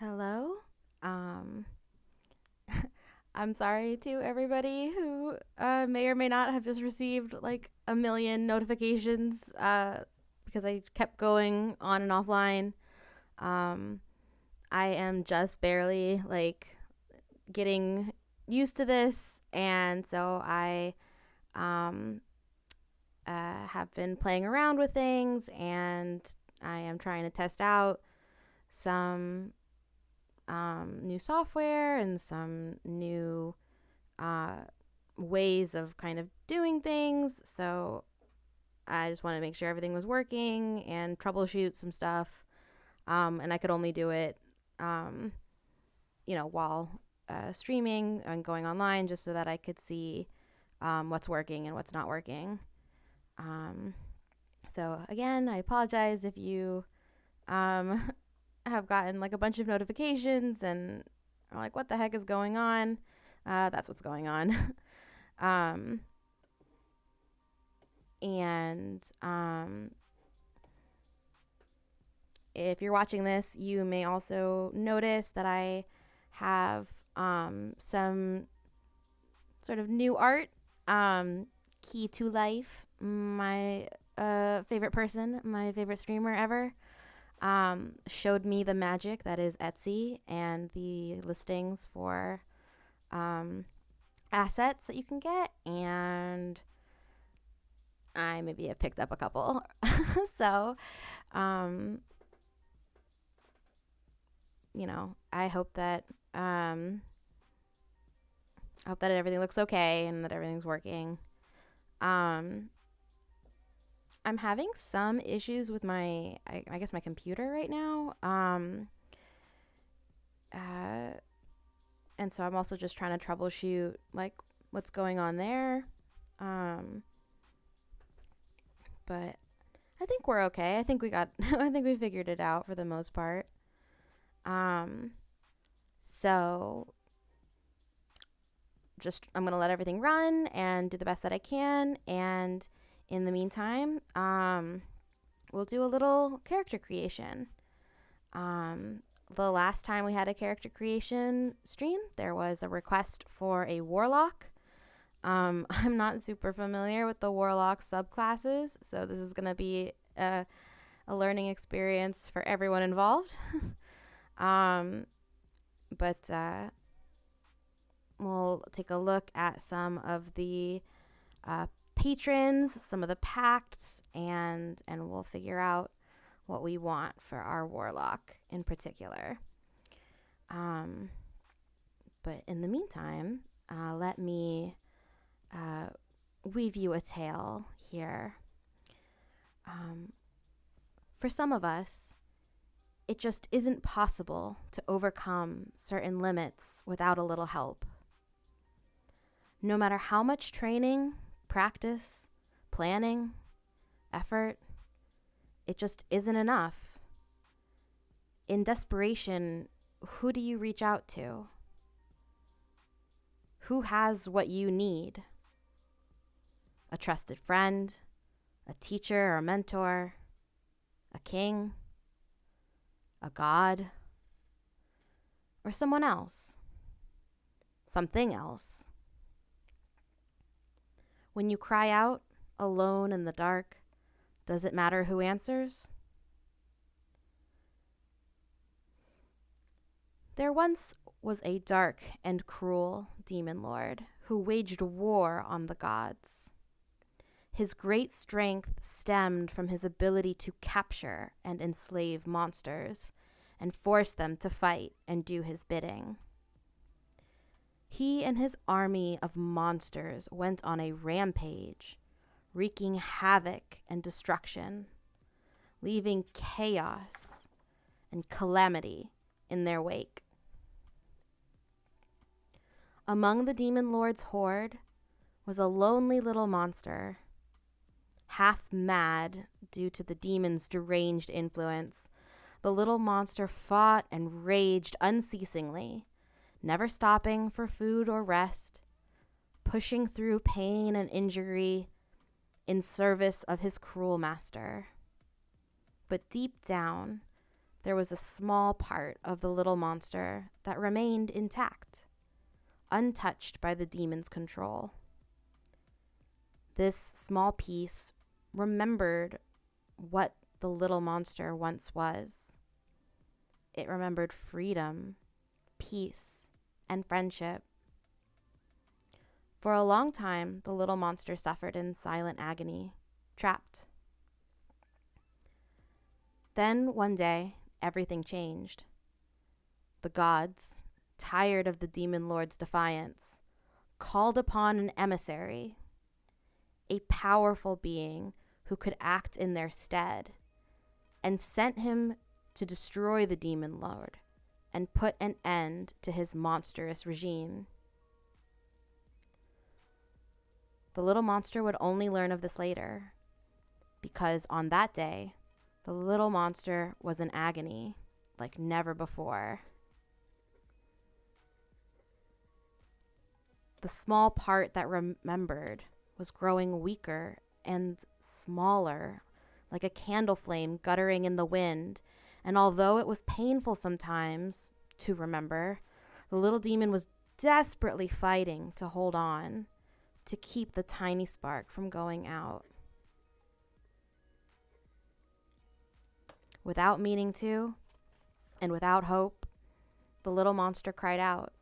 Hello. Um, I'm sorry to everybody who may or may not have just received like a million notifications because I kept going on and offline. Um, I am just barely getting used to this, and so I um, have been playing around with things, and I am trying to test out some new software and some new uh, ways of kind of doing things. So I just want to make sure everything was working and troubleshoot some stuff. And I could only do it, um, while streaming and going online, just so that I could see what's working and what's not working. Um, so again, I apologize if you um, have gotten like a bunch of notifications and are like, what the heck is going on? That's what's going on. um, and if you're watching this, you may also notice that I have some sort of new art. Key to Life, my favorite person, my favorite streamer ever, showed me the magic that is Etsy and the listings for um, assets that you can get, and I maybe have picked up a couple. So, um, I hope that everything looks okay and that everything's working. Um, I'm having some issues with I guess my computer right now. Uh, and so I'm also just trying to troubleshoot like what's going on there. Um, but I think we're okay. I think we got I think we figured it out for the most part. Um, so just I'm going to let everything run and do the best that I can, and in the meantime, we'll do a little character creation. The last time we had a character creation stream, there was a request for a Warlock. I'm not super familiar with the Warlock subclasses, so this is going to be a learning experience for everyone involved. um, but we'll take a look at some of the uh, patrons, some of the pacts, and we'll figure out what we want for our Warlock in particular. Um, but in the meantime, let me uh, weave you a tale here. Um, for some of us, it just isn't possible to overcome certain limits without a little help. No matter how much training, practice, planning, effort, it just isn't enough. In desperation, who do you reach out to? Who has what you need? A trusted friend, a teacher or mentor, a king, a god, or someone else, something else. When you cry out, alone in the dark, does it matter who answers? There once was a dark and cruel demon lord who waged war on the gods. His great strength stemmed from his ability to capture and enslave monsters and force them to fight and do his bidding. He and his army of monsters went on a rampage, wreaking havoc and destruction, leaving chaos and calamity in their wake. Among the demon lord's horde was a lonely little monster. Half mad due to the demon's deranged influence, the little monster fought and raged unceasingly, never stopping for food or rest, pushing through pain and injury in service of his cruel master. But deep down, there was a small part of the little monster that remained intact, untouched by the demon's control. This small piece remembered what the little monster once was. It remembered freedom, peace, and friendship. For a long time, the little monster suffered in silent agony, trapped. Then, one day, everything changed. The gods, tired of the demon lord's defiance, called upon an emissary, a powerful being who could act in their stead, and sent him to destroy the demon lord and put an end to his monstrous regime. The little monster would only learn of this later, because on that day, the little monster was in agony like never before. The small part that remembered was growing weaker and smaller, like a candle flame guttering in the wind, and although it was painful sometimes to remember, the little demon was desperately fighting to hold on, to keep the tiny spark from going out. Without meaning to, and without hope, the little monster cried out,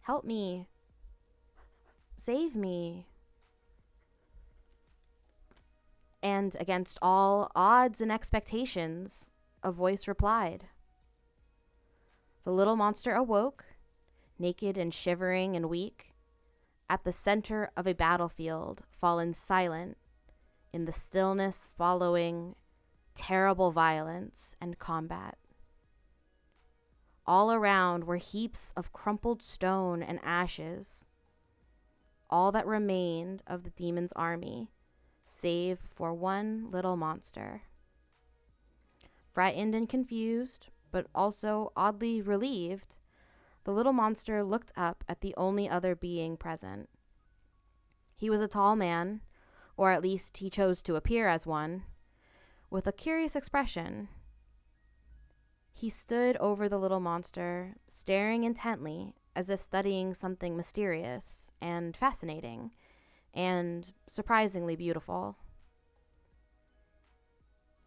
"Help me! Save me!" And against all odds and expectations, a voice replied. The little monster awoke, naked and shivering and weak, at the center of a battlefield, fallen silent in the stillness following terrible violence and combat. All around were heaps of crumpled stone and ashes, all that remained of the demon's army, save for one little monster. Frightened and confused, but also oddly relieved, the little monster looked up at the only other being present. He was a tall man, or at least he chose to appear as one, with a curious expression. He stood over the little monster, staring intently, as if studying something mysterious and fascinating, and surprisingly beautiful.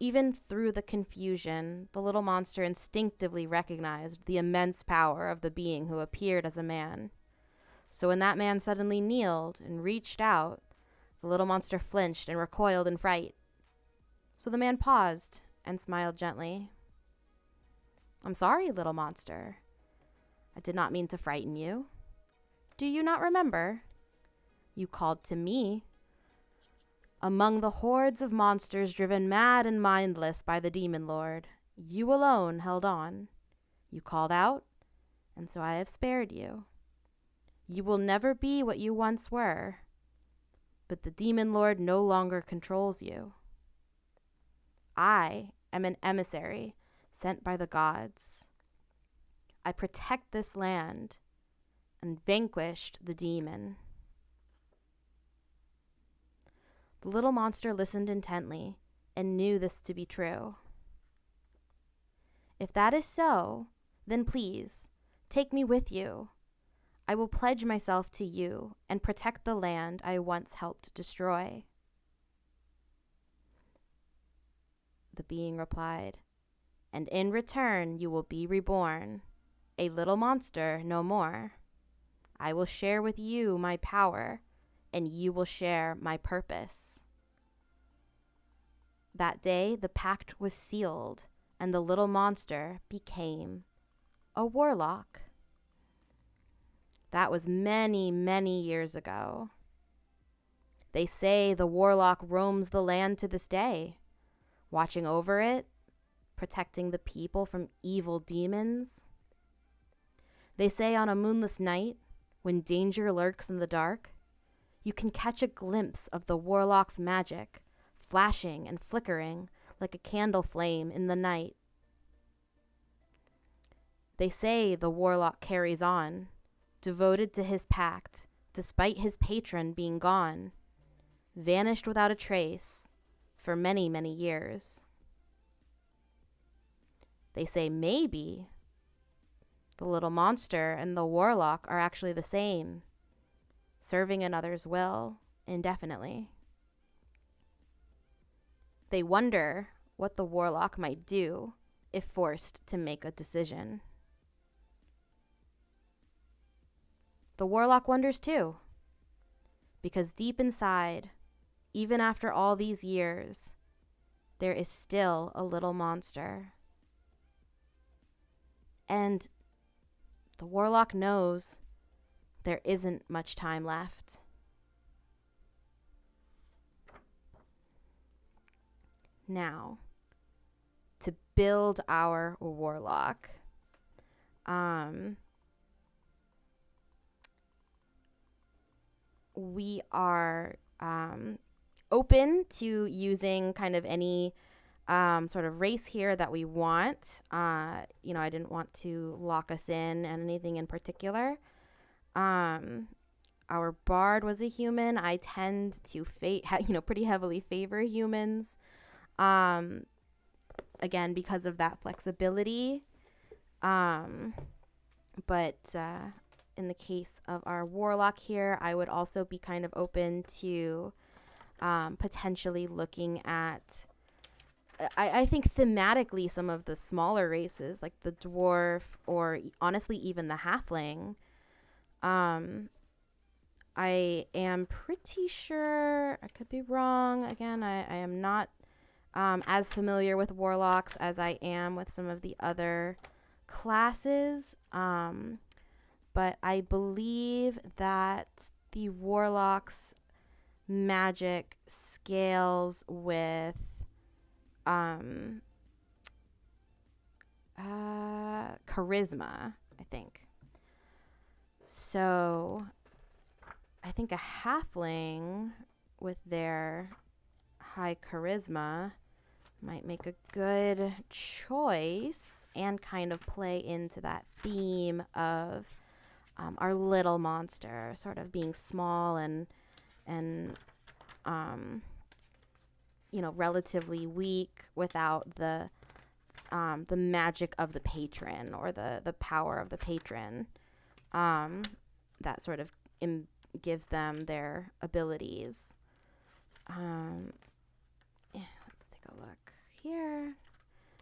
Even through the confusion, the little monster instinctively recognized the immense power of the being who appeared as a man. So when that man suddenly kneeled and reached out, the little monster flinched and recoiled in fright. So the man paused and smiled gently. "I'm sorry, little monster. I did not mean to frighten you. Do you not remember? You called to me. Among the hordes of monsters driven mad and mindless by the demon lord, you alone held on. You called out, and so I have spared you. You will never be what you once were, but the demon lord no longer controls you. I am an emissary sent by the gods. I protect this land and vanquished the demon." The little monster listened intently and knew this to be true. "If that is so, then please, take me with you. I will pledge myself to you and protect the land I once helped destroy." The being replied, "And in return you will be reborn, a little monster no more. I will share with you my power, and you will share my purpose." That day the pact was sealed, and the little monster became a warlock. That was many, many years ago. They say the warlock roams the land to this day, watching over it, protecting the people from evil demons. They say on a moonless night, when danger lurks in the dark, you can catch a glimpse of the warlock's magic, flashing and flickering like a candle flame in the night. They say the warlock carries on, devoted to his pact, despite his patron being gone, vanished without a trace for many, many years. They say maybe the little monster and the warlock are actually the same, serving another's will indefinitely. They wonder what the warlock might do if forced to make a decision. The warlock wonders too, because deep inside, even after all these years, there is still a little monster. And the warlock knows there isn't much time left. Now, to build our warlock, we are open to using kind of any sort of race here that we want. I didn't want to lock us in on anything in particular. Our bard was a human. I tend to pretty heavily favor humans. Again, because of that flexibility. But in the case of our warlock here, I would also be kind of open to potentially looking at, I think thematically, some of the smaller races, like the dwarf or honestly even the halfling. I am pretty sure, I could be wrong. Again, I am not as familiar with warlocks as I am with some of the other classes. But I believe that the warlock's magic scales with charisma, I think. So I think a halfling with their high charisma might make a good choice and kind of play into that theme of our little monster sort of being small and relatively weak without the magic of the patron or the power of the patron that sort of gives them their abilities. Let's take a look here.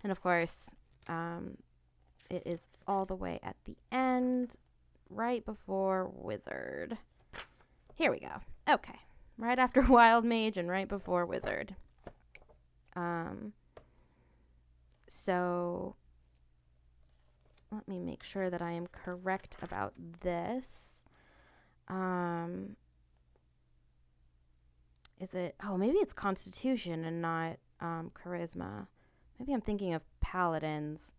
And of course, it is all the way at the end, right before wizard. Here we go. Okay. Right after wild mage and right before wizard. So let me make sure that I am correct about this. Is it, maybe it's constitution and not charisma. Maybe I'm thinking of paladins.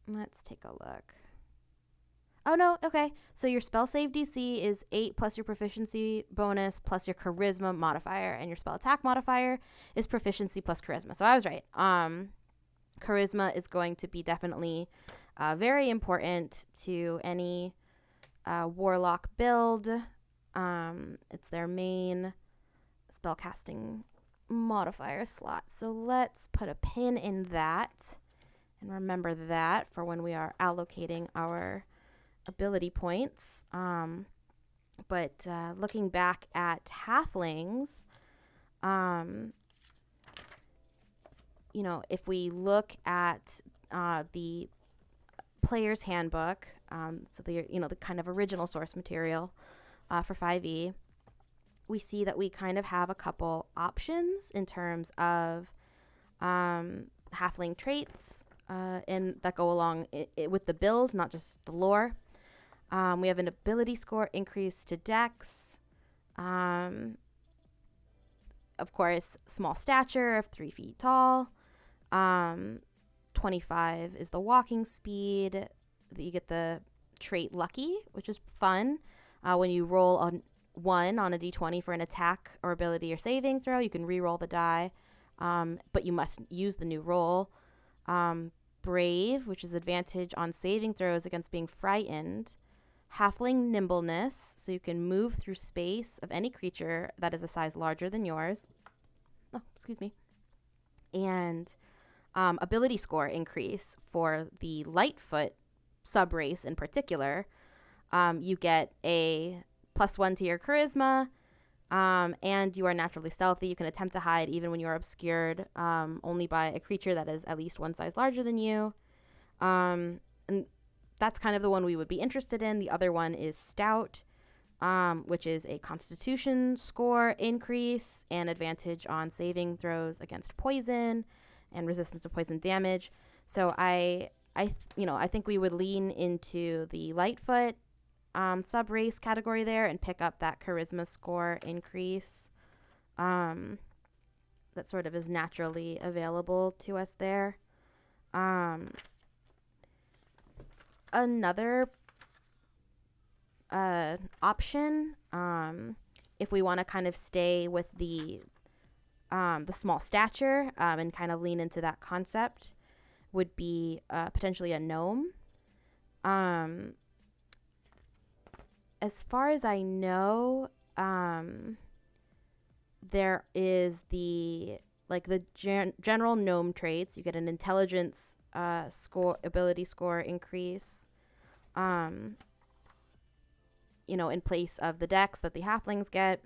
Let's take a look. Oh, no. Okay. So your spell save DC is 8 plus your proficiency bonus plus your charisma modifier, and your spell attack modifier is proficiency plus charisma. So I was right. Charisma is going to be definitely very important to any warlock build. It's their main spellcasting modifier slot. So let's put a pin in that and remember that for when we are allocating our ability points. But looking back at halflings, if we look at the player's handbook, so the kind of original source material for 5e, we see that we kind of have a couple options in terms of halfling traits and that go along with the build, not just the lore. We have an ability score increase to dex. Of course, small stature of 3 feet tall. 25 is the walking speed. You get the trait lucky, which is fun. When you roll a 1 on a d20 for an attack or ability or saving throw, you can re-roll the die, but you must use the new roll. Brave, which is advantage on saving throws against being frightened. Halfling nimbleness, so you can move through space of any creature that is a size larger than yours. Oh, excuse me. And ability score increase for the Lightfoot subrace in particular. You get a +1 to your charisma, and you are naturally stealthy. You can attempt to hide even when you are obscured only by a creature that is at least one size larger than you. And that's kind of the one we would be interested in. The other one is Stout, which is a Constitution score increase and advantage on saving throws against poison and resistance to poison damage. So I think we would lean into the Lightfoot sub-race category there and pick up that charisma score increase that sort of is naturally available to us there. Another option, if we want to kind of stay with the small stature and kind of lean into that concept, would be potentially a gnome. As far as I know, there is the general gnome traits. You get an intelligence ability score increase, in place of the dex that the halflings get.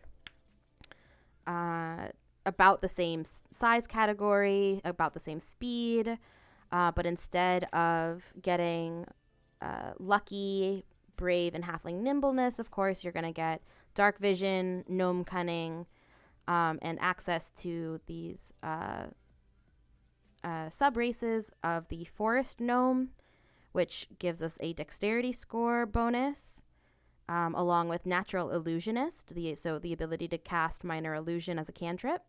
About the same size category, about the same speed, but instead of getting lucky, brave, and halfling nimbleness, of course, you're going to get dark vision, gnome cunning, and access to these sub-races of the forest gnome, which gives us a dexterity score bonus, along with natural illusionist, so the ability to cast minor illusion as a cantrip,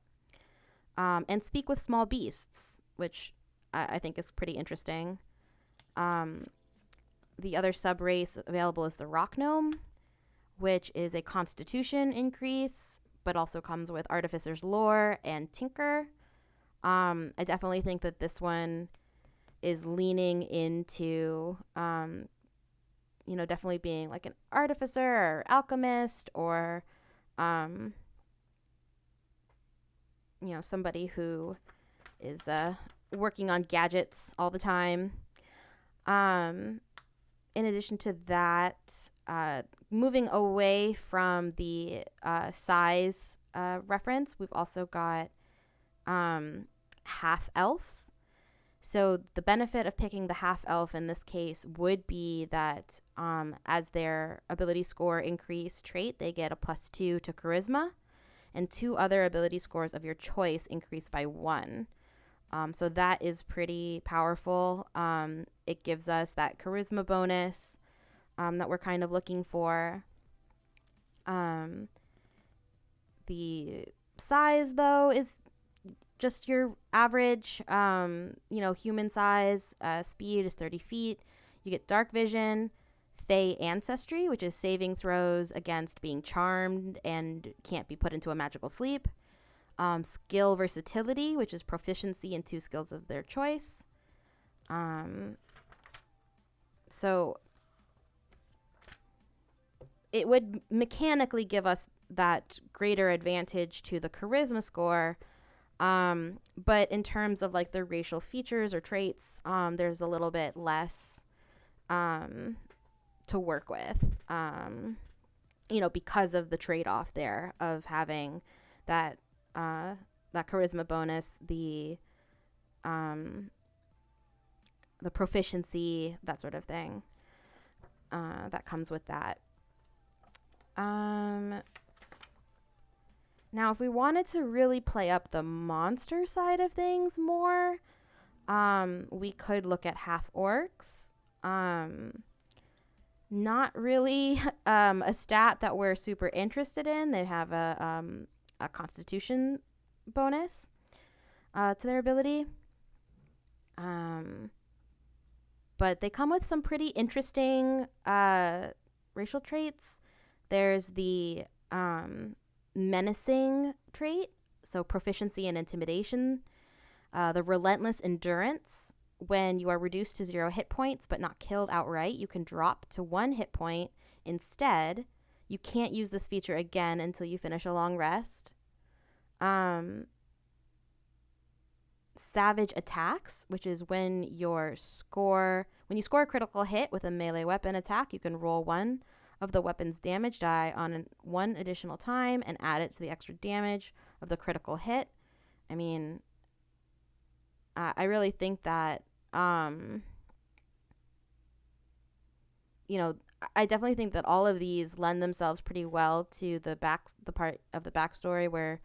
and speak with small beasts, which I think is pretty interesting. The other sub-race available is the rock gnome, which is a constitution increase, but also comes with artificer's lore and tinker. I definitely think that this one is leaning into, definitely being like an artificer or alchemist or, somebody who is working on gadgets all the time. In addition to that, moving away from the size reference, we've also got half-elves. So the benefit of picking the half-elf in this case would be that as their ability score increase trait, they get a +2 to charisma, and 2 other ability scores of your choice increase by 1. So that is pretty powerful. It gives us that charisma bonus that we're kind of looking for. The size, though, is just your average, human size. Speed is 30 feet. You get dark vision, Fey ancestry, which is saving throws against being charmed and can't be put into a magical sleep. Skill versatility, which is proficiency in 2 skills of their choice. So it would mechanically give us that greater advantage to the charisma score. But in terms of like the racial features or traits, there's a little bit less to work with, because of the trade-off there of having that charisma bonus, the proficiency, that sort of thing, that comes with that. Now, if we wanted to really play up the monster side of things more, we could look at half-orcs. Not really a stat that we're super interested in. They have a constitution bonus to their ability. But they come with some pretty interesting racial traits. There's the menacing trait, so proficiency in intimidation. The relentless endurance. When you are reduced to 0 hit points but not killed outright, you can drop to 1 hit point. Instead, you can't use this feature again until you finish a long rest. Savage Attacks, which is when you score a critical hit with a melee weapon attack, you can roll one of the weapon's damage die on one additional time and add it to the extra damage of the critical hit. I mean, I really think that, I definitely think that all of these lend themselves pretty well to the part of the backstory where,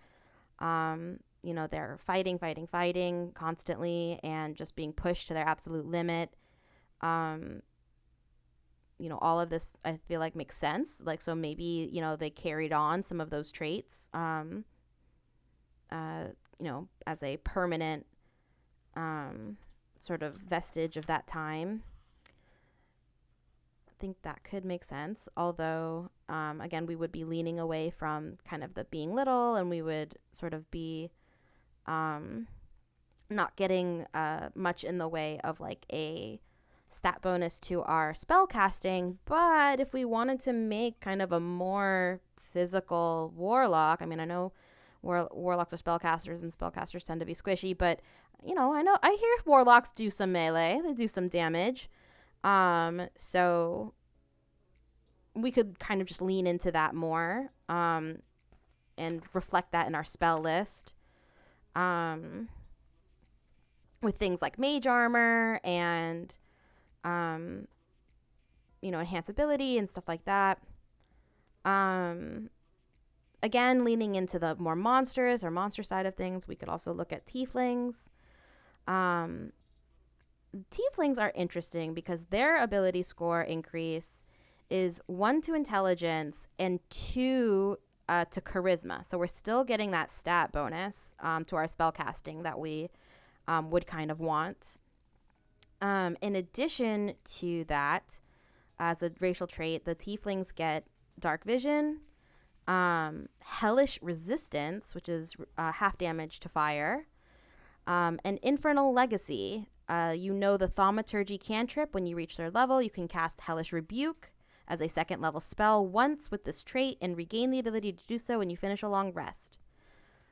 they're fighting constantly and just being pushed to their absolute limit. All of this I feel like makes sense. Like, so maybe, they carried on some of those traits, as a permanent, sort of vestige of that time. I think that could make sense. Although, again, we would be leaning away from kind of the being little, and we would sort of be, not getting much in the way of like a stat bonus to our spell casting. But if we wanted to make kind of a more physical warlock, I mean, I know warlocks are spellcasters and spellcasters tend to be squishy, but I hear warlocks do some melee, they do some damage. So we could kind of just lean into that more, and reflect that in our spell list. With things like mage armor and, enhance ability and stuff like that. Again, leaning into the more monster side of things, we could also look at tieflings. Tieflings are interesting because their ability score increase is 1 to intelligence and 2 to charisma. So we're still getting that stat bonus to our spell casting that we would kind of want. In addition to that, as a racial trait, the tieflings get dark vision, hellish resistance, which is half damage to fire, and infernal legacy. The thaumaturgy cantrip. When you reach third level, you can cast hellish rebuke as a second level spell once with this trait and regain the ability to do so when you finish a long rest.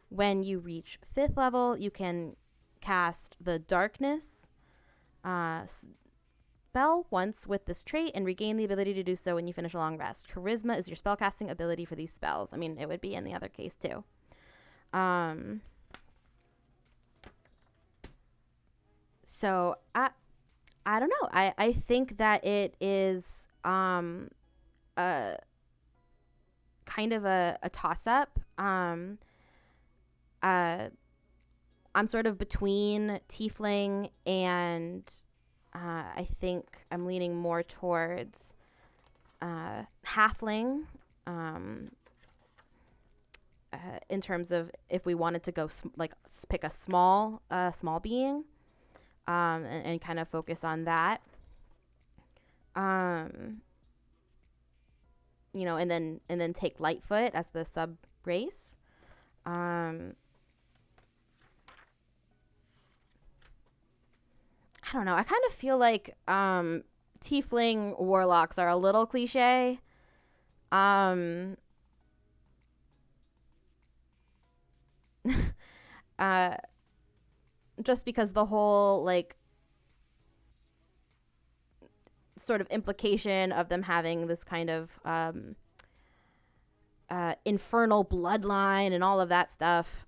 When you reach 5th level, you can cast the darkness spell once with this trait and regain the ability to do so when you finish a long rest. Charisma is your spellcasting ability for these spells. I mean, it would be in the other case too. So I don't know. I think that it is kind of a toss up. I'm sort of between tiefling and I think I'm leaning more towards halfling, in terms of if we wanted to go pick a small being, and kind of focus on that. And then take Lightfoot as the sub race. I don't know. I kind of feel like tiefling warlocks are a little cliche. Just because the whole sort of implication of them having this kind of infernal bloodline and all of that stuff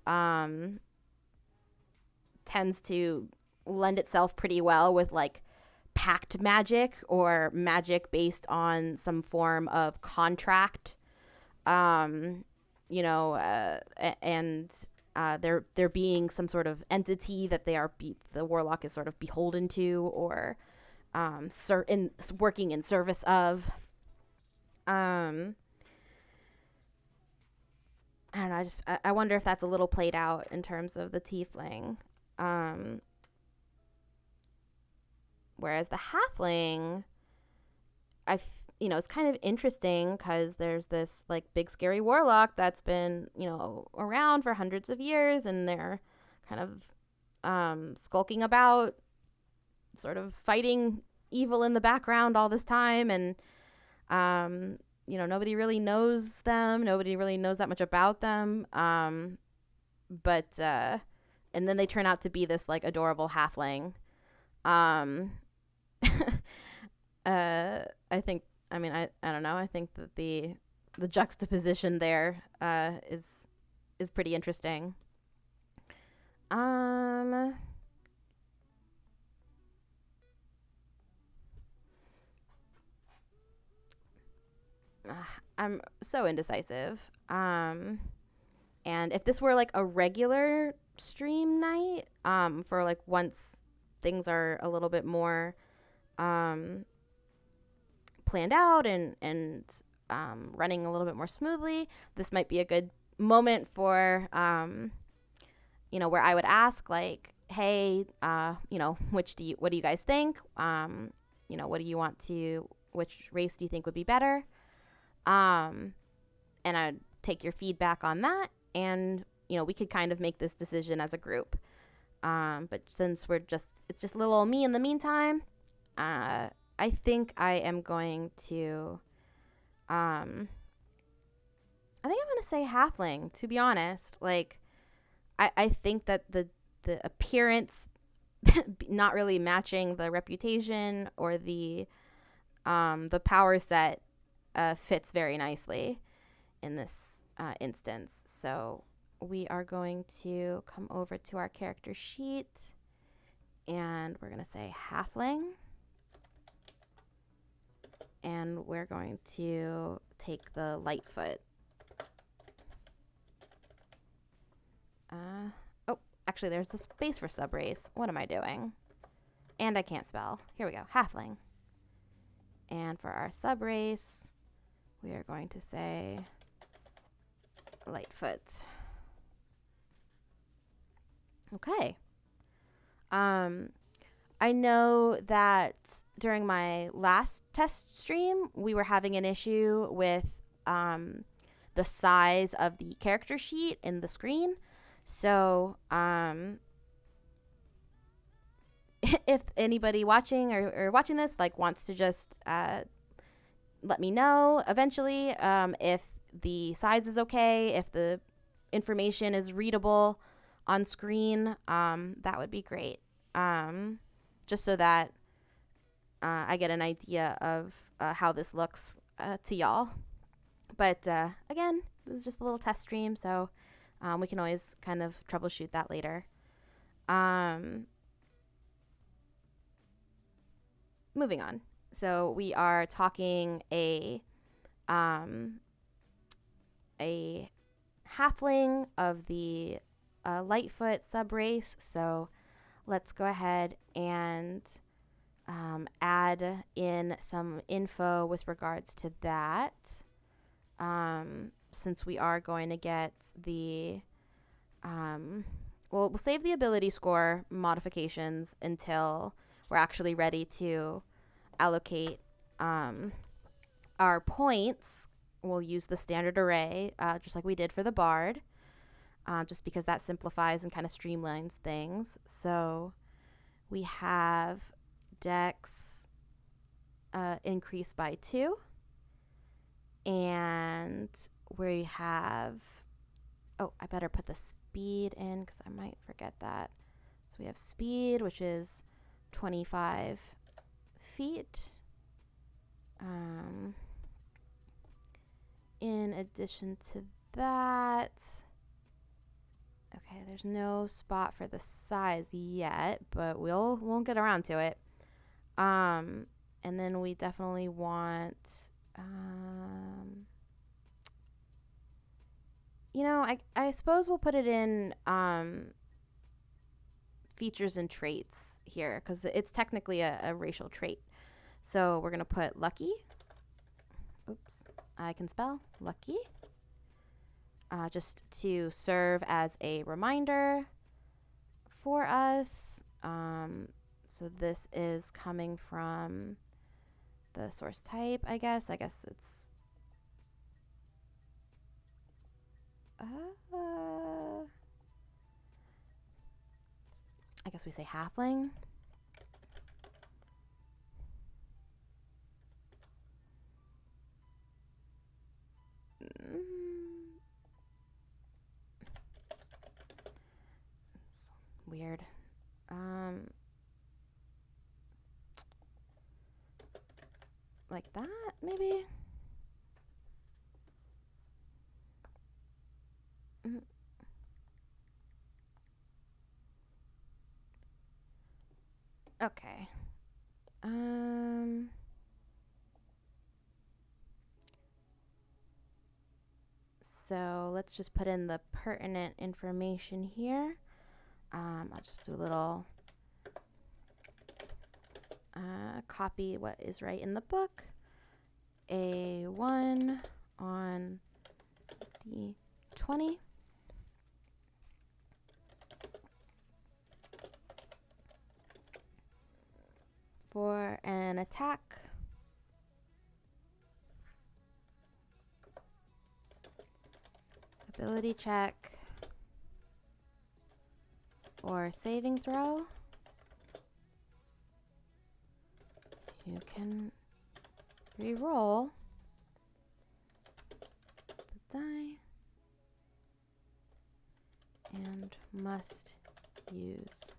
tends to lend itself pretty well with pact magic or magic based on some form of contract, and there being some sort of entity that the warlock is sort of beholden to or working in service of. I don't know. I wonder if that's a little played out in terms of the tiefling. Whereas the halfling, it's kind of interesting because there's this big scary warlock that's been, around for hundreds of years, and they're kind of skulking about, sort of fighting evil in the background all this time, and nobody really knows them. Nobody really knows that much about them. But And then they turn out to be this like adorable halfling. Um, I think. I mean, I don't know. I think that the juxtaposition there is pretty interesting. Um, I'm so indecisive. And if this were like a regular stream night, for like once things are a little bit more um planned out and running a little bit more smoothly, this might be a good moment for where I would ask like, hey, what do you guys think? What do you want to, which race do you think would be better? And I'd take your feedback on that, and we could kind of make this decision as a group. But since it's just little old me in the meantime, I think I am going to, I think I'm going to say halfling, to be honest. Like, I think that the appearance not really matching the reputation or the power set fits very nicely in this instance. So we are going to come over to our character sheet, and we're going to say halfling. And we're going to take the Lightfoot. Oh, actually, there's a space for subrace. What am I doing? And I can't spell. Here we go. Halfling. And for our subrace, we are going to say Lightfoot. Okay. I know that during my last test stream, we were having an issue with the size of the character sheet in the screen. So, if anybody watching or watching this like wants to just let me know eventually if the size is okay, if the information is readable on screen, that would be great. Just so that I get an idea of how this looks to y'all. But again, this is just a little test stream, so we can always kind of troubleshoot that later. Moving on. So we are talking a halfling of the Lightfoot subrace. So let's go ahead and add in some info with regards to that. Since we are going to get the we'll save the ability score modifications until we're actually ready to allocate our points. We'll use the standard array, just like we did for the bard, just because that simplifies and kind of streamlines things. So we have dex increase by 2, and we have, I better put the speed in because I might forget that. So we have speed, which is 25 feet. In addition to that, okay, there's no spot for the size yet, but we'll get around to it. And then we definitely want, I suppose we'll put it in features and traits here because it's technically a racial trait. So we're going to put lucky. Oops, I can spell lucky. Just to serve as a reminder for us. So this is coming from the source type, I guess. I guess it's I guess we say halfling. weird. Like that, maybe? Okay. So let's just put in the pertinent information here. I'll just do a little copy what is right in the book. A1 on D20. For an attack. Ability check. Or saving throw. You can re-roll the die and must use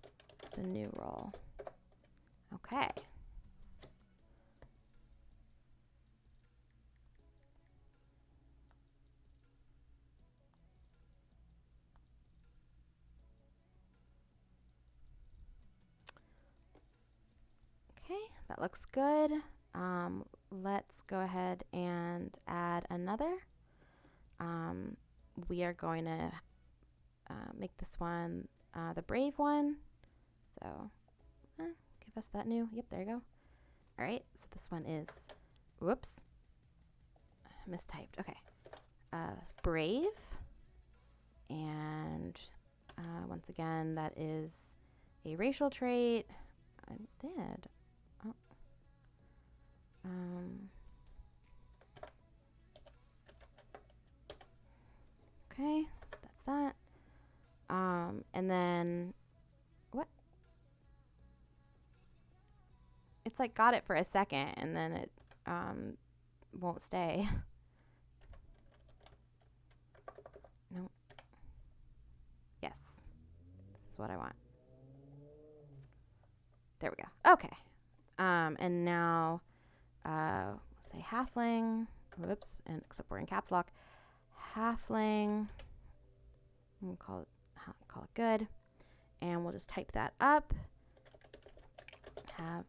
the new roll. Okay. Okay, that looks good. Let's go ahead and add another. We are going to make this one the brave one. So give us that new. Yep, there you go. All right, so this one is, whoops, mistyped. Okay, brave. And once again, that is a racial trait. I did. Oh. Okay, that's that. And then what? It's like got it for a second and then it won't stay. No. Yes. This is what I want. There we go. Okay. And now we'll say halfling. Whoops, and except we're in caps lock. Halfling. We'll call it good. And we'll just type that up. Have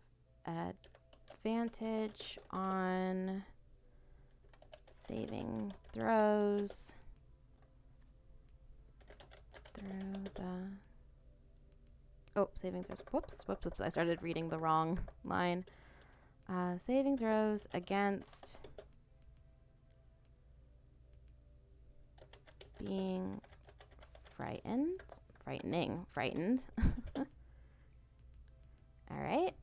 advantage on saving throws through the saving throws. Whoops. I started reading the wrong line. Saving throws against being frightened. All right.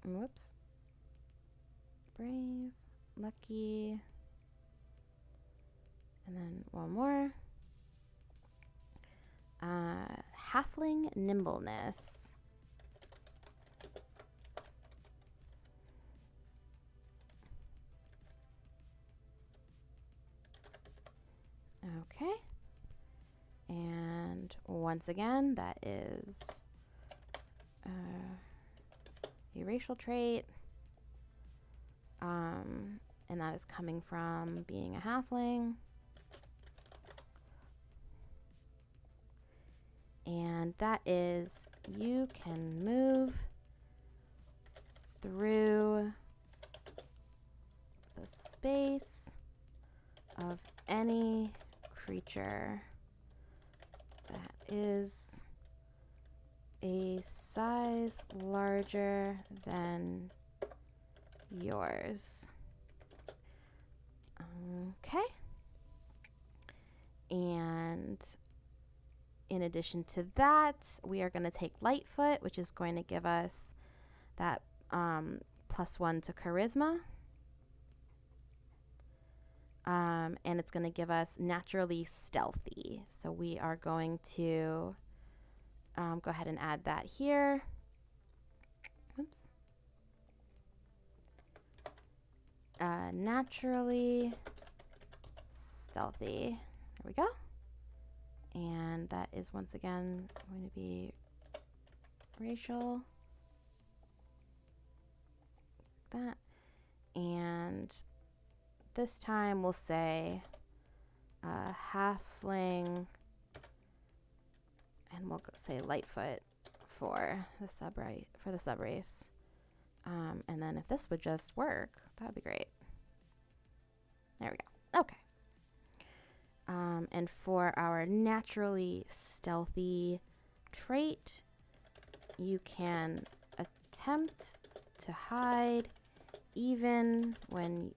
Whoops. Brave, lucky, and then one more. Halfling nimbleness. Okay. And once again, that is a racial trait. And that is coming from being a halfling. And that is you can move through the space of any creature that is a size larger than yours. Okay. And in addition to that, we are going to take Lightfoot, which is going to give us that +1 to charisma. And it's going to give us naturally stealthy. So we are going to go ahead and add that here. Oops. Naturally stealthy. There we go. And that is once again going to be racial. That. And this time we'll say halfling, and we'll say Lightfoot for the subrace. And then if this would just work, that would be great. There we go. Okay. And for our naturally stealthy trait, you can attempt to hide even when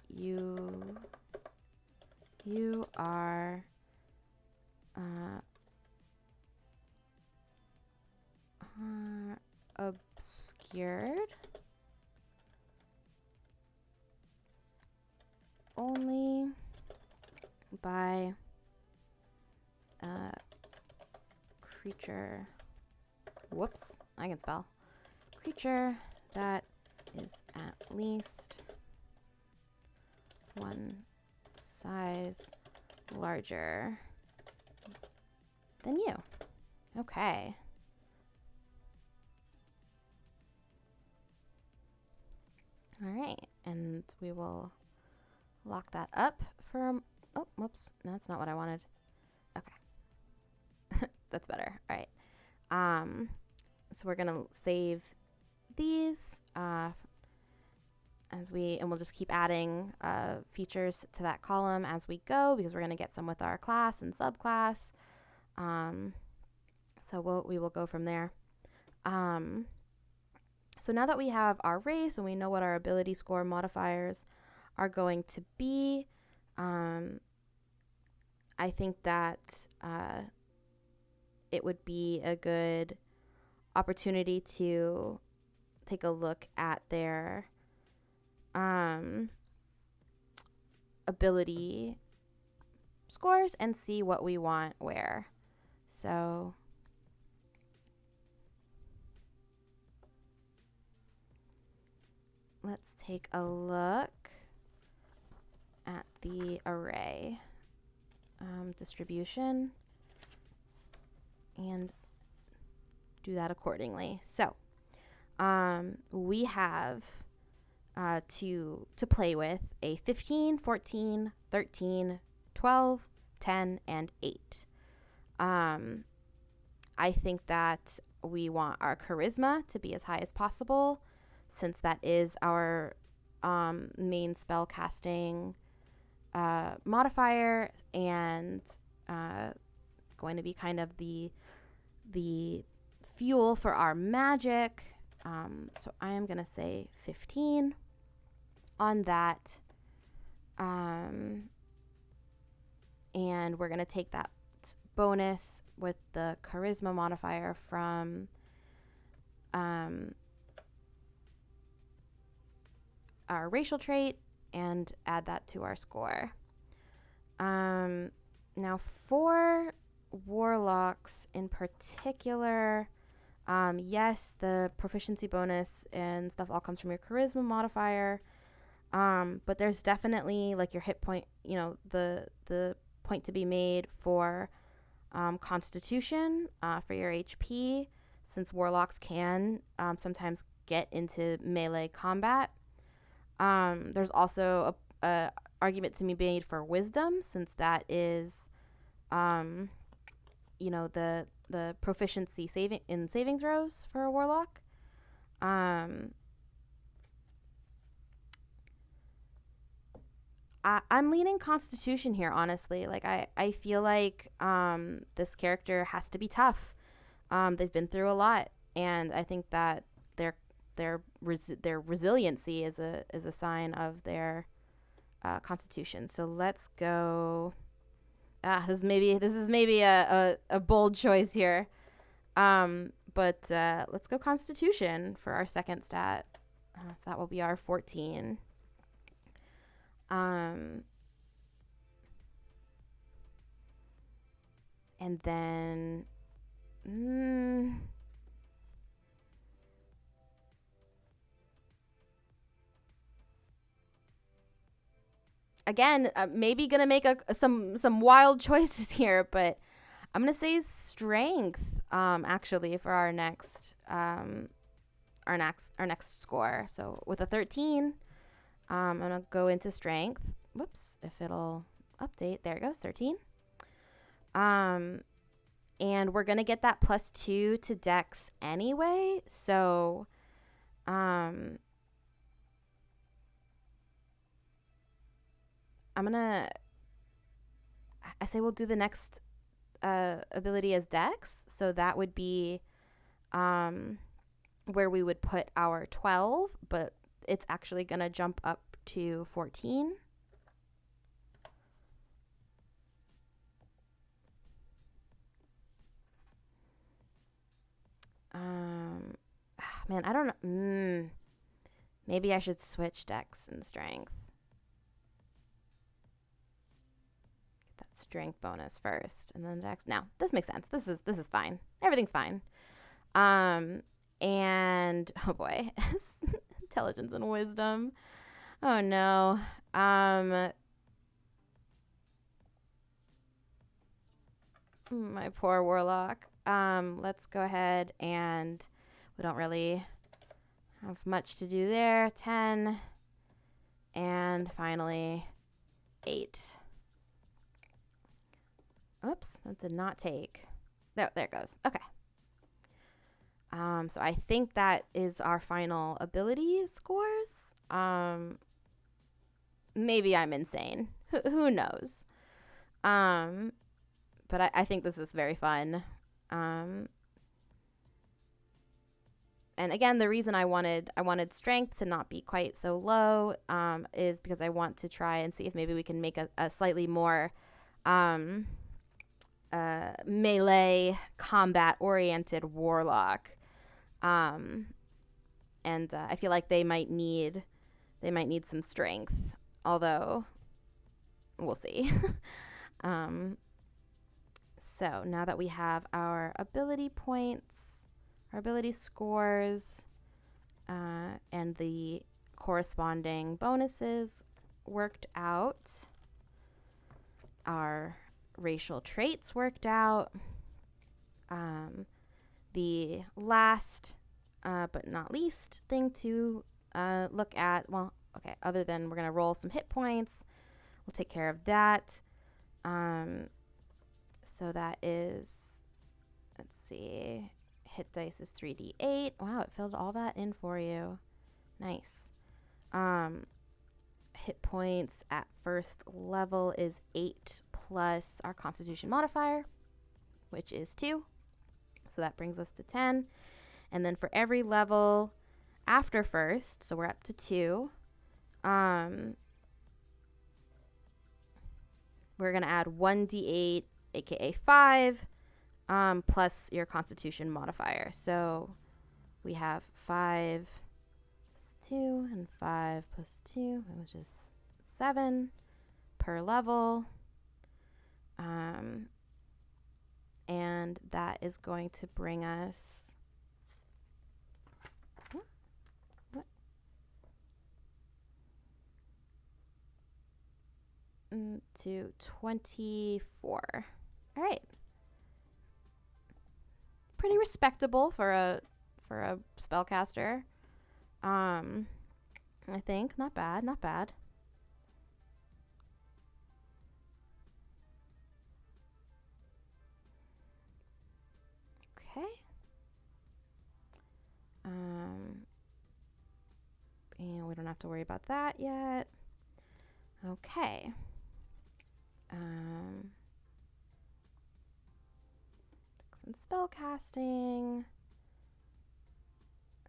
you are obscured only by a creature. Whoops, I can spell. Creature that is at least one size larger than you. Okay. All right, and we will lock that up for, oh, whoops, that's not what I wanted. Okay. That's better. All right. So we're going to save these and we'll just keep adding features to that column as we go, because we're going to get some with our class and subclass. So we will go from there. So now that we have our race and we know what our ability score modifiers are going to be, I think that it would be a good opportunity to take a look at their ability scores and see what we want where. So let's take a look at the array distribution and do that accordingly. So we have to play with a 15, 14, 13, 12, 10, and 8. I think that we want our charisma to be as high as possible, since that is our main spell casting modifier, and going to be kind of the fuel for our magic. So I am going to say 15 on that. And we're going to take that bonus with the charisma modifier from our racial trait and add that to our score. Now for warlocks in particular, yes, the proficiency bonus and stuff all comes from your charisma modifier, but there's definitely like your hit point, the point to be made for constitution for your HP, since warlocks can sometimes get into melee combat. There's also a argument to be made for wisdom, since that is the proficiency saving throws for a warlock. I'm leaning Constitution here, honestly. Like I feel like this character has to be tough. They've been through a lot, and I think that their resiliency is a sign of their Constitution. So let's go. This is maybe a bold choice here, but let's go Constitution for our second stat. So that will be our 14. And then again, maybe gonna make some wild choices here, but I'm gonna say strength. Actually, for our next score. So with a 13, I'm gonna go into strength. Whoops, if it'll update. There it goes, 13. And we're gonna get that +2 to Dex anyway. So, I'm gonna. I say we'll do the next ability as Dex. So that would be where we would put our 12, but it's actually gonna jump up to 14. Man, I don't know. Maybe I should switch Dex and Strength. Get that Strength bonus first, and then Dex. No, this makes sense. This is fine. Everything's fine. And oh boy, intelligence and wisdom. Oh no. My poor Warlock. Let's go ahead and we don't really have much to do there. 10. And finally, 8. Oops, that did not take. There it goes. Okay. So I think that is our final ability scores. Maybe I'm insane. Who knows? But I think this is very fun. And again, the reason I wanted strength to not be quite so low is because I want to try and see if maybe we can make a slightly more melee combat oriented Warlock. And I feel like they might need some strength, although we'll see. So now that we have our ability points, our ability scores, and the corresponding bonuses worked out, our racial traits worked out, the last but not least thing to look at, well, okay, other than we're going to roll some hit points, we'll take care of that. So that is, let's see, hit dice is 3d8. Wow, it filled all that in for you. Nice. Hit points at first level is 8 plus our constitution modifier, which is 2. So that brings us to 10. And then for every level after first, so we're up to 2, we're going to add 1d8, aka 5, plus your constitution modifier. So we have 5 plus 2 and 5 plus 2, which is 7 per level. And that is going to bring us to 24. All right. Pretty respectable for a spellcaster. I think not bad. Okay. And we don't have to worry about that yet. Okay. Some spell casting.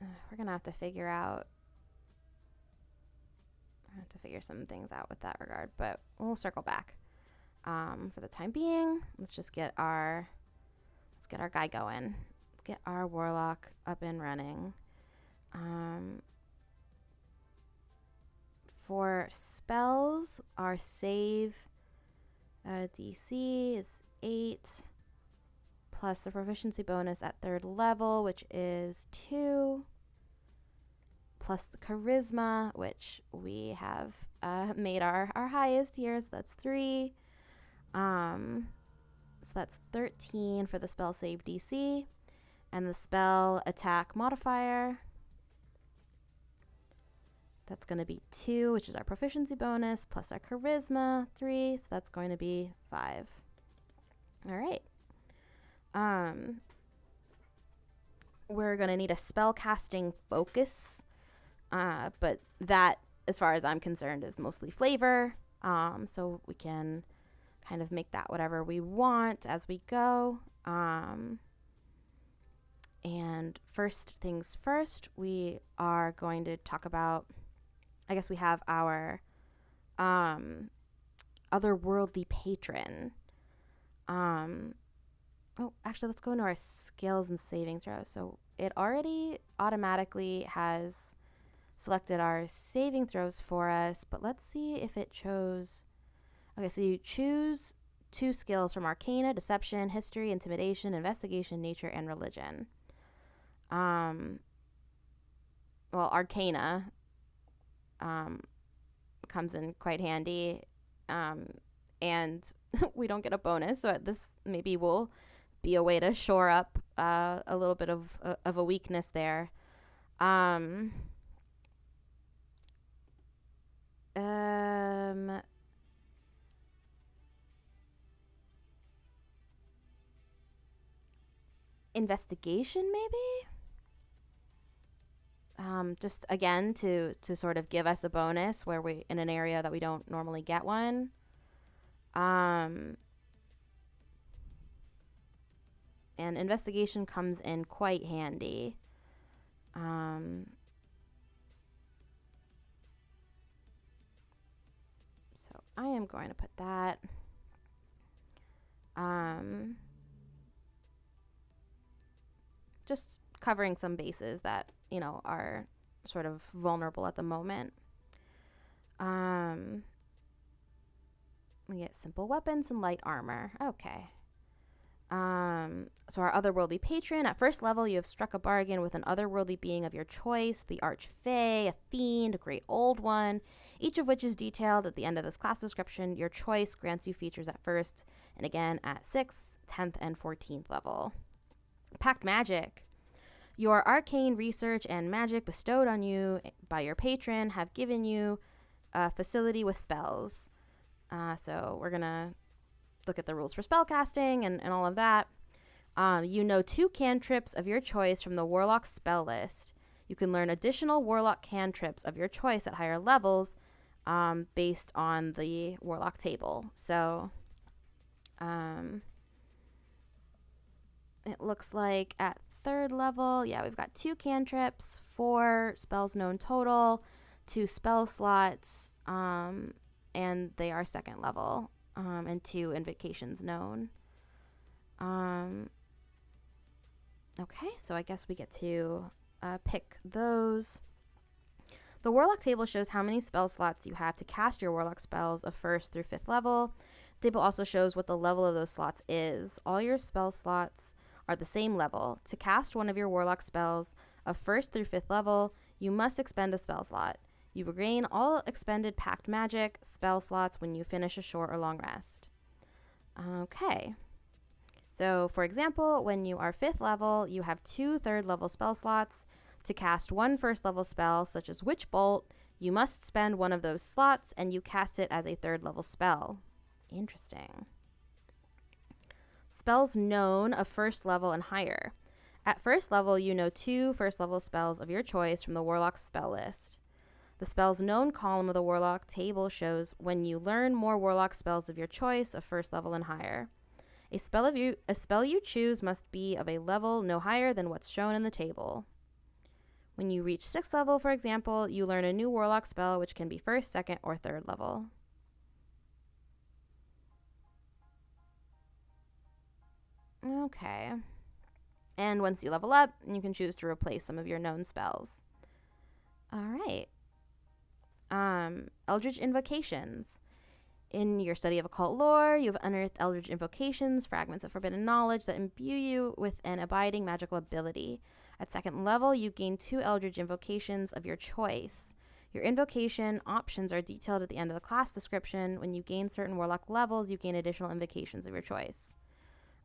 We're gonna have to figure some things out with that regard, but we'll circle back. For the time being, let's get our guy going. Let's get our Warlock up and running. For spells, our save DC is 8 plus the proficiency bonus at 3rd level, which is 2, plus the charisma, which we have made our highest here, so that's 3. So that's 13 for the spell save DC. And the spell attack modifier, that's going to be 2, which is our proficiency bonus, plus our charisma, 3. So that's going to be 5. All right. We're going to need a spell casting focus. But that, as far as I'm concerned, is mostly flavor. So we can kind of make that whatever we want as we go. And first things first, we are going to talk about, I guess we have our otherworldly patron. Actually, let's go into our skills and saving throws. So it already automatically has selected our saving throws for us, but let's see if it chose. Okay, so you choose 2 skills from Arcana, Deception, History, Intimidation, Investigation, Nature, and Religion. Well, Arcana comes in quite handy, and we don't get a bonus, so this maybe will be a way to shore up a little bit of a weakness there. Investigation, maybe? Just again to sort of give us a bonus where we in an area that we don't normally get one. And investigation comes in quite handy. So I am going to put that. Just covering some bases that, are sort of vulnerable at the moment. We get simple weapons and light armor. Okay. So our otherworldly patron, at first level, you have struck a bargain with an otherworldly being of your choice, the Archfey, a fiend, a great old one, each of which is detailed at the end of this class description. Your choice grants you features at first and again at 6th, 10th, and 14th level. Pact magic. Your arcane research and magic bestowed on you by your patron have given you a facility with spells. So we're going to look at the rules for spellcasting and all of that. You know 2 cantrips of your choice from the Warlock spell list. You can learn additional Warlock cantrips of your choice at higher levels based on the Warlock table. So it looks like at 3rd level, we've got 2 cantrips, 4 spells known total, 2 spell slots, and they are 2nd level, and 2 invocations known. Okay, so I guess we get to pick those. The Warlock table shows how many spell slots you have to cast your Warlock spells of 1st through 5th level. The table also shows what the level of those slots is. All your spell slots are the same level. To cast one of your Warlock spells of 1st through 5th level, you must expend a spell slot. You regain all expended pact magic spell slots when you finish a short or long rest. Okay. So, for example, when you are 5th level, you have 2 3rd level spell slots. To cast 1 1st level spell, such as Witch Bolt, you must spend one of those slots and you cast it as a 3rd level spell. Interesting. Spells known of 1st level and higher. At 1st level, you know 2 1st level spells of your choice from the Warlock spell list. The spells known column of the Warlock table shows when you learn more Warlock spells of your choice of 1st level and higher. A spell you choose must be of a level no higher than what's shown in the table. When you reach 6th level, for example, you learn a new Warlock spell which can be 1st, 2nd, or 3rd level. Okay. And once you level up, you can choose to replace some of your known spells. All right. Eldritch Invocations. In your study of occult lore, you have unearthed Eldritch Invocations, fragments of forbidden knowledge that imbue you with an abiding magical ability. At 2nd level, you gain 2 Eldritch Invocations of your choice. Your invocation options are detailed at the end of the class description. When you gain certain Warlock levels, you gain additional invocations of your choice.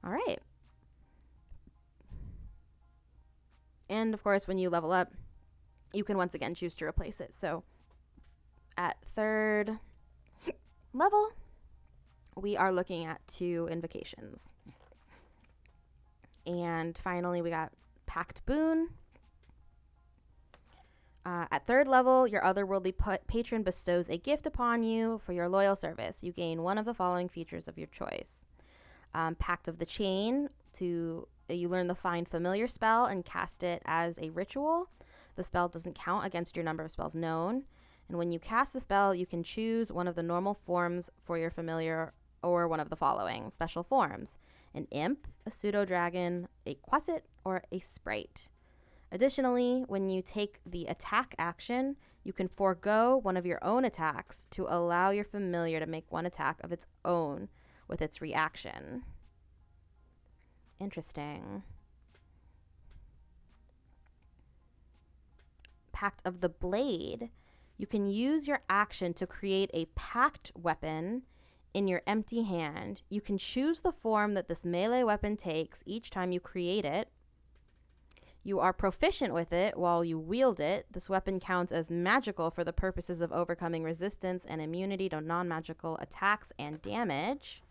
All right. And of course, when you level up, you can once again choose to replace it. So at third level, we are looking at 2 invocations. And finally, we got Pact Boon. At third level, your otherworldly patron bestows a gift upon you for your loyal service. You gain one of the following features of your choice. Pact of the Chain, you learn the Find Familiar spell and cast it as a ritual. The spell doesn't count against your number of spells known. And when you cast the spell, you can choose one of the normal forms for your familiar or one of the following special forms: an imp, a pseudo-dragon, a quasit, or a sprite. Additionally, when you take the attack action, you can forego one of your own attacks to allow your familiar to make one attack of its own with its reaction. Interesting. Pact of the Blade. You can use your action to create a pact weapon in your empty hand. You can choose the form that this melee weapon takes each time you create it. You are proficient with it while you wield it. This weapon counts as magical for the purposes of overcoming resistance and immunity to non-magical attacks and damage.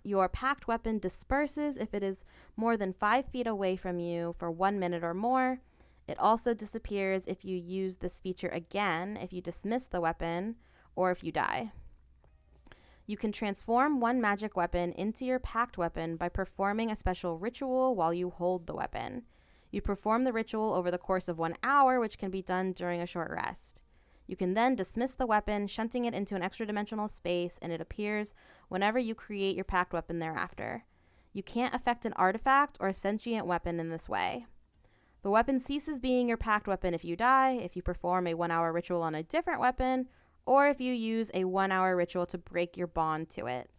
Your pact weapon disperses if it is more than 5 feet away from you for 1 minute or more. It also disappears if you use this feature again, if you dismiss the weapon, or if you die. You can transform one magic weapon into your pact weapon by performing a special ritual while you hold the weapon. You perform the ritual over the course of 1 hour, which can be done during a short rest. You can then dismiss the weapon, shunting it into an extra-dimensional space, and it appears whenever you create your pact weapon thereafter. You can't affect an artifact or a sentient weapon in this way. The weapon ceases being your pact weapon if you die, if you perform a 1-hour ritual on a different weapon, or if you use a 1-hour ritual to break your bond to it.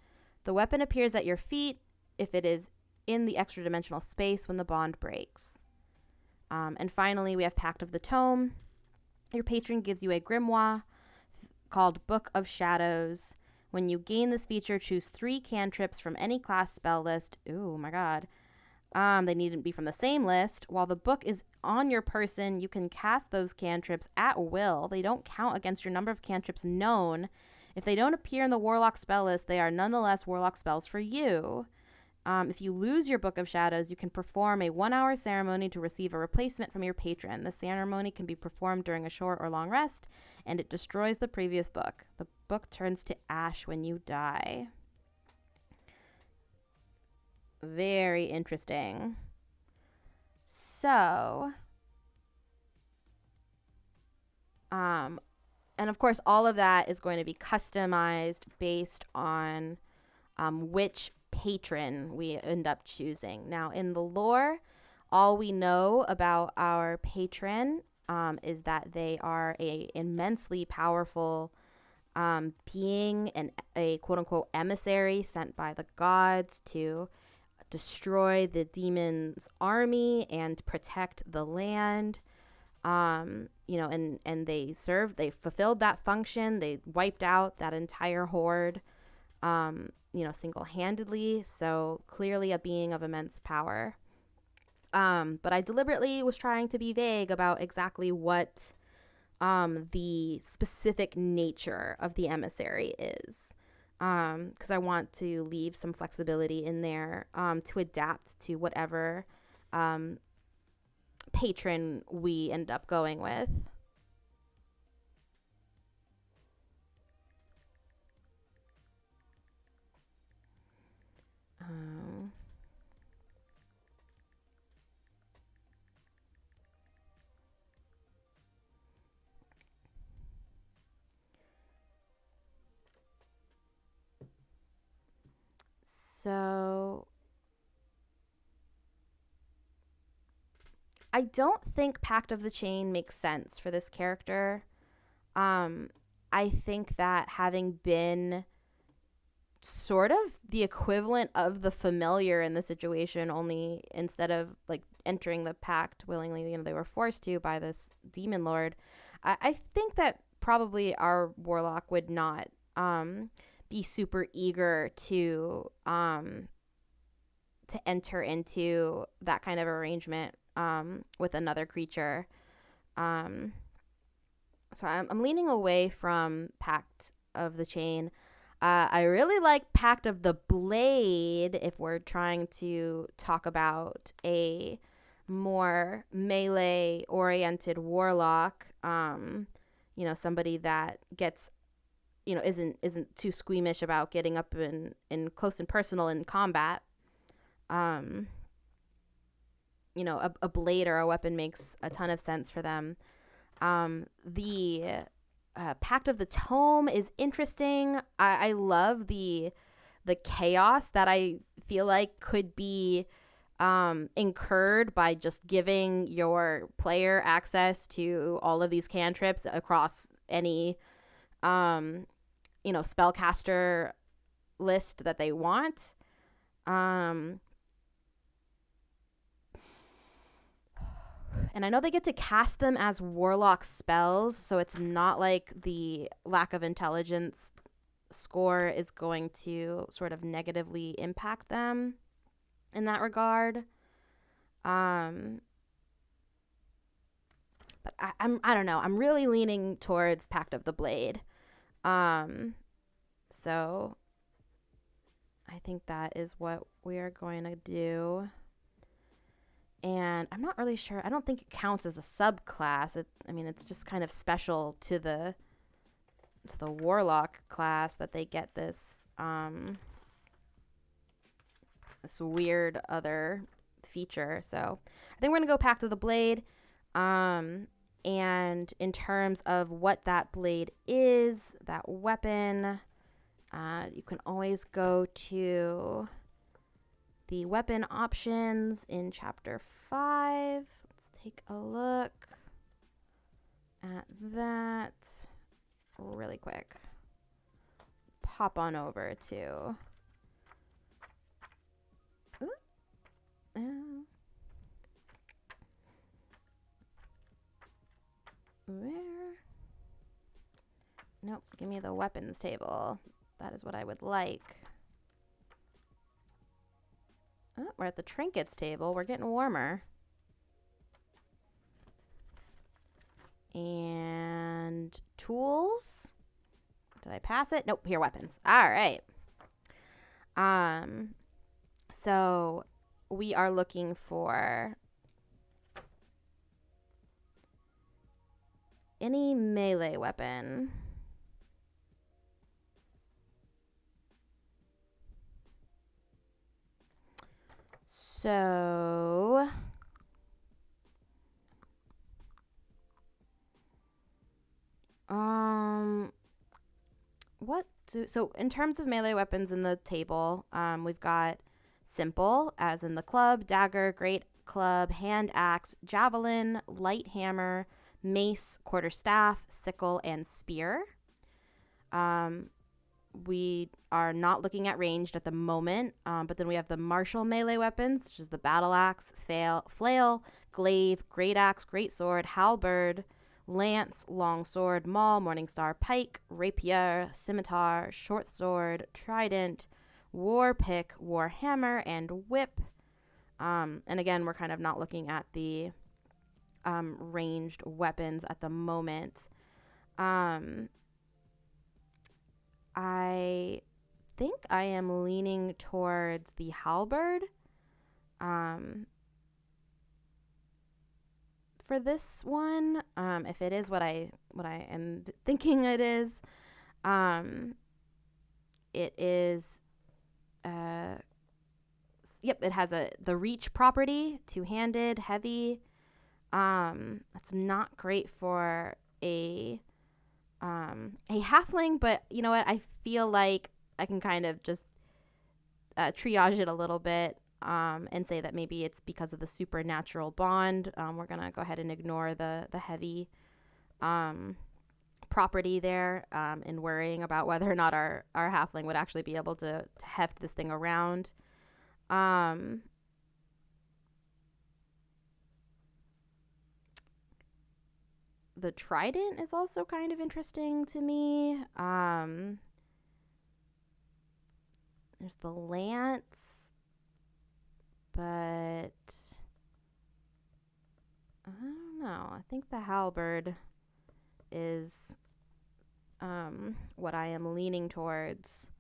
The weapon appears at your feet if it is in the extra-dimensional space when the bond breaks. And finally, we have Pact of the Tome. Your patron gives you a grimoire called Book of Shadows. When you gain this feature, choose 3 cantrips from any class spell list. Ooh, my God. They needn't be from the same list. While the book is on your person, you can cast those cantrips at will. They don't count against your number of cantrips known. If they don't appear in the Warlock spell list, they are nonetheless Warlock spells for you. If you lose your Book of Shadows, you can perform a 1-hour ceremony to receive a replacement from your patron. The ceremony can be performed during a short or long rest, and it destroys the previous book. The book turns to ash when you die. Very interesting. So, and of course, all of that is going to be customized based on which patron we end up choosing. Now, in the lore, all we know about our patron is that they are a immensely powerful being and a quote-unquote emissary sent by the gods to destroy the demon's army and protect the land. And they fulfilled that function. They wiped out that entire horde, single-handedly. So clearly a being of immense power. But I deliberately was trying to be vague about exactly what the specific nature of the emissary is. Because I want to leave some flexibility in there to adapt to whatever patron we end up going with. So I don't think Pact of the Chain makes sense for this character. I think that having been sort of the equivalent of the familiar in the situation, only instead of like entering the pact willingly, they were forced to by this demon lord. I think that probably our warlock would not be super eager to enter into that kind of arrangement with another creature. Um, so I'm leaning away from Pact of the Chain. I really like Pact of the Blade if we're trying to talk about a more melee oriented warlock. Somebody that gets, isn't too squeamish about getting up in close and personal in combat. A blade or a weapon makes a ton of sense for them. The Pact of the Tome is interesting. I love the chaos that I feel like could be incurred by just giving your player access to all of these cantrips across any spellcaster list that they want. And I know they get to cast them as warlock spells, so it's not like the lack of intelligence score is going to sort of negatively impact them in that regard. But I don't know. I'm really leaning towards Pact of the Blade. So I think that is what we are going to do. And I'm not really sure. I don't think it counts as a subclass. It's just kind of special to the warlock class that they get this this weird other feature. So I think we're gonna go Pact of the Blade. And in terms of what that blade is, that weapon, you can always go to the weapon options in chapter 5. Let's take a look at that really quick. Pop on over to where? Nope, give me the weapons table. That is what I would like. Oh, we're at the trinkets table. We're getting warmer. And tools. Did I pass it? Nope, here, weapons. All right. So we are looking for any melee weapon. So so in terms of melee weapons in the table, we've got simple, as in the club, dagger, great club, hand axe, javelin, light hammer, mace, quarterstaff, sickle, and spear. We are not looking at ranged at the moment, but then we have the martial melee weapons, which is the battle axe, flail, glaive, great axe, great sword, halberd, lance, long sword, maul, morningstar, pike, rapier, scimitar, short sword, trident, war pick, war hammer, and whip. And again, we're kind of not looking at the ranged weapons at the moment. I think I am leaning towards the halberd for this one. If it is what I am thinking it is, it is it has the reach property, two-handed, heavy. That's not great for a halfling, but you know what? I feel like I can kind of just triage it a little bit and say that maybe it's because of the supernatural bond. We're going to go ahead and ignore the heavy property there and worrying about whether or not our halfling would actually be able to heft this thing around. The trident is also kind of interesting to me. There's the lance, but I don't know. I think the halberd is what I am leaning towards.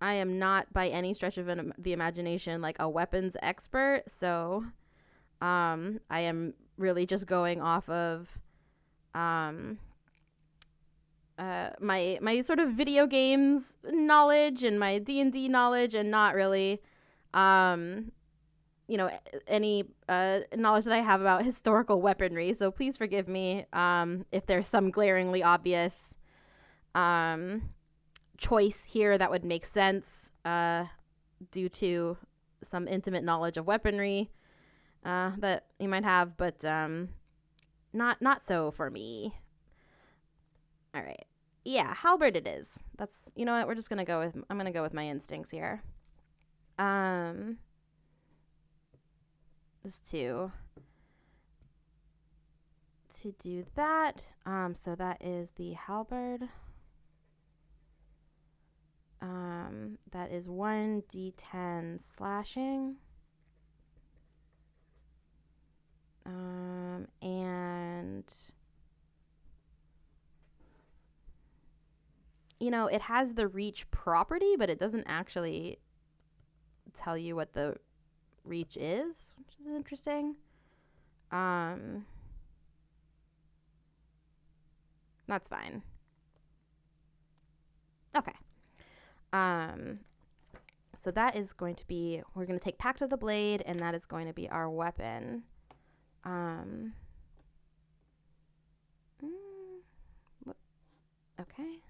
I am not by any stretch of the imagination like a weapons expert, so I am really just going off of my sort of video games knowledge and my D&D knowledge, and not really any knowledge that I have about historical weaponry. So please forgive me if there's some glaringly obvious choice here that would make sense due to some intimate knowledge of weaponry that you might have, but not so for me. All right. Yeah, halberd it is. That's, you know what, I'm gonna go with my instincts here. Just to do that. So that is the halberd. That is 1d10 slashing. And it has the reach property, but it doesn't actually tell you what the reach is, which is interesting. That's fine. Okay. So that is going to be, we're going to take Pact of the Blade, and that is going to be our weapon. Okay.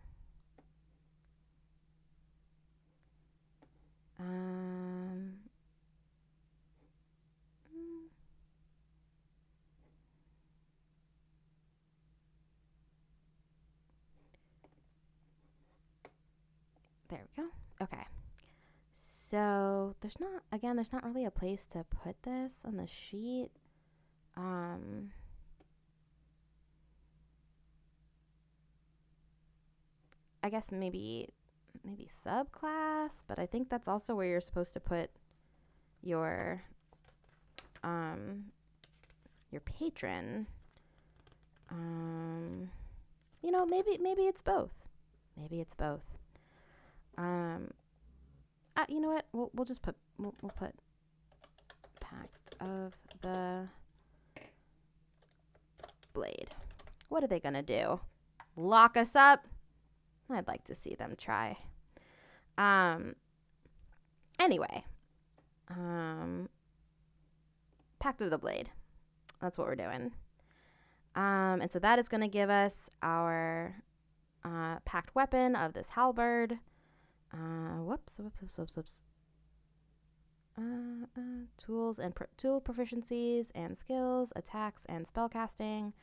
There we go. Okay. So there's not really a place to put this on the sheet. I guess maybe subclass, but I think that's also where you're supposed to put your patron. Maybe it's both. Maybe it's both. You know what? We'll just put we'll put Pact of the Blade. What are they gonna do? Lock us up? I'd like to see them try. Anyway. Pact of the Blade. That's what we're doing. And so that is gonna give us our pact weapon of this halberd. Whoops. Tools and tool proficiencies and skills, attacks and spellcasting.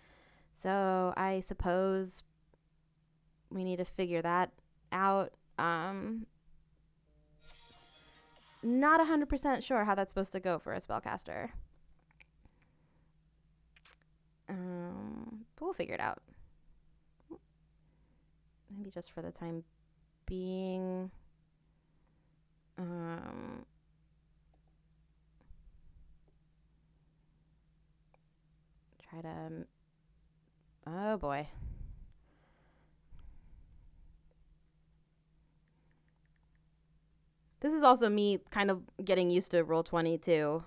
So I suppose we need to figure that out. Not 100% sure how that's supposed to go for a spellcaster. But we'll figure it out. Maybe just for the time being. Try to. Oh boy. This is also me kind of getting used to Roll20 too.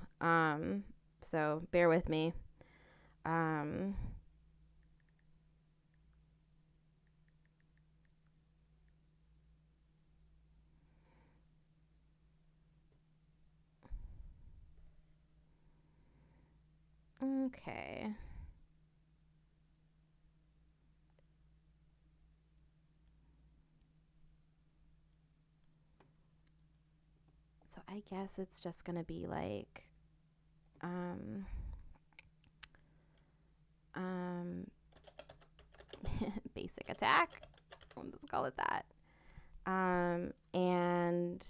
So bear with me. Okay. So I guess it's just gonna be like, basic attack. We'll just call it that. And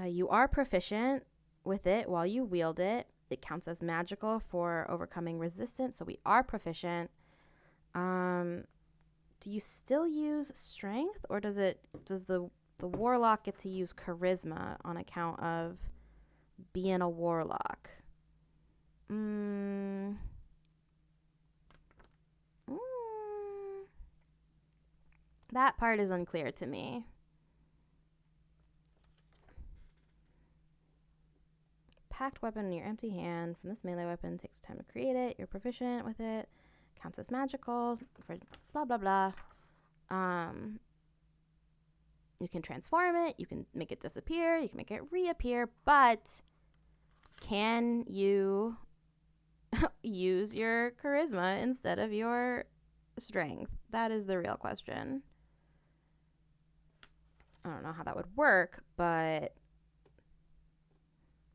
you are proficient with it while you wield it. It counts as magical for overcoming resistance, so we are proficient. Do you still use strength, or does the warlock get to use charisma on account of being a warlock? Mm, mm, that part is unclear to me. Packed weapon in your empty hand from this melee weapon takes time to create it. You're proficient with it. Counts as magical. For blah blah blah. You can transform it. You can make it disappear. You can make it reappear. But can you use your charisma instead of your strength? That is the real question. I don't know how that would work, but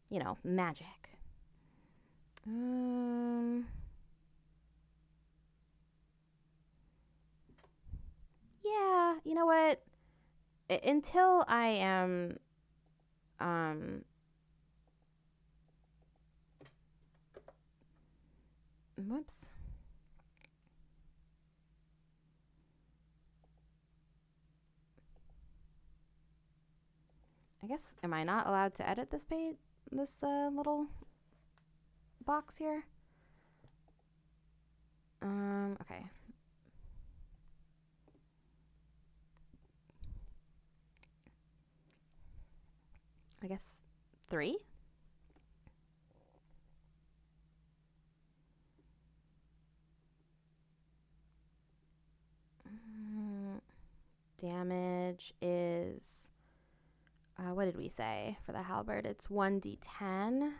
you know, magic. Yeah, you know what? Until I am whoops. I guess, am I not allowed to edit this page, this little box here? Okay. I guess 3? Damage is, what did we say for the halberd? It's 1d10.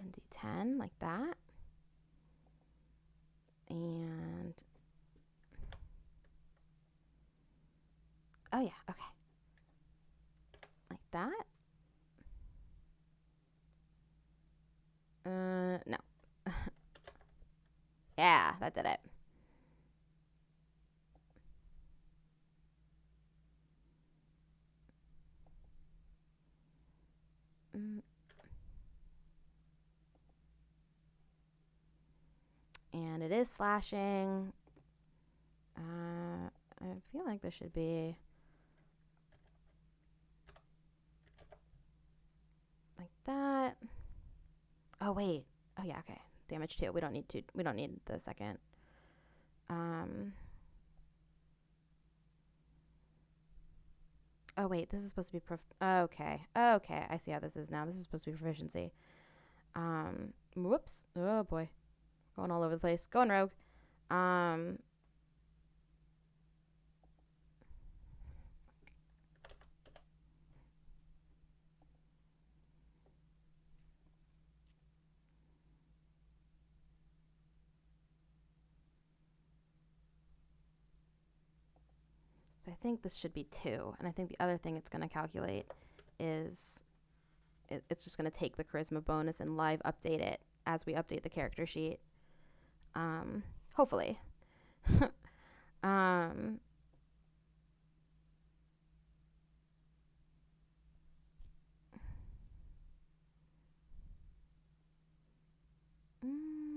1d10, like that. And, oh yeah, okay. Like that. No. Yeah, that did it. And it is slashing. I feel like this should be like that. Oh wait. Oh yeah, okay. Damage 2. We don't need the second. Oh wait, this is supposed to be okay. Okay, I see how this is now. This is supposed to be proficiency. Whoops. Oh boy. Going all over the place. Going rogue. I think this should be 2, and I think the other thing it's going to calculate is it's just going to take the charisma bonus and live update it as we update the character sheet. Hopefully. And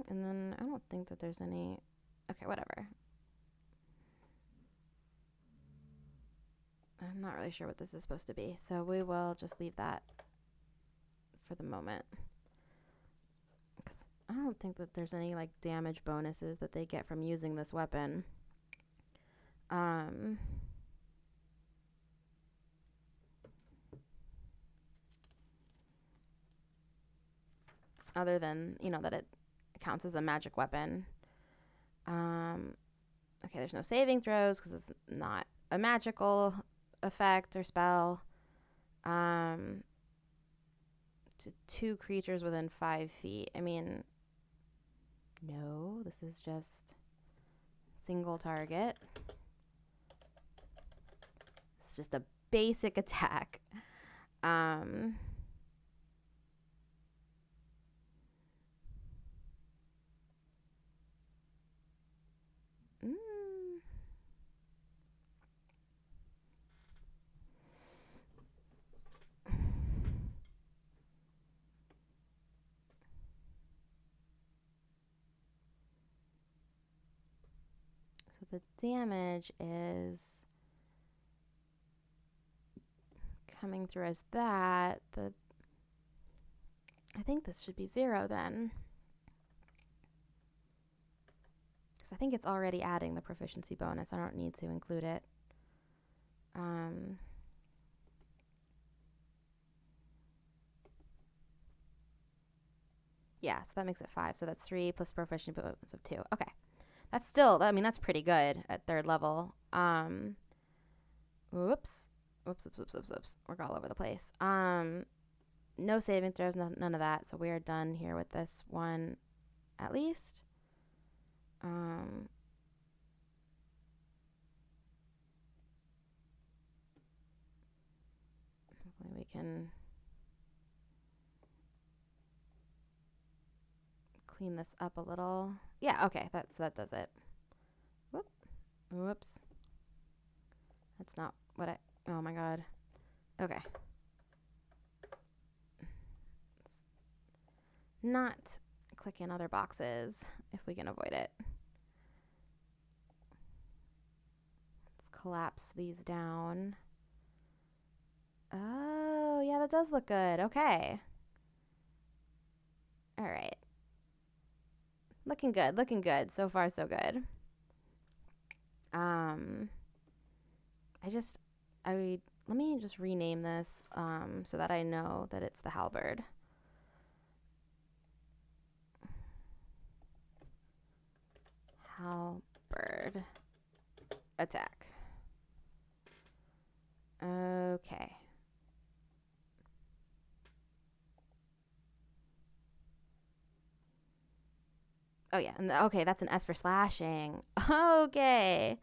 then I don't think that there's any. Okay, whatever. I'm not really sure what this is supposed to be, so we will just leave that for the moment. Because I don't think that there's any like damage bonuses that they get from using this weapon. Other than, you know, that it counts as a magic weapon. Okay, there's no saving throws because it's not a magical effect or spell. To 2 creatures within 5 feet. I mean, no, this is just single target. It's just a basic attack. the damage is coming through as that. I think this should be 0 then. Because I think it's already adding the proficiency bonus. I don't need to include it. Yeah, so that makes it 5. So that's 3 plus proficiency bonus of 2. Okay. That's still, I mean, that's pretty good at 3rd level. Whoops. We're all over the place. No saving throws, none of that. So we are done here with this one, at least. Hopefully we can clean this up a little. Yeah, okay, that does it. Whoops. That's not what oh my god. Okay. Let's not click in other boxes if we can avoid it. Let's collapse these down. Oh, yeah, that does look good. Okay. All right. Looking good. So far, so good. Let me just rename this so that I know that it's the halberd. Halberd attack. Okay. Oh yeah, and okay, that's an S for slashing. Okay.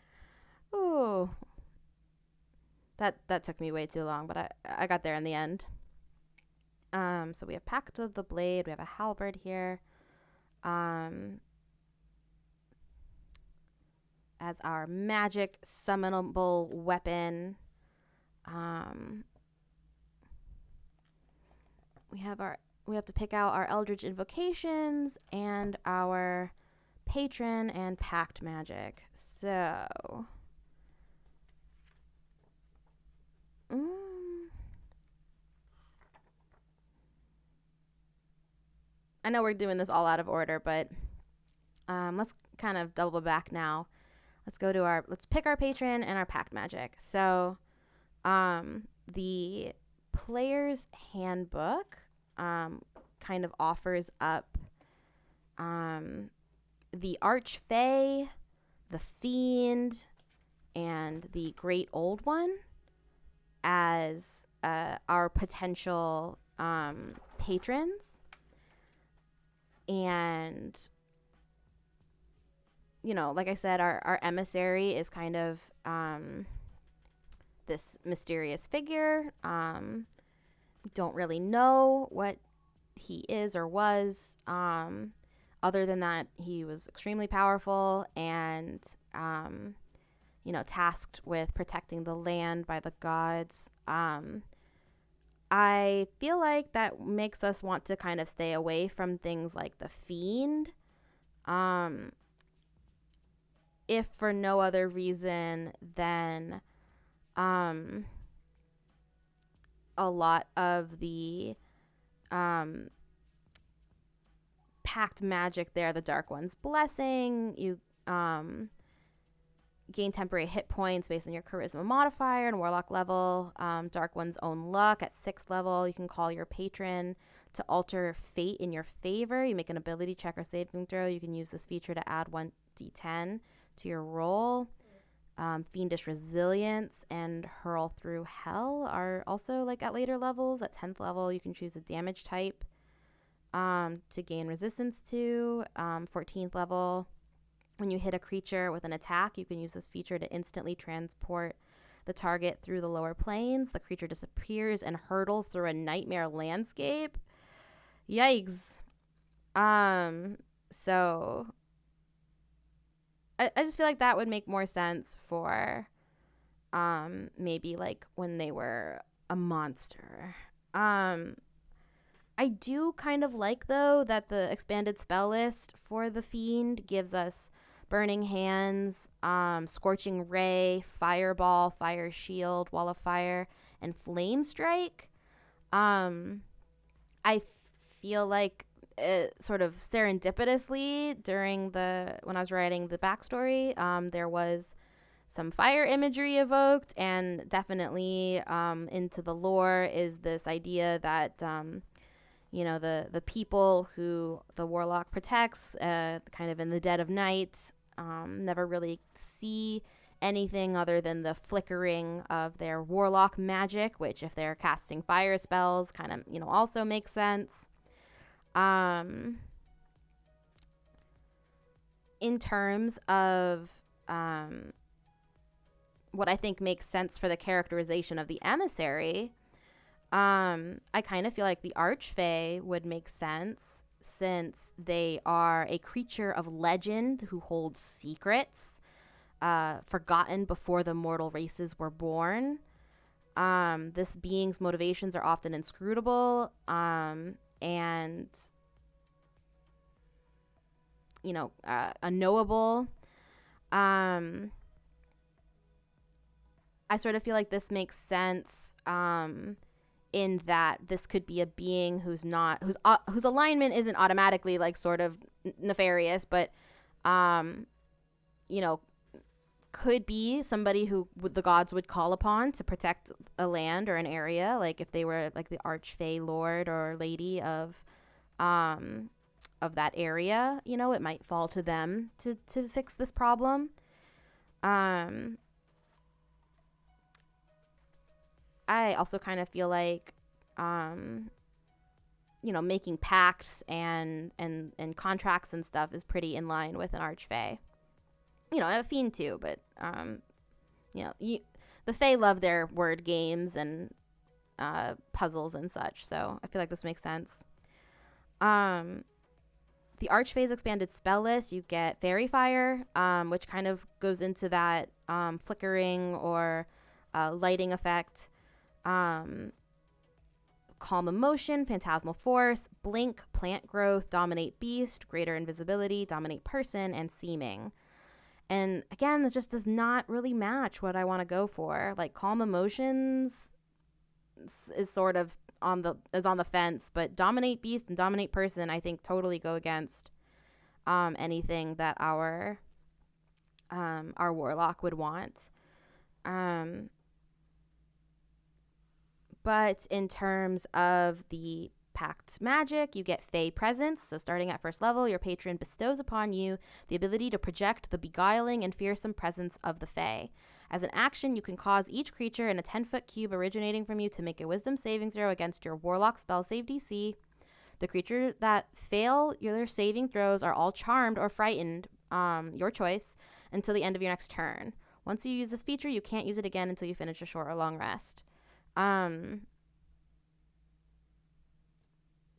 Ooh. That took me way too long, but I got there in the end. So we have Pact of the Blade, we have a halberd here. As our magic summonable weapon. We have to pick out our Eldritch Invocations and our Patron and Pact Magic. So, I know we're doing this all out of order, but let's kind of double back now. Let's pick our Patron and our Pact Magic. So, the Player's Handbook kind of offers up the Archfey, the Fiend, and the Great Old One as our potential patrons. And, you know, like I said, our emissary is kind of this mysterious figure. We don't really know what he is or was, other than that he was extremely powerful and, you know, tasked with protecting the land by the gods. I feel like that makes us want to kind of stay away from things like the Fiend. If for no other reason than a lot of the pact magic there, the Dark One's Blessing, you gain temporary hit points based on your charisma modifier and warlock level. Dark One's Own Luck at 6th level. You can call your patron to alter fate in your favor. You make an ability check or saving throw. You can use this feature to add 1d10 to your roll. Fiendish Resilience and Hurl Through Hell are also like at later levels. At 10th level, you can choose a damage type to gain resistance to. 14th level, when you hit a creature with an attack, you can use this feature to instantly transport the target through the lower planes. The creature disappears and hurtles through a nightmare landscape. Yikes. So I just feel like that would make more sense for maybe like when they were a monster. I do kind of like, though, that the expanded spell list for the Fiend gives us Burning Hands, Scorching Ray, Fireball, Fire Shield, Wall of Fire, and Flame Strike. I feel like sort of serendipitously when I was writing the backstory, there was some fire imagery evoked, and definitely into the lore is this idea that the people who the Warlock protects, kind of in the dead of night, never really see anything other than the flickering of their Warlock magic, which if they're casting fire spells kind of also makes sense. In terms of what I think makes sense for the characterization of the emissary, I kind of feel like the Archfey would make sense, since they are a creature of legend who holds secrets, forgotten before the mortal races were born. This being's motivations are often inscrutable, and unknowable. I sort of feel like this makes sense in that this could be a being whose alignment isn't automatically like sort of nefarious, but could be somebody who the gods would call upon to protect a land or an area, like if they were like the Archfey lord or lady of that area. It might fall to them to fix this problem. I also kind of feel like, making pacts and contracts and stuff is pretty in line with an Archfey. A fiend too, but, the Fae love their word games and puzzles and such, so I feel like this makes sense. The Archfey's expanded spell list, you get Fairy Fire, which kind of goes into that flickering or lighting effect. Calm Emotion, Phantasmal Force, Blink, Plant Growth, Dominate Beast, Greater Invisibility, Dominate Person, and Seeming. And again, this just does not really match what I want to go for. Like, Calm Emotions is sort of on the fence, but Dominate Beast and Dominate Person, I think, totally go against anything that our Warlock would want. But in terms of the pact magic, you get Fey Presence. So starting at first level, your patron bestows upon you the ability to project the beguiling and fearsome presence of the Fey. As an action, you can cause each creature in a 10-foot cube originating from you to make a wisdom saving throw against your Warlock spell save DC. The creatures that fail their saving throws are all charmed or frightened, your choice, until the end of your next turn. Once you use this feature, you can't use it again until you finish a short or long rest.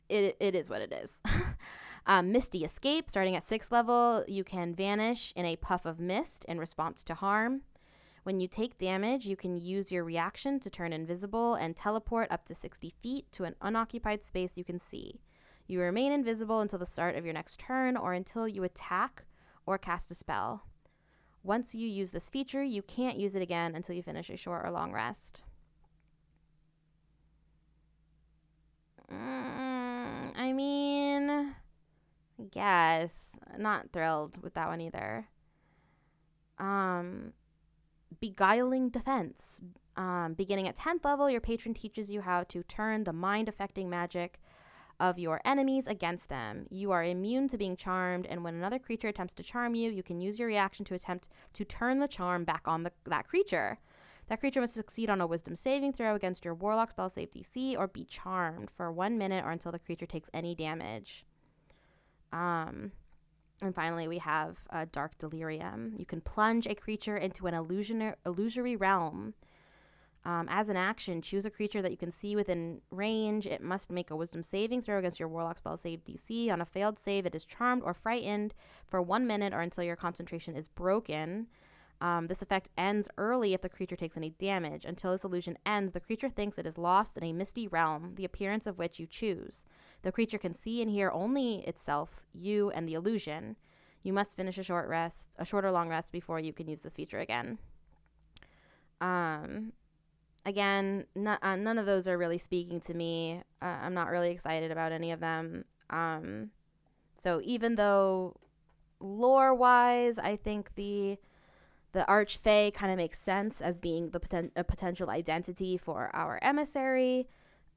It is what it is. Misty Escape, starting at 6th level, you can vanish in a puff of mist in response to harm. When you take damage, you can use your reaction to turn invisible and teleport up to 60 feet to an unoccupied space you can see. You remain invisible until the start of your next turn or until you attack or cast a spell. Once you use this feature, you can't use it again until you finish a short or long rest. I mean, I guess. Not thrilled with that one either. Beguiling Defense. Beginning at 10th level, your patron teaches you how to turn the mind-affecting magic of your enemies against them. You are immune to being charmed, and when another creature attempts to charm you, you can use your reaction to attempt to turn the charm back on that creature. That creature must succeed on a wisdom saving throw against your Warlock spell save DC or be charmed for 1 minute or until the creature takes any damage. And finally, we have Dark Delirium. You can plunge a creature into an illusory realm. As an action, choose a creature that you can see within range. It must make a wisdom saving throw against your Warlock spell save DC. On a failed save, it is charmed or frightened for 1 minute or until your concentration is broken. This effect ends early if the creature takes any damage. Until this illusion ends, the creature thinks it is lost in a misty realm, the appearance of which you choose. The creature can see and hear only itself, you, and the illusion. You must finish a short or long rest before you can use this feature again. Again, none of those are really speaking to me. I'm not really excited about any of them. So even though lore-wise, I think the Archfey kind of makes sense as being a potential identity for our emissary.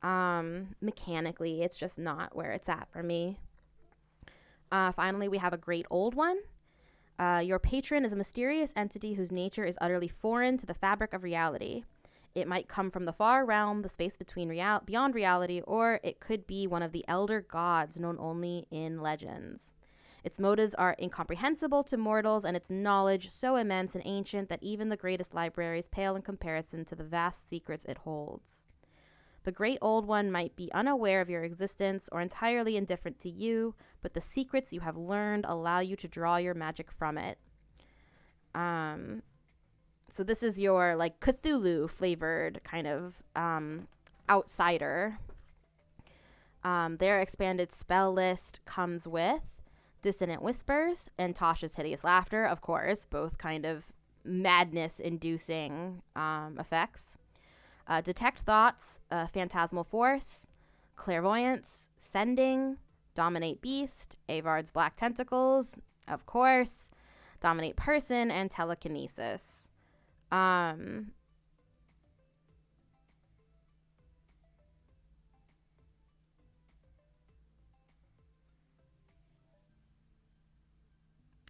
Mechanically, it's just not where it's at for me. Finally, we have a Great Old One. Your patron is a mysterious entity whose nature is utterly foreign to the fabric of reality. It might come from the far realm, the space between beyond reality, or it could be one of the elder gods known only in legends. Its motives are incomprehensible to mortals, and its knowledge so immense and ancient that even the greatest libraries pale in comparison to the vast secrets it holds. The Great Old One might be unaware of your existence or entirely indifferent to you, but the secrets you have learned allow you to draw your magic from it. So this is your like Cthulhu flavored kind of outsider. Their expanded spell list comes with Dissonant Whispers and Tasha's Hideous Laughter, of course, both kind of madness-inducing effects. Detect Thoughts, Phantasmal Force, Clairvoyance, Sending, Dominate Beast, Avard's Black Tentacles, of course, Dominate Person, and Telekinesis.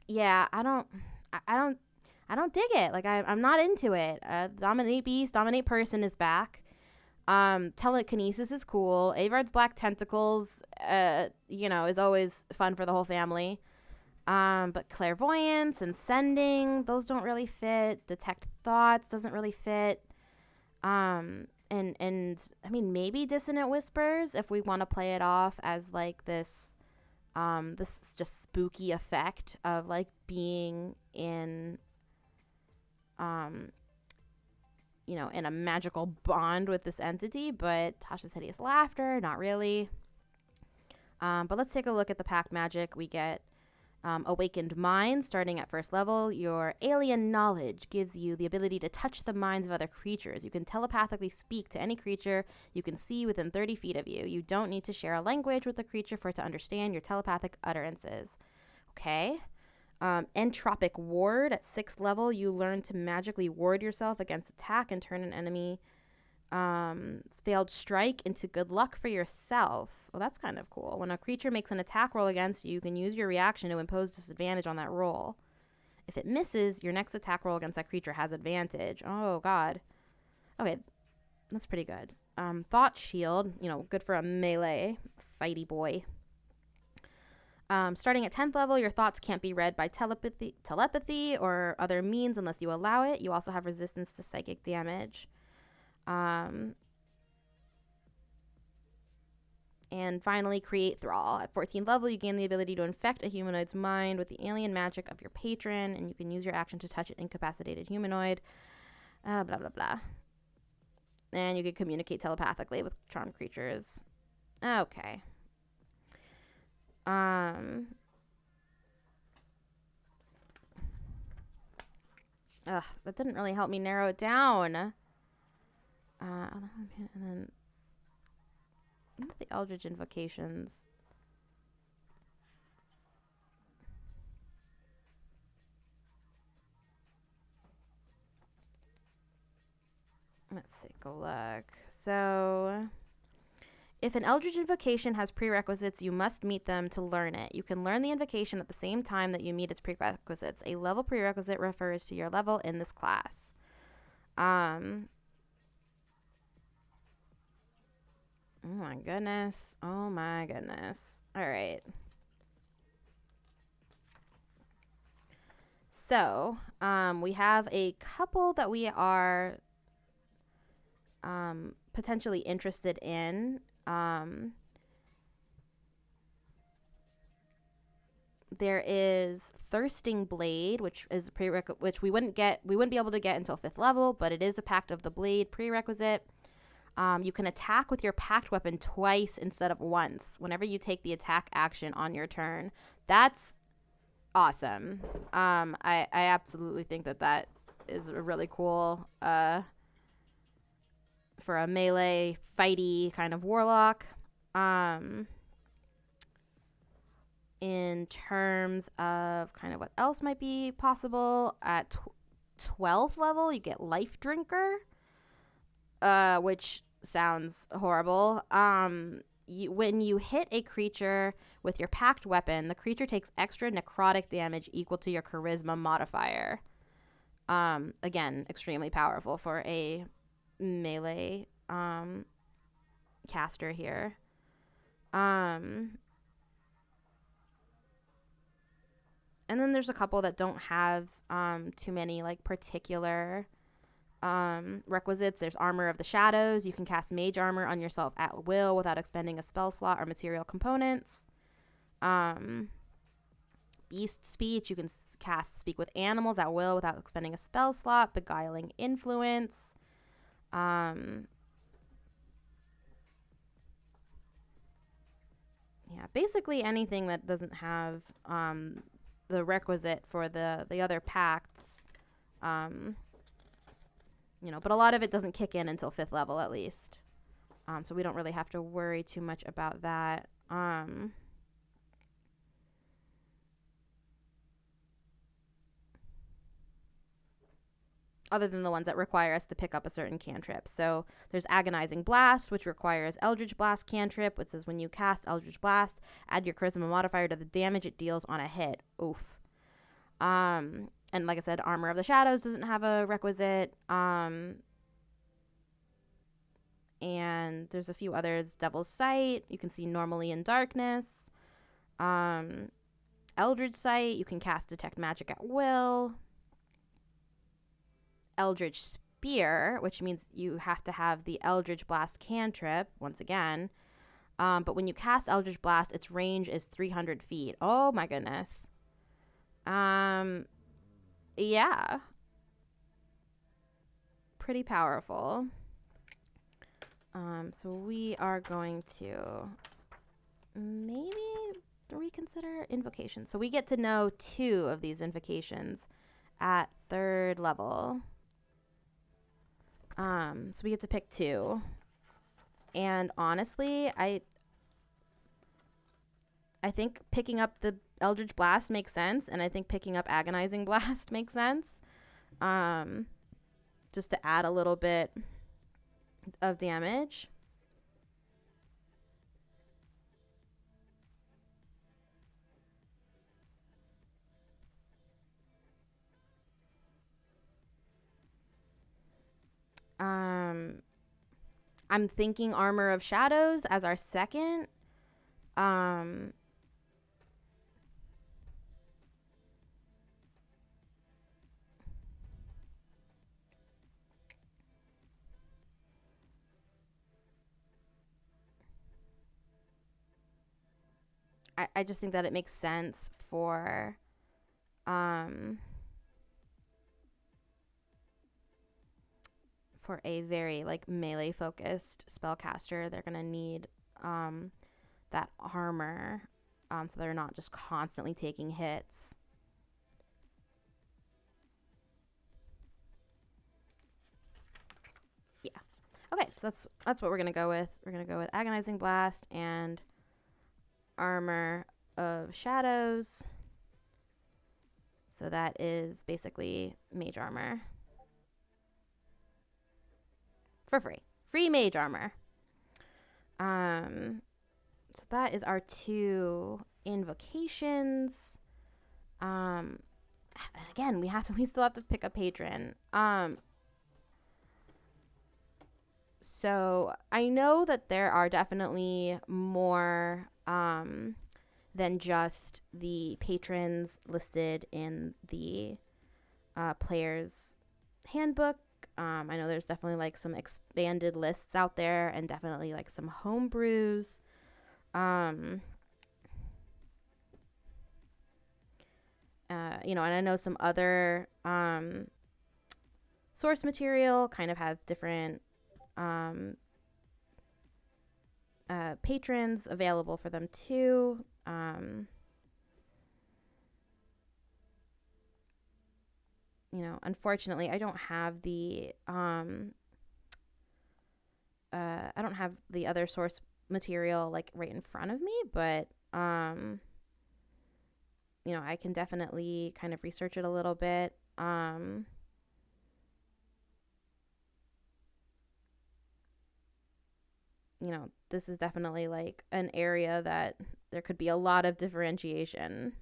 Yeah, I don't dig it. Like I'm not into it. Dominate Beast, Dominate Person is back. Telekinesis is cool. Avard's Black Tentacles, is always fun for the whole family. But Clairvoyance and Sending, those don't really fit. Detect Thoughts doesn't really fit. And I mean, maybe Dissonant Whispers if we want to play it off as like this just spooky effect of like being in in a magical bond with this entity. But Tasha's Hideous Laughter, not really. But let's take a look at the pack magic. We get Awakened Mind, starting at first level. Your alien knowledge gives you the ability to touch the minds of other creatures. You can telepathically speak to any creature you can see within 30 feet of you. You don't need to share a language with the creature for it to understand your telepathic utterances. Okay. Entropic Ward, at 6th level, you learn to magically ward yourself against attack and turn an enemy failed strike into good luck for yourself. Well, that's kind of cool. When a creature makes an attack roll against you, you can use your reaction to impose disadvantage on that roll. If it misses, your next attack roll against that creature has advantage. Oh, God. Okay, that's pretty good. Thought Shield, good for a melee fighty boy. Starting at 10th level, your thoughts can't be read by telepathy or other means unless you allow it. You also have resistance to psychic damage. And finally, Create Thrall. At 14th level, you gain the ability to infect a humanoid's mind with the alien magic of your patron, and you can use your action to touch an incapacitated humanoid. Blah, blah, blah. And you can communicate telepathically with charmed creatures. Okay. That didn't really help me narrow it down. And then the Eldritch Invocations. Let's take a look. So, if an Eldritch Invocation has prerequisites, you must meet them to learn it. You can learn the invocation at the same time that you meet its prerequisites. A level prerequisite refers to your level in this class. Oh my goodness. Oh my goodness. All right. So, we have a couple that we are potentially interested in. There is Thirsting Blade, which is a prerequisite, which we wouldn't be able to get until 5th level, but it is a Pact of the Blade prerequisite. You can attack with your packed weapon twice instead of once whenever you take the attack action on your turn. That's awesome. I absolutely think that is a really cool for a melee fighty kind of warlock. In terms of kind of what else might be possible, at 12th level you get Life Drinker, which sounds horrible. When you hit a creature with your packed weapon, the creature takes extra necrotic damage equal to your charisma modifier. Again, extremely powerful for a melee caster here. And then there's a couple that don't have too many like particular requisites. There's Armor of the Shadows. You can cast Mage Armor on yourself at will without expending a spell slot or material components. Beast Speech. You can cast Speak with Animals at will without expending a spell slot. Beguiling Influence. Yeah, basically anything that doesn't have the requisite for the other pacts. But a lot of it doesn't kick in until 5th level at least. So we don't really have to worry too much about that. Other than the ones that require us to pick up a certain cantrip. So there's Agonizing Blast, which requires Eldritch Blast cantrip, which says when you cast Eldritch Blast, add your charisma modifier to the damage it deals on a hit. Oof. And like I said, Armor of the Shadows doesn't have a requisite. And there's a few others. Devil's Sight, you can see normally in darkness. Eldritch Sight, you can cast Detect Magic at will. Eldritch Spear, which means you have to have the Eldritch Blast cantrip, once again. But when you cast Eldritch Blast, its range is 300 feet. Oh my goodness. Yeah. Pretty powerful. So we are going to maybe reconsider invocations. So we get to know 2 of these invocations at 3rd level. So we get to pick 2. And honestly, I think picking up the Eldritch Blast makes sense, and I think picking up Agonizing Blast makes sense. Just to add a little bit of damage. I'm thinking Armor of Shadows as our second. I just think that it makes sense for a very like melee focused spellcaster. They're gonna need that armor, so they're not just constantly taking hits. Yeah. Okay, so that's what we're gonna go with. We're gonna go with Agonizing Blast and Armor of Shadows. So that is basically mage armor. For free. Free mage armor. So that is our 2 invocations. Again, we still have to pick a patron. So I know that there are definitely more than just the patrons listed in the player's handbook. I know there's definitely like some expanded lists out there, and definitely like some home brews. And I know some other source material kind of has different patrons available for them too. unfortunately, I don't have I don't have the other source material like right in front of me, but I can definitely kind of research it a little bit. This is definitely like an area that there could be a lot of differentiation.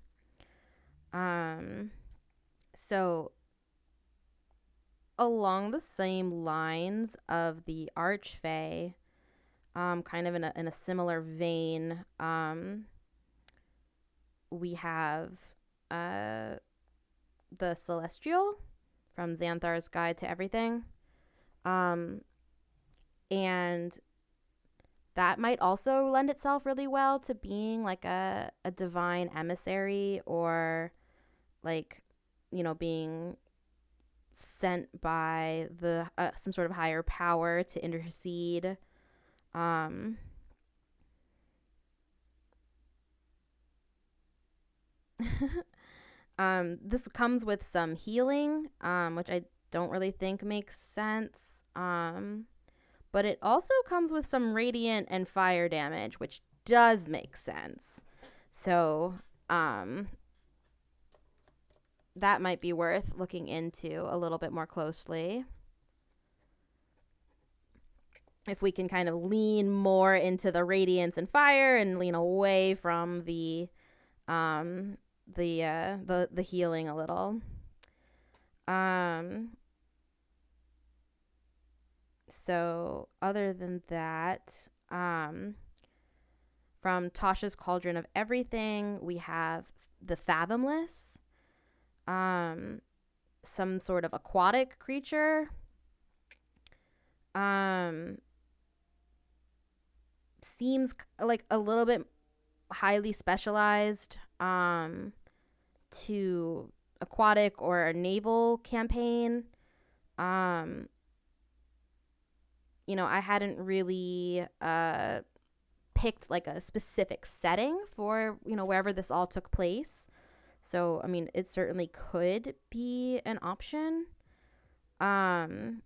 So along the same lines of the Archfey, kind of in a similar vein, we have uh, the Celestial from Xanthar's Guide to Everything. And that might also lend itself really well to being like a divine emissary, or like, being sent by the some sort of higher power to intercede. Um, this comes with some healing, which I don't really think makes sense. But it also comes with some radiant and fire damage, which does make sense. So, that might be worth looking into a little bit more closely. If we can kind of lean more into the radiance and fire and lean away from the healing a little. So other than that, from Tasha's Cauldron of Everything, we have the Fathomless, some sort of aquatic creature. Seems like a little bit highly specialized to aquatic or a naval campaign. I hadn't really picked like a specific setting for, wherever this all took place. So, I mean, it certainly could be an option. It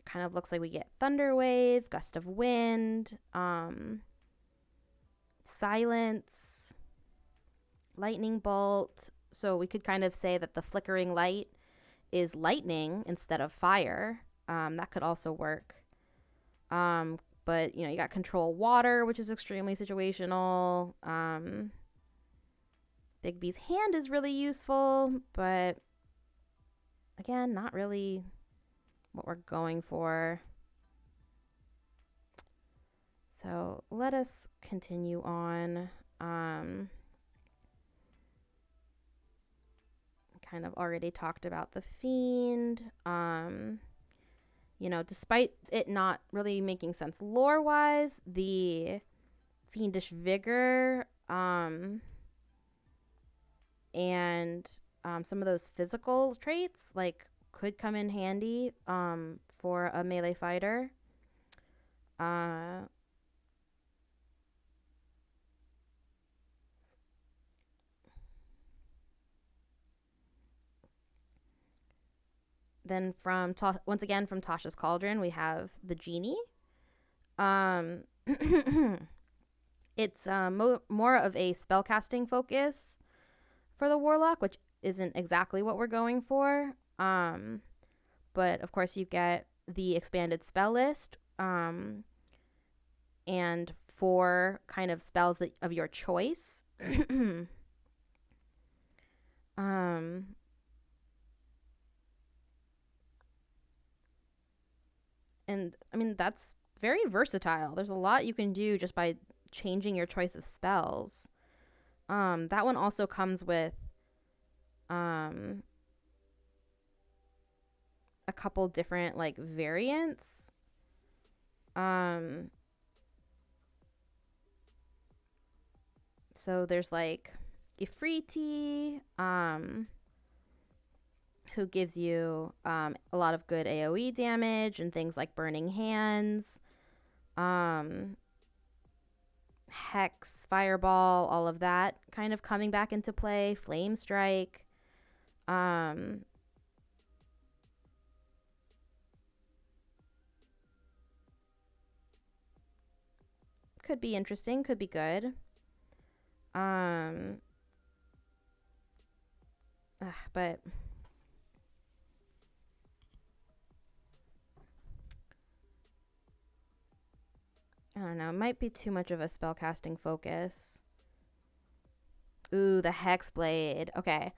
kind of looks like we get thunder wave, gust of wind, silence, lightning bolt. So we could kind of say that the flickering light is lightning instead of fire. That could also work. But you got control water, which is extremely situational. Bigby's hand is really useful, but again, not really what we're going for. So let us continue on. Kind of already talked about the Fiend. Despite it not really making sense lore-wise, the Fiendish Vigor, and some of those physical traits, like, could come in handy, for a melee fighter. Then once again from Tasha's Cauldron, we have the Genie. It's more of a spellcasting focus for the Warlock, which isn't exactly what we're going for. But of course you get the expanded spell list, and 4 kind of spells of your choice. And I mean, that's very versatile. There's a lot you can do just by changing your choice of spells. That one also comes with a couple different like variants. So there's like Ifriti, who gives you a lot of good AoE damage and things like Burning Hands. Hex, Fireball, all of that kind of coming back into play. Flame Strike. Could be interesting, could be good. But I don't know. It might be too much of a spellcasting focus. Ooh, the Hexblade. Okay.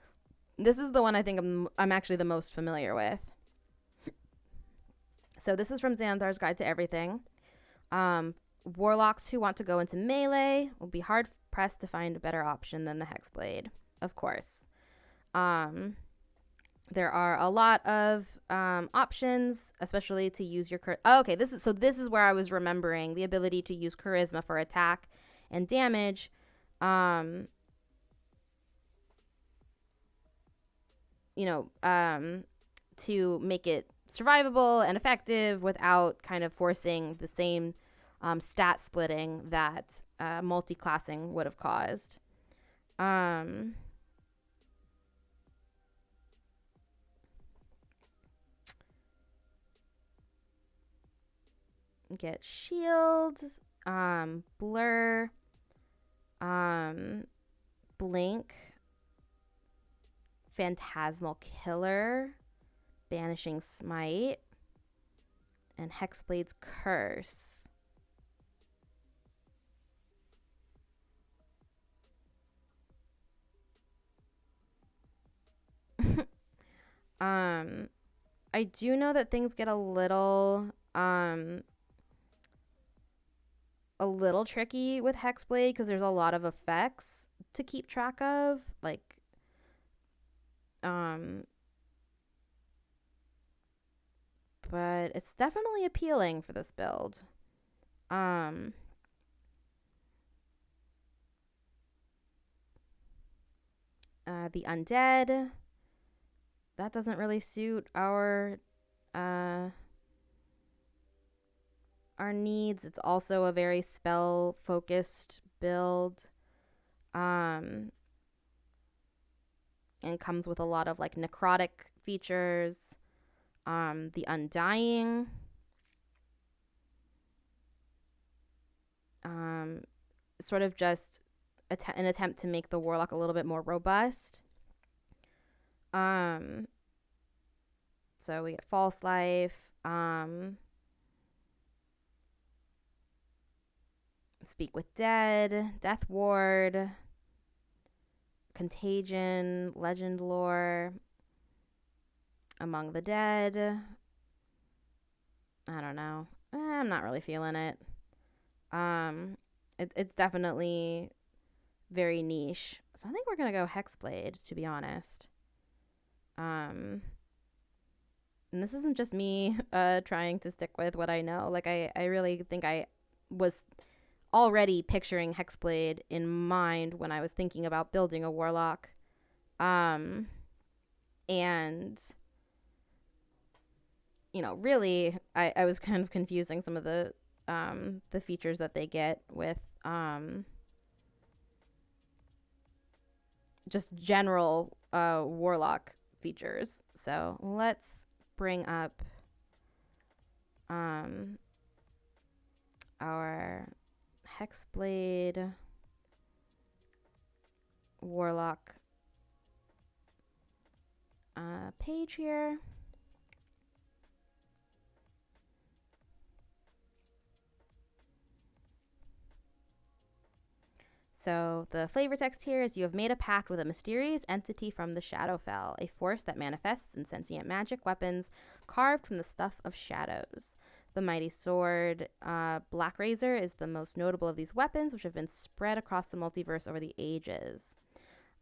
This is the one I think I'm actually the most familiar with. So this is from Xanathar's Guide to Everything. Warlocks who want to go into melee will be hard pressed to find a better option than the Hexblade, of course. There are a lot of options, especially to use your okay, this is where I was remembering the ability to use charisma for attack and damage. To make it survivable and effective without kind of forcing the same stat splitting that multi-classing would have caused. Get shields, blur, blink, phantasmal killer, banishing smite, and Hexblade's curse. I do know that things get a little tricky with Hexblade because there's a lot of effects to keep track of, like but it's definitely appealing for this build. The undead, that doesn't really suit our needs. It's also a very spell focused build, and comes with a lot of like necrotic features. The Undying, sort of just an attempt to make the Warlock a little bit more robust. So we get False Life, Speak with Dead, Death Ward, Contagion, Legend Lore, Among the Dead. I don't know. I'm not really feeling it. It's definitely very niche. So I think we're going to go Hexblade, to be honest. And this isn't just me trying to stick with what I know. Like, I really think I was already picturing Hexblade in mind when I was thinking about building a Warlock. And, really, I was kind of confusing some of the features that they get with just general Warlock features. So let's bring up our Hexblade Warlock page here. So the flavor text here is: you have made a pact with a mysterious entity from the Shadowfell, a force that manifests in sentient magic weapons carved from the stuff of shadows. The mighty sword, Black Razor, is the most notable of these weapons, which have been spread across the multiverse over the ages.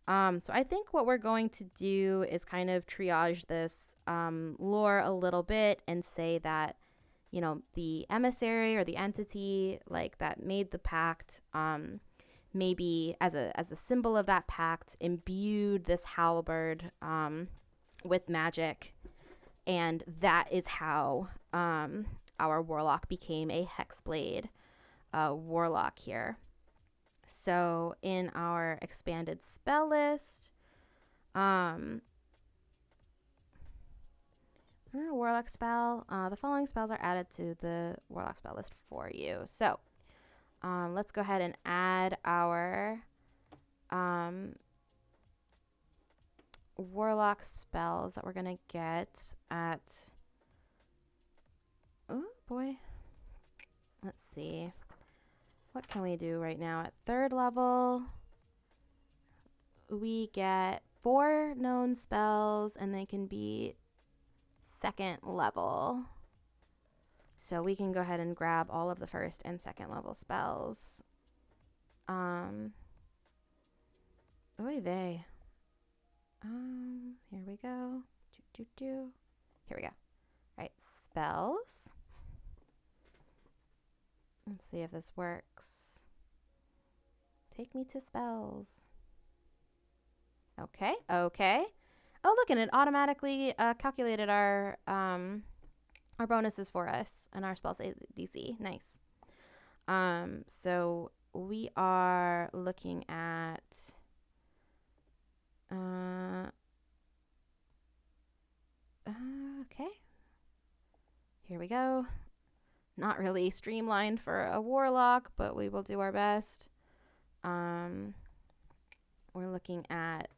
So I think what we're going to do is kind of triage this lore a little bit and say that, the emissary or the entity like that made the pact, maybe as a symbol of that pact, imbued this halberd with magic, and that is how our Warlock became a Hexblade Warlock here. So in our expanded spell list, Warlock spell, the following spells are added to the Warlock spell list for you. So let's go ahead and add our Warlock spells that we're going to get at... Oh, boy. Let's see. What can we do right now? At 3rd level, we get 4 known spells, and they can be 2nd level. So we can go ahead and grab all of the 1st and 2nd level spells. Oy vey. Here we go. Here we go. All right, spells. Let's see if this works. Take me to spells. Okay. Oh, look, and it automatically calculated our bonuses for us and our spell DC. Nice. So we are looking at okay. Here we go. Not really streamlined for a warlock, but we will do our best. We're looking at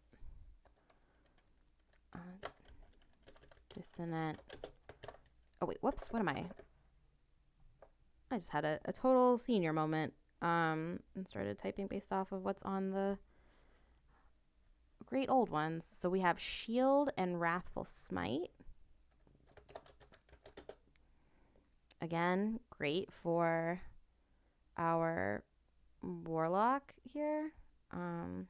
dissonant. Oh wait, whoops, what am I? I just had a total senior moment and started typing based off of what's on the great old ones. So we have Shield and Wrathful Smite. Again, great for our Warlock here. And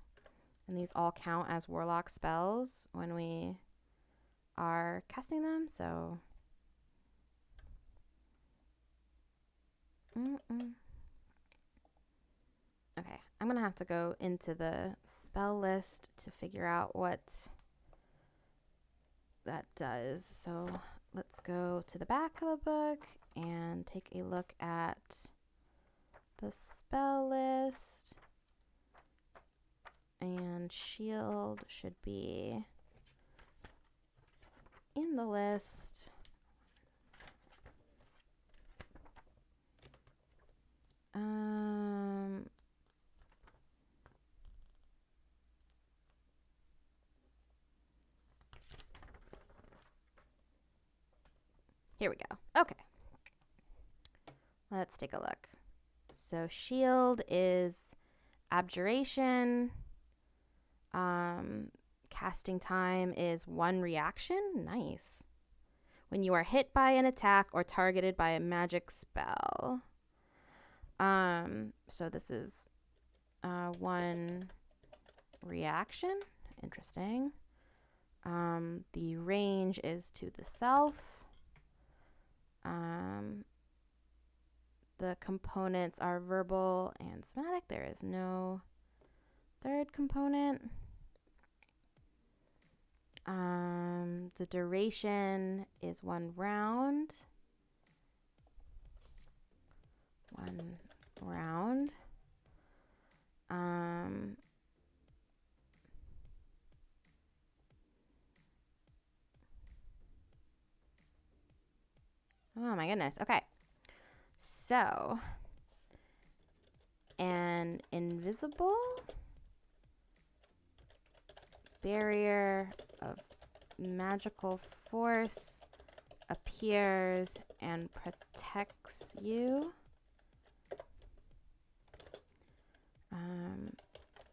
these all count as Warlock spells when we are casting them, so... Okay, I'm going to have to go into the spell list to figure out what that does. So let's go to the back of the book and take a look at the spell list. And shield should be in the list. Here we go. Okay. Let's take a look. So shield is abjuration. Casting time is 1 reaction. Nice. When you are hit by an attack or targeted by a magic spell. So this is 1 reaction. Interesting. The range is to the self. The components are verbal and somatic. There is no 3rd component. The duration is 1 round. 1 round. Oh my goodness. Okay. So, an invisible barrier of magical force appears and protects you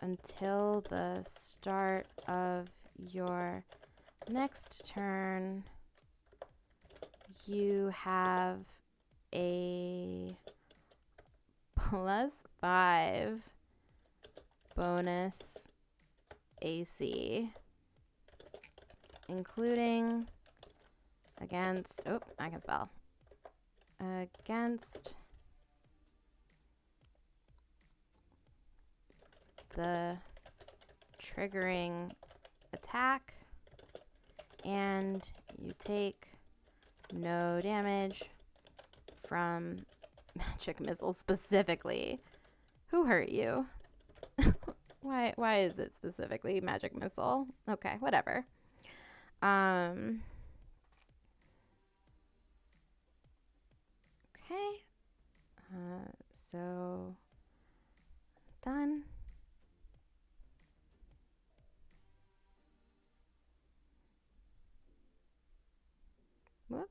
until the start of your next turn. You have a +5 bonus AC, including against, I can spell, against the triggering attack, and you take no damage from magic missiles specifically. Who hurt you? Why is it specifically magic missile? Okay, whatever. Okay. So done. Whoop.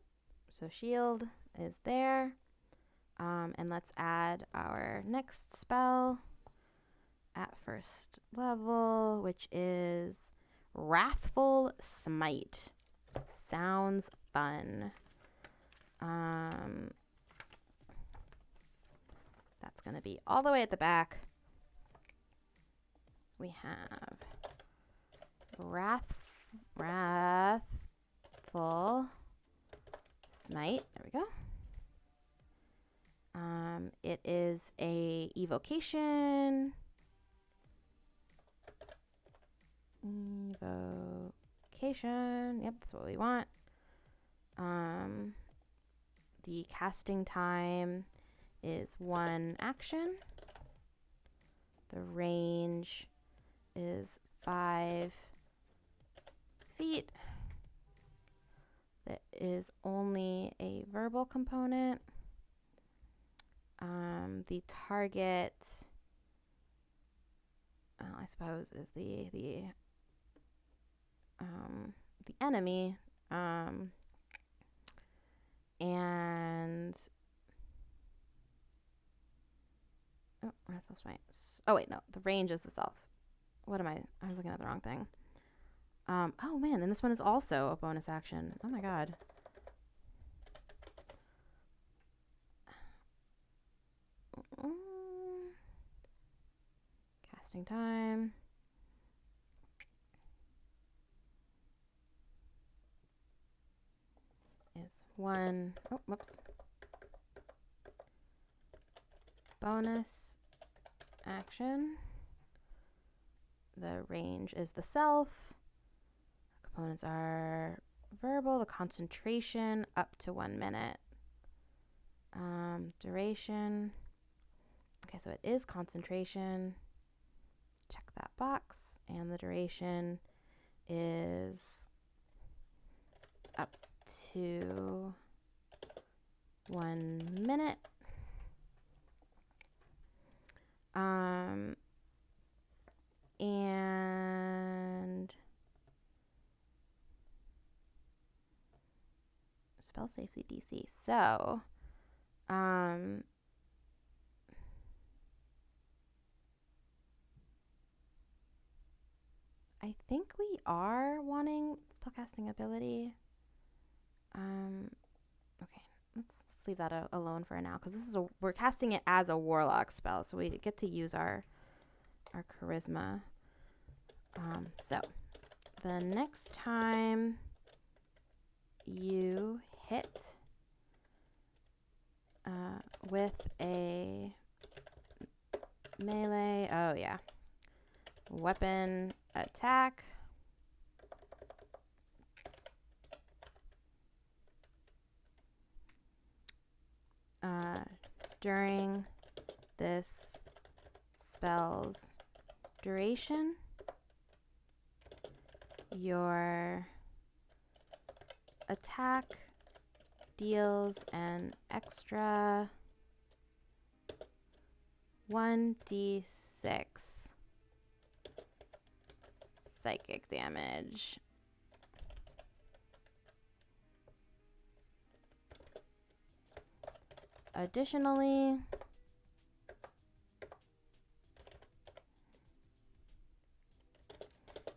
So shield is there. And let's add our next spell at first level, which is Wrathful Smite. Sounds fun. That's going to be all the way at the back. We have Wrathful Smite. There we go. It is a evocation. Yep, that's what we want. The casting time is 1 action. The range is 5 feet. That is only a verbal component. The target, I suppose, is the enemy. And oh wait, no, the range is the self. What am I was looking at the wrong thing. Oh man, and this one is also a bonus action. Oh my god. Casting time is 1. Oh, whoops. Bonus action. The range is the self. Components are verbal. The concentration up to 1 minute. Duration. Okay, so it is concentration. Check that box. And the duration is up to 1 minute. And spell safety DC. So, I think we are wanting spellcasting ability. Okay, let's leave that alone for now because we're casting it as a warlock spell, so we get to use our charisma. So the next time you hit with a melee, weapon attack, during this spell's duration, your attack deals an extra 1d6 psychic damage. Additionally,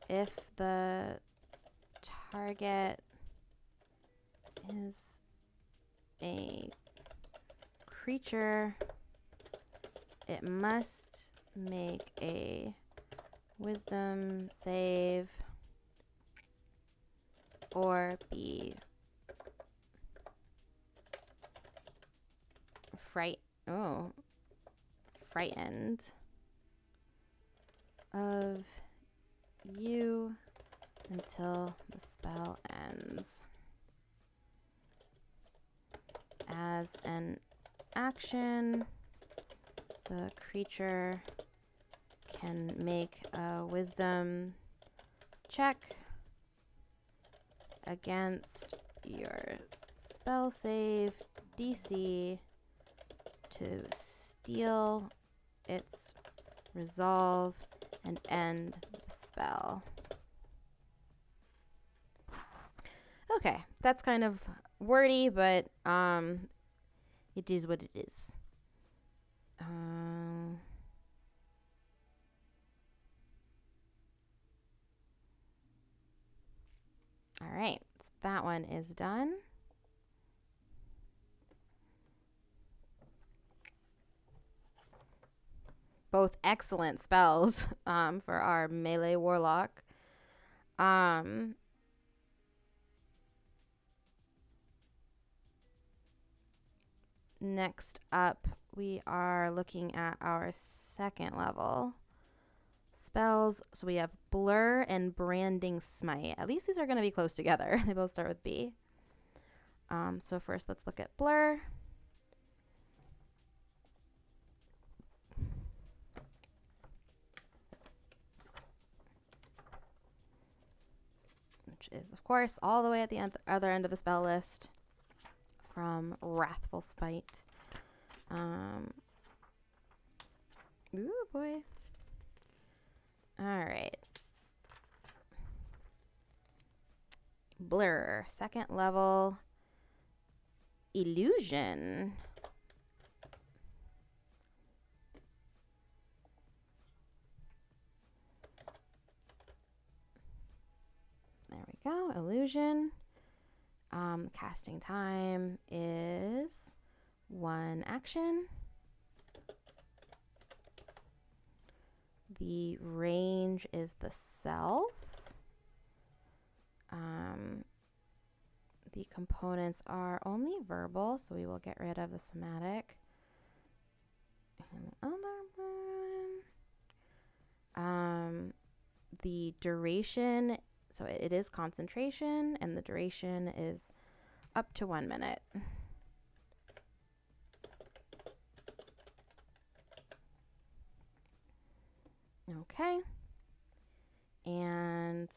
if the target is a creature, it must make a wisdom save or be frightened of you until the spell ends. As an action, the creature can make a wisdom check against your spell save DC to steal its resolve and end the spell. Okay, that's kind of wordy, but it is what it is. All right, so that one is done. Both excellent spells for our melee warlock. Next up, we are looking at our second level spells. So we have Blur and Branding Smite. At least these are going to be close together. They both start with B. So first, let's look at Blur. Which is, of course, all the way at the other end of the spell list from Wrathful Spite. Ooh, boy. All right. Blur, second level. Illusion. There we go, illusion. Casting time is 1 action. The range is the self. The components are only verbal, so we will get rid of the somatic. And the other one. The duration, so it is concentration, and the duration is up to 1 minute. Okay. And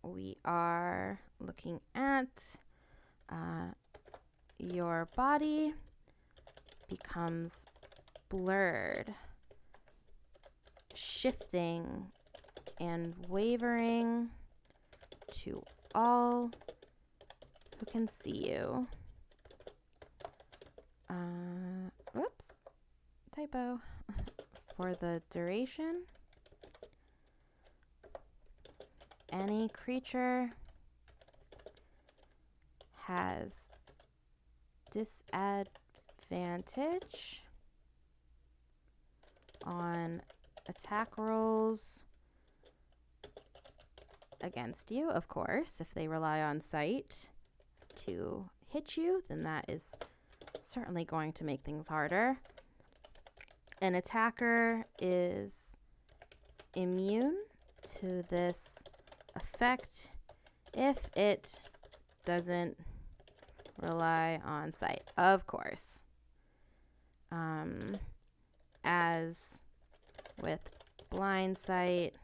we are looking at your body becomes blurred, shifting and wavering to all who can see you. Whoops, typo. For the duration, any creature has disadvantage on attack rolls against you, of course. If they rely on sight to hit you, then that is certainly going to make things harder. An attacker is immune to this effect if it doesn't rely on sight, of course. As with blind sight,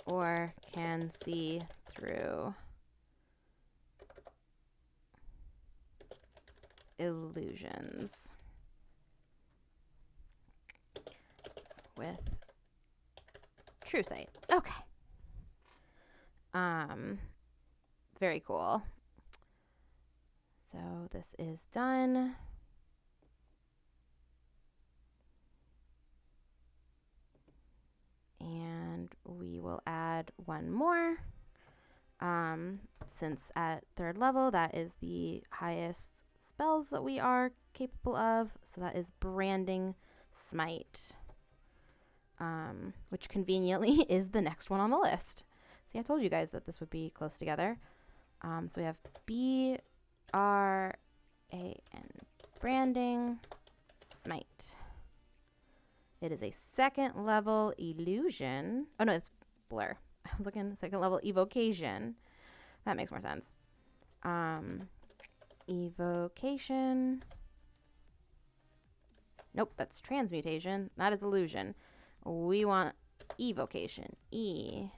or can see through illusions with true sight. Okay. Very cool. So this is done. And we will add one more. Since at 3rd level, that is the highest spells that we are capable of. So that is Branding Smite, which conveniently is the next one on the list. See, I told you guys that this would be close together. So we have BRAN, Branding Smite. It is a 2nd level illusion. Oh no, it's Blur. I was looking 2nd level evocation. That makes more sense. Evocation. Nope, that's transmutation. That is illusion. We want evocation. Evocation.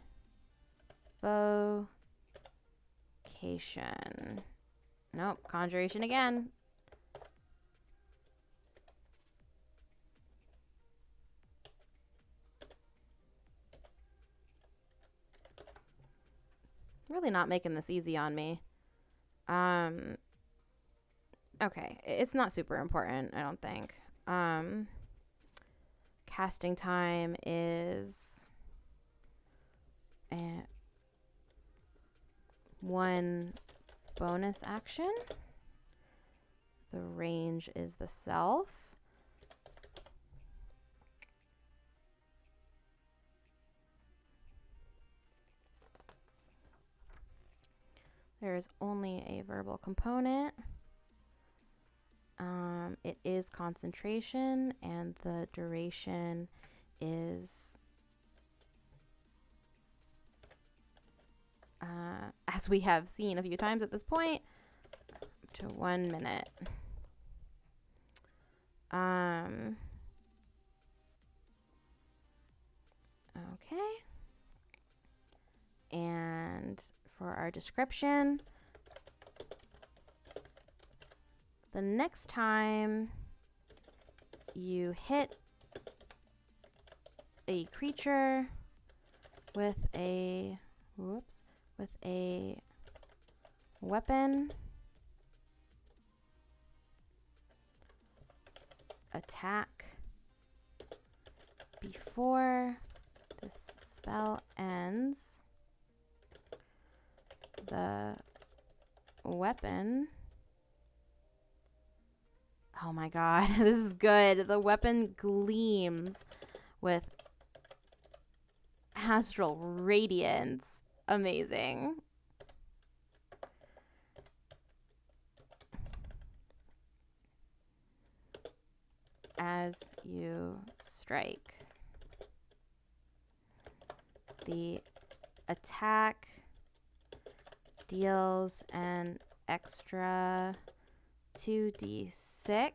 Nope, conjuration again. Really not making this easy on me. Okay, it's not super important, I don't think. Casting time is 1 bonus action. The range is the self. There's only a verbal component. It is concentration, and the duration is, as we have seen a few times at this point, up to 1 minute. Okay. And for our description, the next time you hit a creature with a weapon, attack before this spell ends. The weapon. Oh my god, this is good. The weapon gleams with astral radiance. Amazing. As you strike, the attack deals an extra 2d6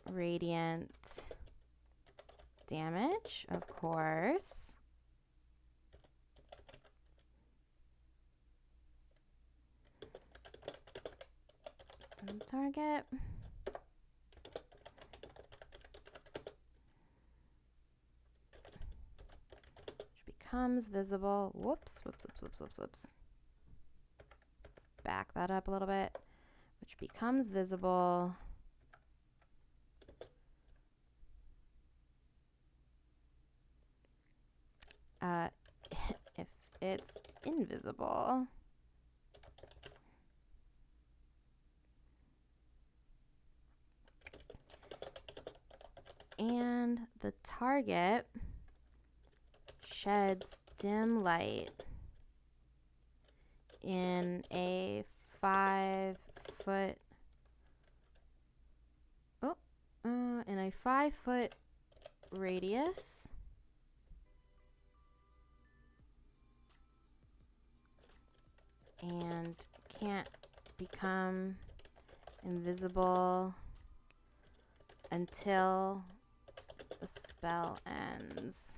radiant damage, of course. Target. Becomes visible. Whoops. Let's back that up a little bit. Which becomes visible if it's invisible. And the target sheds dim light in a 5-foot radius and can't become invisible until the spell ends.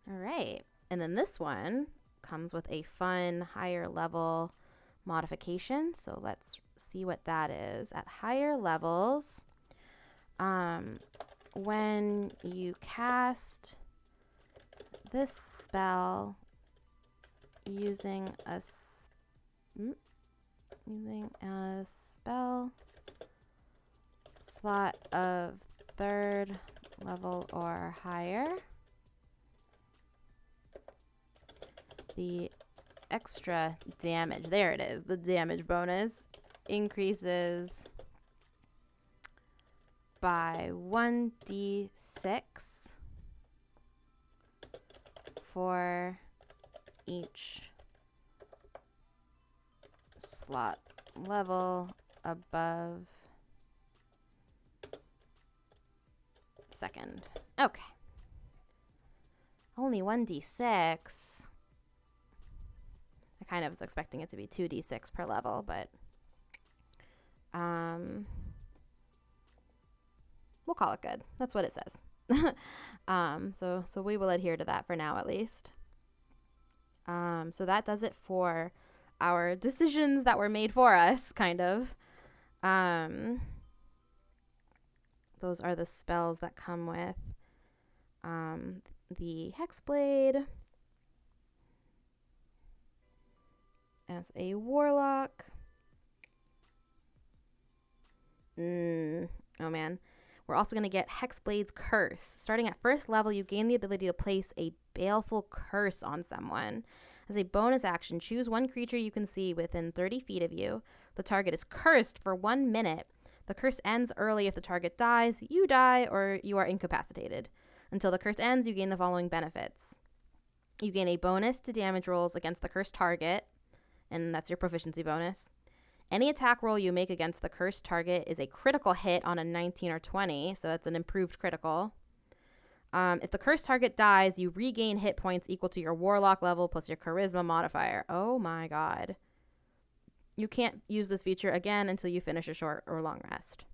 All right. And then this one comes with a fun higher level modification. So let's see what that is. At higher levels, when you cast this spell using a spell slot of 3rd level or higher, the extra damage, there it is, the damage bonus increases by 1d6 for each slot level above 2nd. Okay. Only 1d6. kind of was expecting it to be 2d6 per level, but we'll call it good. That's what it says. So we will adhere to that for now, at least. So that does it for our decisions that were made for us, kind of. Those are the spells that come with the Hexblade as a Warlock. Oh man. We're also going to get Hexblade's Curse. Starting at first level, you gain the ability to place a baleful curse on someone. As a bonus action, choose one creature you can see within 30 feet of you. The target is cursed for 1 minute. The curse ends early if the target dies, you die, or you are incapacitated. Until the curse ends, you gain the following benefits. You gain a bonus to damage rolls against the cursed target, and that's your proficiency bonus. Any attack roll you make against the cursed target is a critical hit on a 19 or 20, so that's an improved critical. If the cursed target dies, you regain hit points equal to your Warlock level plus your Charisma modifier. Oh my god. You can't use this feature again until you finish a short or long rest.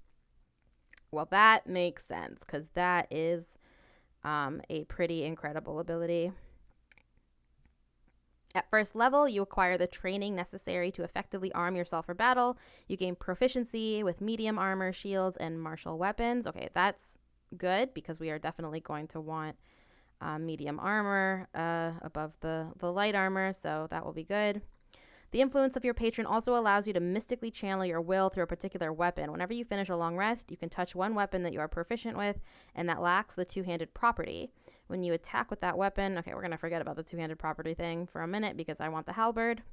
Well, that makes sense, because that is a pretty incredible ability. At first level, you acquire the training necessary to effectively arm yourself for battle. You gain proficiency with medium armor, shields, and martial weapons. Okay, that's good, because we are definitely going to want medium armor above the light armor, so that will be good. The influence of your patron also allows you to mystically channel your will through a particular weapon. Whenever you finish a long rest, you can touch one weapon that you are proficient with and that lacks the two-handed property. When you attack with that weapon, okay, we're going to forget about the two-handed property thing for a minute because I want the halberd.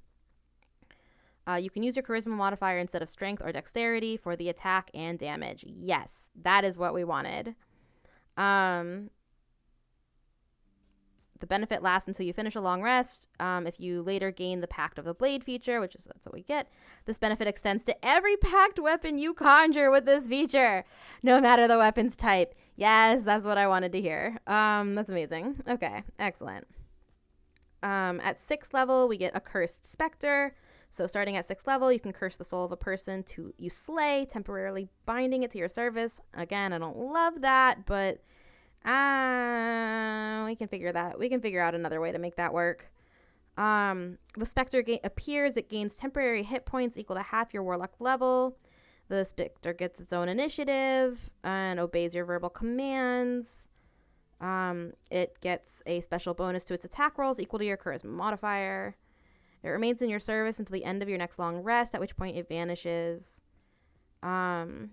You can use your charisma modifier instead of strength or dexterity for the attack and damage. Yes, that is what we wanted. The benefit lasts until you finish a long rest. If you later gain the Pact of the Blade feature, that's what we get, this benefit extends to every packed weapon you conjure with this feature, no matter the weapon's type. Yes, that's what I wanted to hear. That's amazing. Okay, excellent. At 6th level, we get a Cursed Spectre. So starting at 6th level, you can curse the soul of a person you slay, temporarily binding it to your service. Again, I don't love that, but we can figure out another way to make that work. The Spectre appears. It gains temporary hit points equal to half your Warlock level. The Spectre gets its own initiative and obeys your verbal commands. It gets a special bonus to its attack rolls equal to your charisma modifier. It remains in your service until the end of your next long rest, at which point it vanishes. And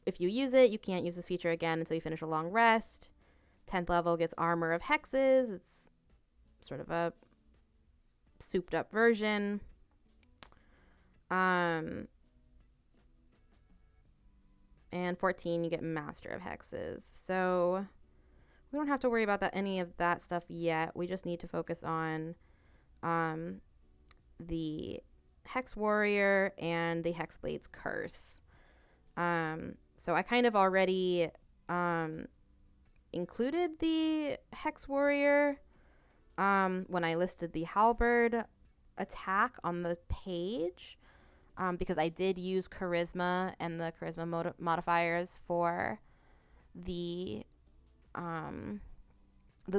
if you use it, you can't use this feature again until you finish a long rest. 10th level gets Armor of Hexes. It's sort of a souped up version. And 14, you get Master of Hexes. So we don't have to worry about any of that stuff yet. We just need to focus on the Hex Warrior and the Hexblade's Curse. So I kind of already included the Hex Warrior when I listed the halberd attack on the page, because I did use charisma and the charisma modifiers for the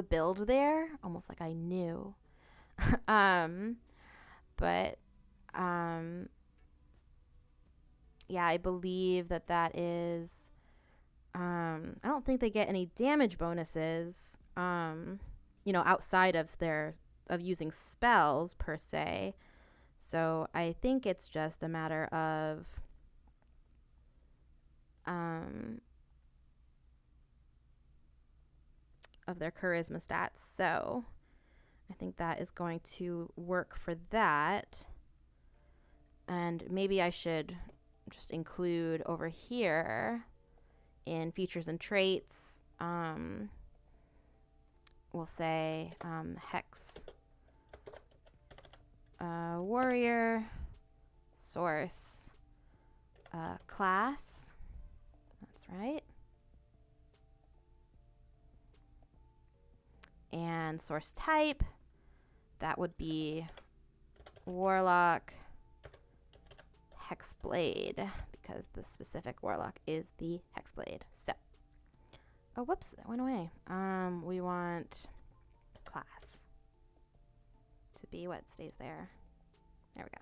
build there, almost like I knew. But yeah, I believe that is, I don't think they get any damage bonuses, outside of using spells per se. So I think it's just a matter of, their charisma stats. So I think that is going to work for that. And maybe I should just include over here in features and traits, we'll say Hex Warrior source class. That's right. And source type, that would be Warlock Hexblade, because the specific Warlock is the Hexblade. So, oh, whoops, that went away. We want class to be what stays there. There we go.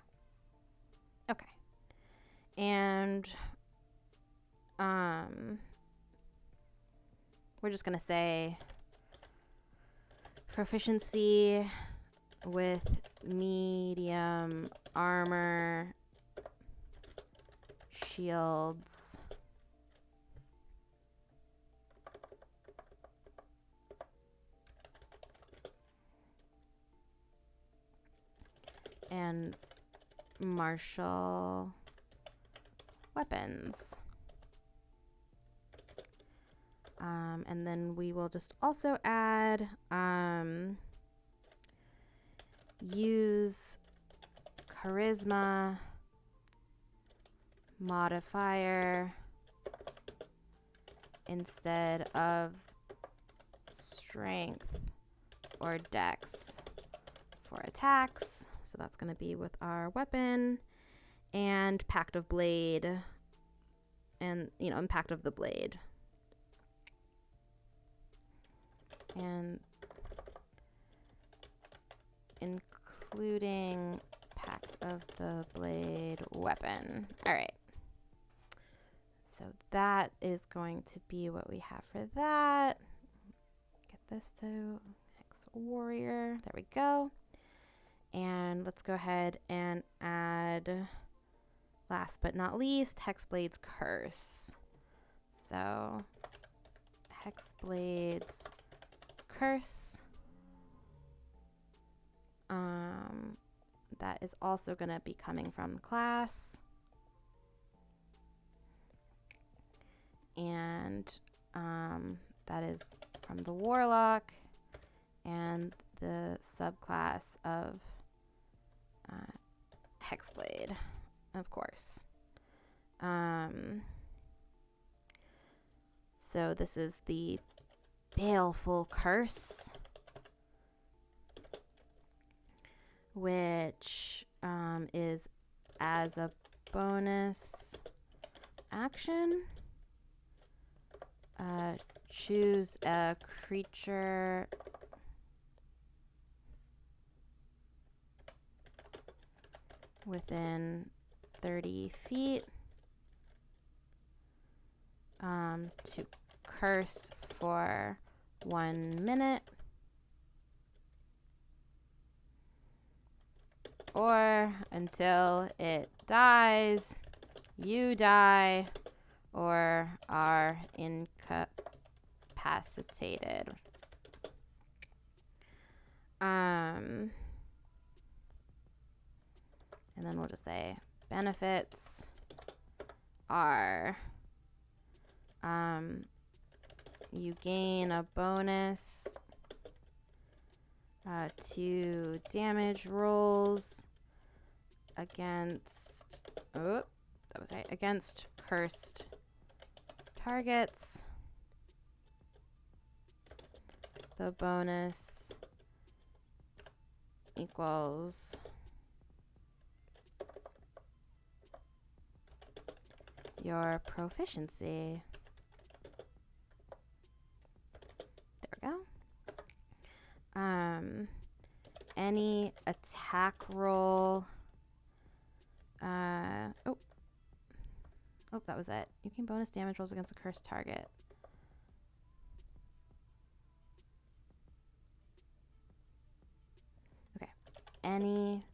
Okay. And we're just gonna say proficiency with medium armor, shields, and martial weapons. And then we will just also add use charisma modifier instead of strength or dex for attacks. So that's going to be with our weapon, and Pact of Blade, and Impact of the Blade. And including Pact of the Blade weapon. All right. So that is going to be what we have for that. Get this to Hex Warrior. There we go. And let's go ahead and add, last but not least, Hexblade's Curse. So Hexblade's Curse. That is also going to be coming from class. And that is from the Warlock and the subclass of Hexblade, of course. So this is the Baleful Curse, which is as a bonus action. Choose a creature within 30 feet to curse for 1 minute, or until it dies, you die, or are incapacitated. And then we'll just say benefits are you gain a bonus to damage rolls against against cursed targets. The bonus equals your proficiency. There we go. Any attack roll. Oh, that was it. You can bonus damage rolls against a cursed target. Okay. Any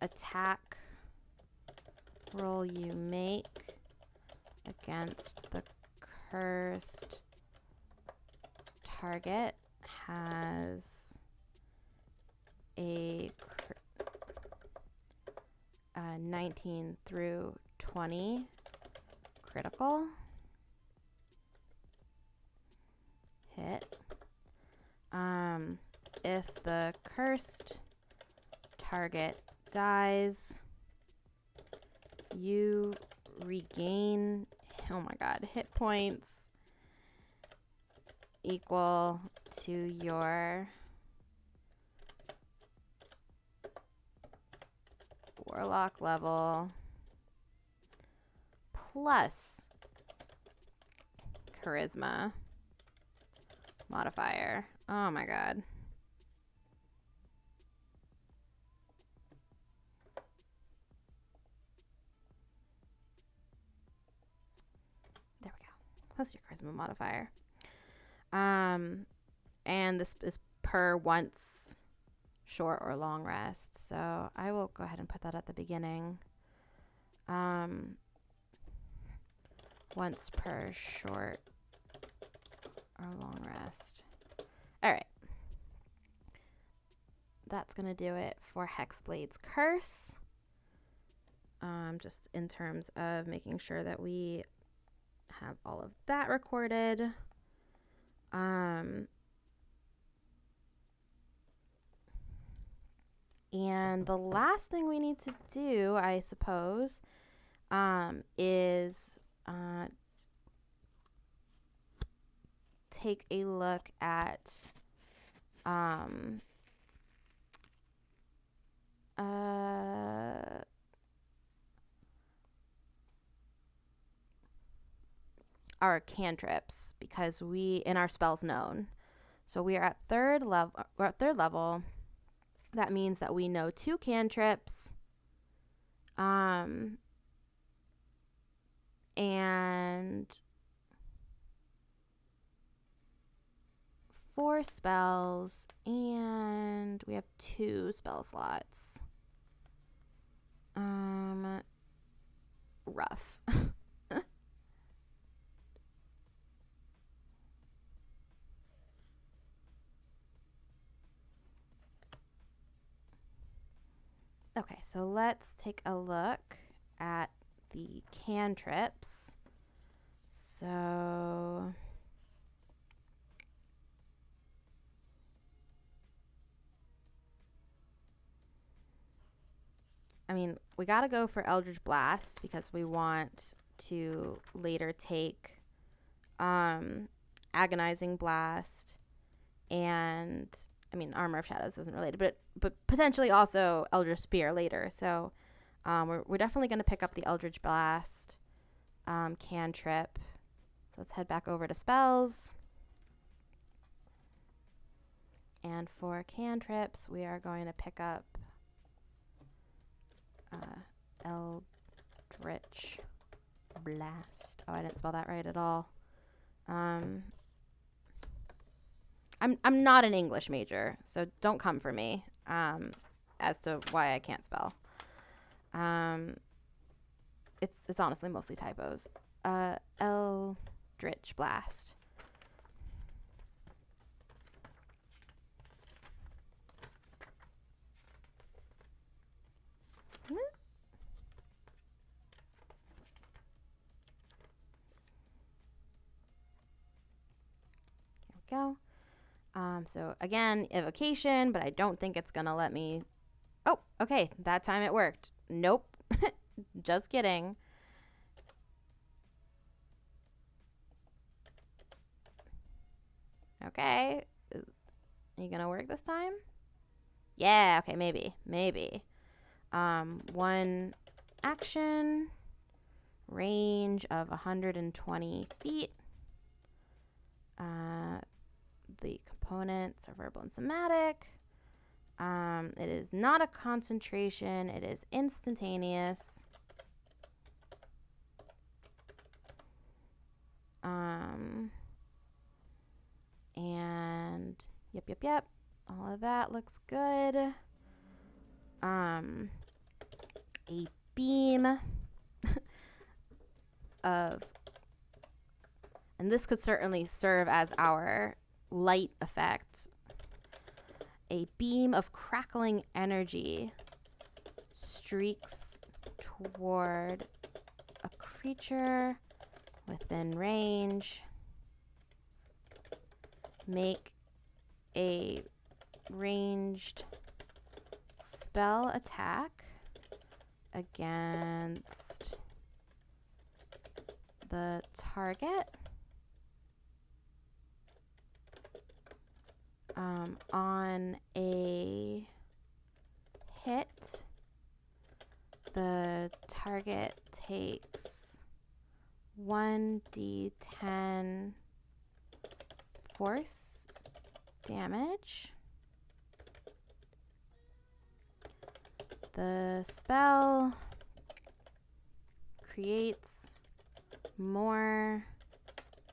attack roll you make against the cursed target has a 19 through 20 critical hit. If the cursed target dies, you regain, oh my god, hit points equal to your Warlock level plus charisma modifier. Oh my god. There we go. Plus your charisma modifier. And this is per once short or long rest. So I will go ahead and put that at the beginning. Once per short or long rest. All right. That's going to do it for Hexblade's Curse. Just in terms of making sure that we have all of that recorded. And the last thing we need to do, I suppose, is take a look at our cantrips, because we in our spells known. So we are at third level. We're at third level. That means that we know 2 cantrips. And 4 spells, and we have 2 spell slots. Rough. Okay, so let's take a look at the cantrips. So I mean, we gotta go for Eldritch Blast because we want to later take Agonizing Blast, and I mean, Armor of Shadows isn't related, but potentially also Eldritch Spear later. So we're definitely going to pick up the Eldritch Blast cantrip. So let's head back over to spells. And for cantrips, we are going to pick up Eldritch Blast. Oh, I didn't spell that right at all. I'm not an English major, so don't come for me as to why I can't spell. It's honestly mostly typos. Eldritch Blast. There we go. So again, evocation, but I don't think it's gonna let me. Oh, okay. That time it worked. Nope. Just kidding. Okay. Are you gonna work this time? Yeah, okay, maybe. 1 action, range of 120 feet. The components are verbal and somatic. It is not a concentration. It is instantaneous. And yep. All of that looks good. A beam of, and this could certainly serve as our light effect. A beam of crackling energy streaks toward a creature within range. Make a ranged spell attack against the target. On a hit, The target takes 1d10 force damage. The spell creates more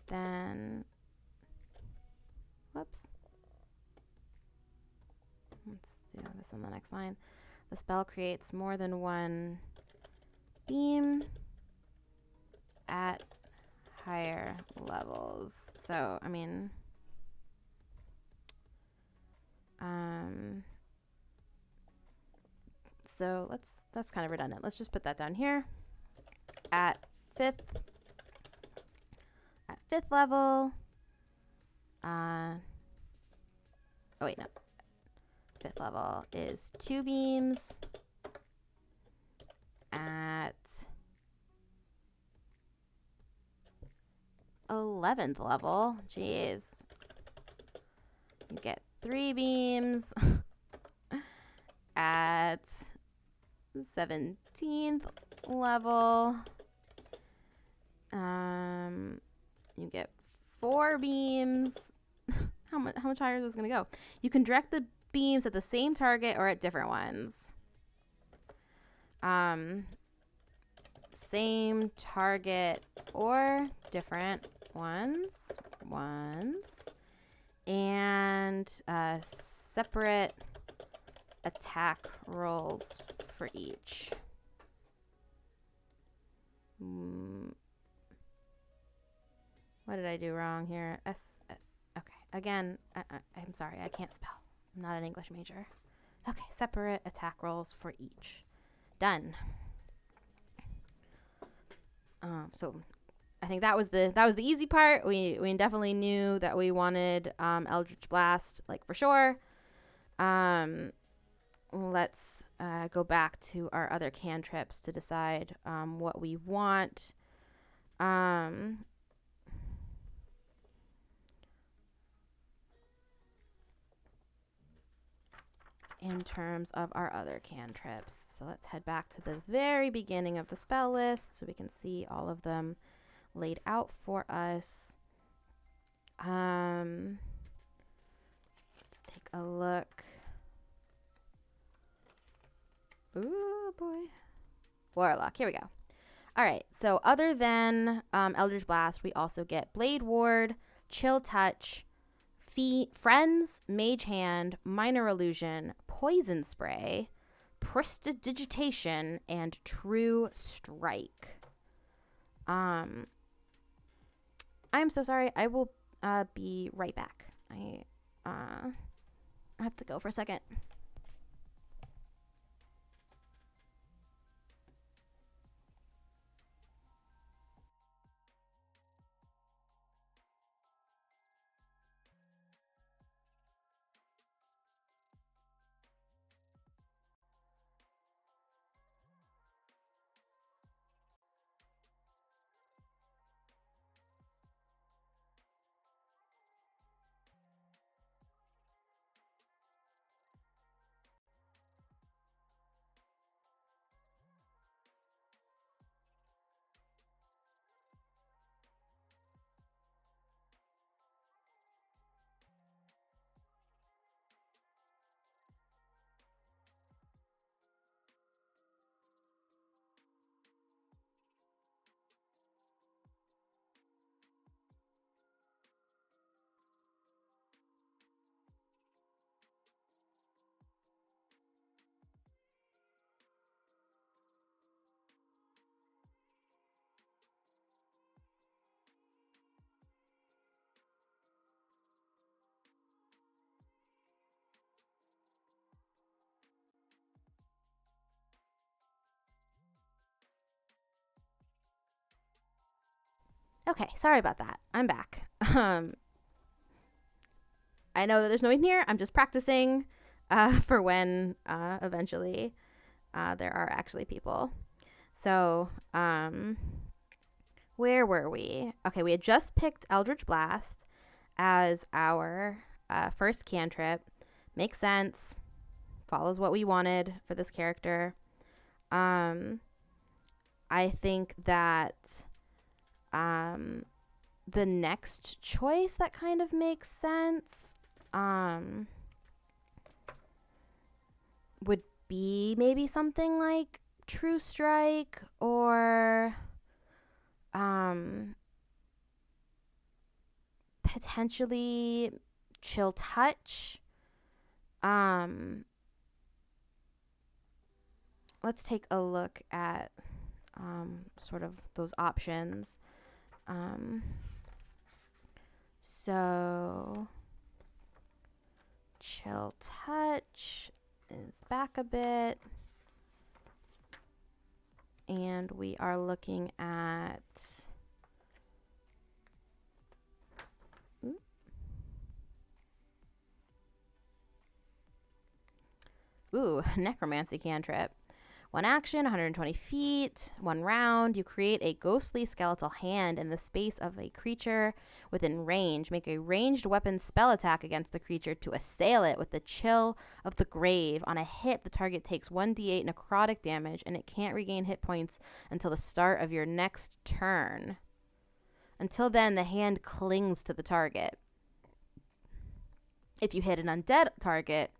than, whoops. Let's do this on the next line. The spell creates more than one beam at higher levels. So, I mean, so that's kind of redundant. Let's just put that down here. At fifth level, oh wait, no. Fifth level is 2 beams. At 11th level, jeez, you get 3 beams. At 17th level, you get 4 beams. How much higher is this gonna go? You can direct the beams at the same target or at different ones. Same target or different ones. And separate attack rolls for each. What did I do wrong here? Okay, again, I'm sorry, I can't spell. I'm not an English major. Okay, separate attack rolls for each. Done. So I think that was the easy part. We definitely knew that we wanted Eldritch Blast, like, for sure. Let's go back to our other cantrips to decide what we want. In terms of our other cantrips. So let's head back to the very beginning of the spell list so we can see all of them laid out for us. Let's take a look. Ooh, boy. Warlock. Here we go. All right. So other than Eldritch Blast, we also get Blade Ward, Chill Touch, Friends, Mage Hand, Minor Illusion, Poison Spray, Prestidigitation, and True Strike. I'm so sorry. I will be right back. I have to go for a second. Okay, sorry about that. I'm back. I know that there's no one here. I'm just practicing for when eventually there are actually people. So, where were we? Okay, we had just picked Eldritch Blast as our first cantrip. Makes sense. Follows what we wanted for this character. I think that the next choice that kind of makes sense would be maybe something like True Strike or potentially Chill Touch. Let's take a look at sort of those options. So Chill Touch is back a bit. And we are looking at Necromancy cantrip. 1 action, 120 feet, 1 round. You create a ghostly skeletal hand in the space of a creature within range. Make a ranged weapon spell attack against the creature to assail it with the chill of the grave. On a hit, the target takes 1d8 necrotic damage, and it can't regain hit points until the start of your next turn. Until then, the hand clings to the target. If you hit an undead target,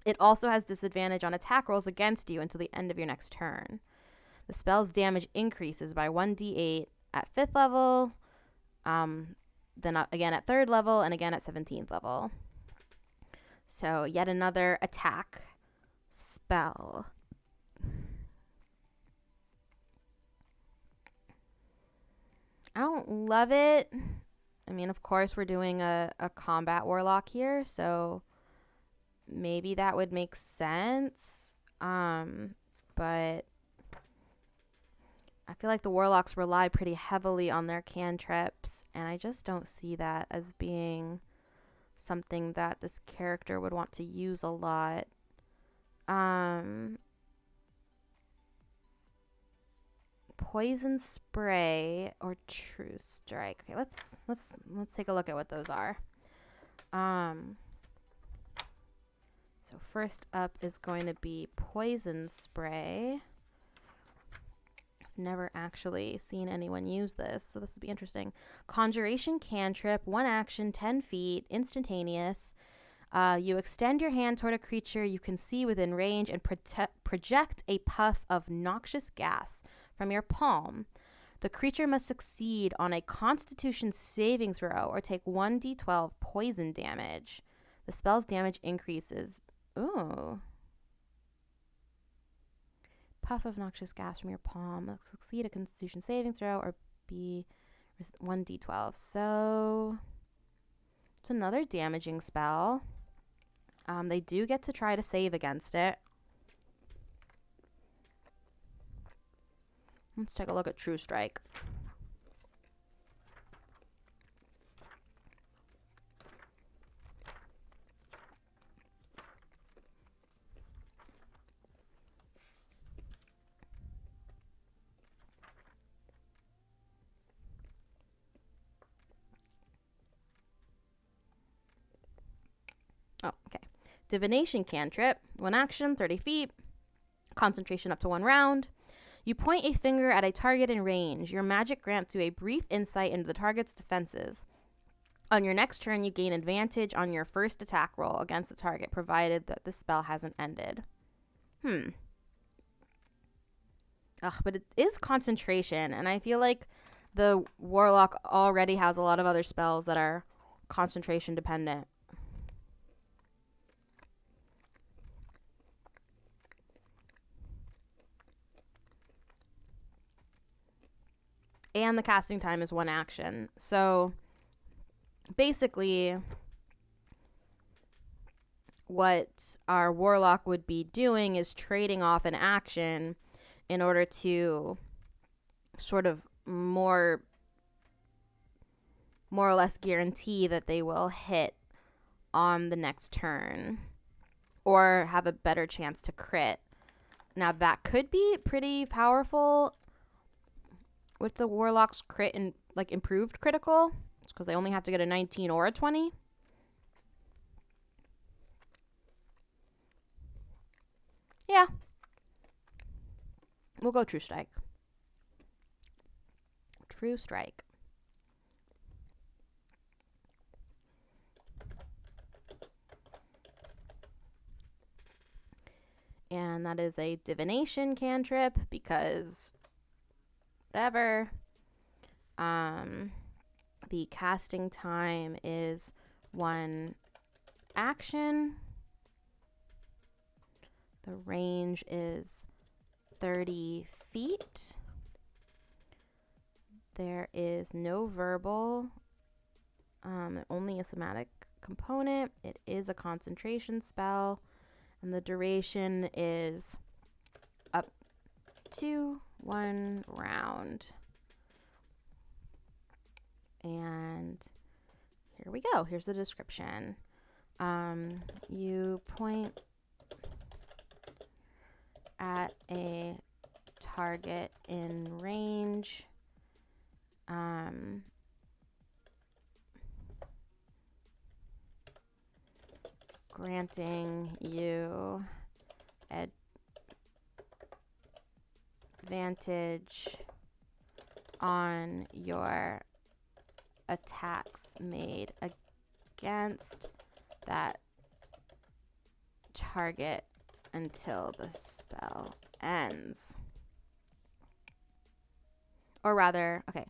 it also has disadvantage on attack rolls against you until the end of your next turn. The spell's damage increases by 1d8 at 5th level, then again at 3rd level, and again at 17th level. So yet another attack spell. I don't love it. I mean, of course, we're doing a combat warlock here, so maybe that would make sense. But I feel like the warlocks rely pretty heavily on their cantrips, and I just don't see that as being something that this character would want to use a lot. Poison spray or True Strike. Okay, let's take a look at what those are. So first up is going to be poison spray. I've never actually seen anyone use this, so this would be interesting. Conjuration cantrip, 1 action, 10 feet, instantaneous. You extend your hand toward a creature you can see within range and project a puff of noxious gas from your palm. The creature must succeed on a Constitution saving throw or take 1d12 poison damage. The spell's damage increases. Ooh. Puff of noxious gas from your palm. Must succeed a Constitution saving throw or be 1d12. So it's another damaging spell. They do get to try to save against it. Let's take a look at True Strike. Oh, okay. Divination cantrip. 1 action, 30 feet. Concentration up to 1 round. You point a finger at a target in range. Your magic grants you a brief insight into the target's defenses. On your next turn, you gain advantage on your first attack roll against the target, provided that the spell hasn't ended. But it is concentration, and I feel like the warlock already has a lot of other spells that are concentration dependent. And the casting time is 1 action. So basically, what our warlock would be doing is trading off an action in order to sort of more or less guarantee that they will hit on the next turn or have a better chance to crit. Now, that could be pretty powerful with the warlock's crit and like improved critical. It's because they only have to get a 19 or a 20. Yeah. We'll go True Strike. True Strike. And that is a divination cantrip because whatever. The casting time is 1 action. The range is 30 feet. There is no verbal, only a somatic component. It is a concentration spell, and the duration is up to 1 round. And here we go. Here's the description. You point at a target in range. Granting you advantage on your attacks made against that target until the spell ends. Or rather, okay.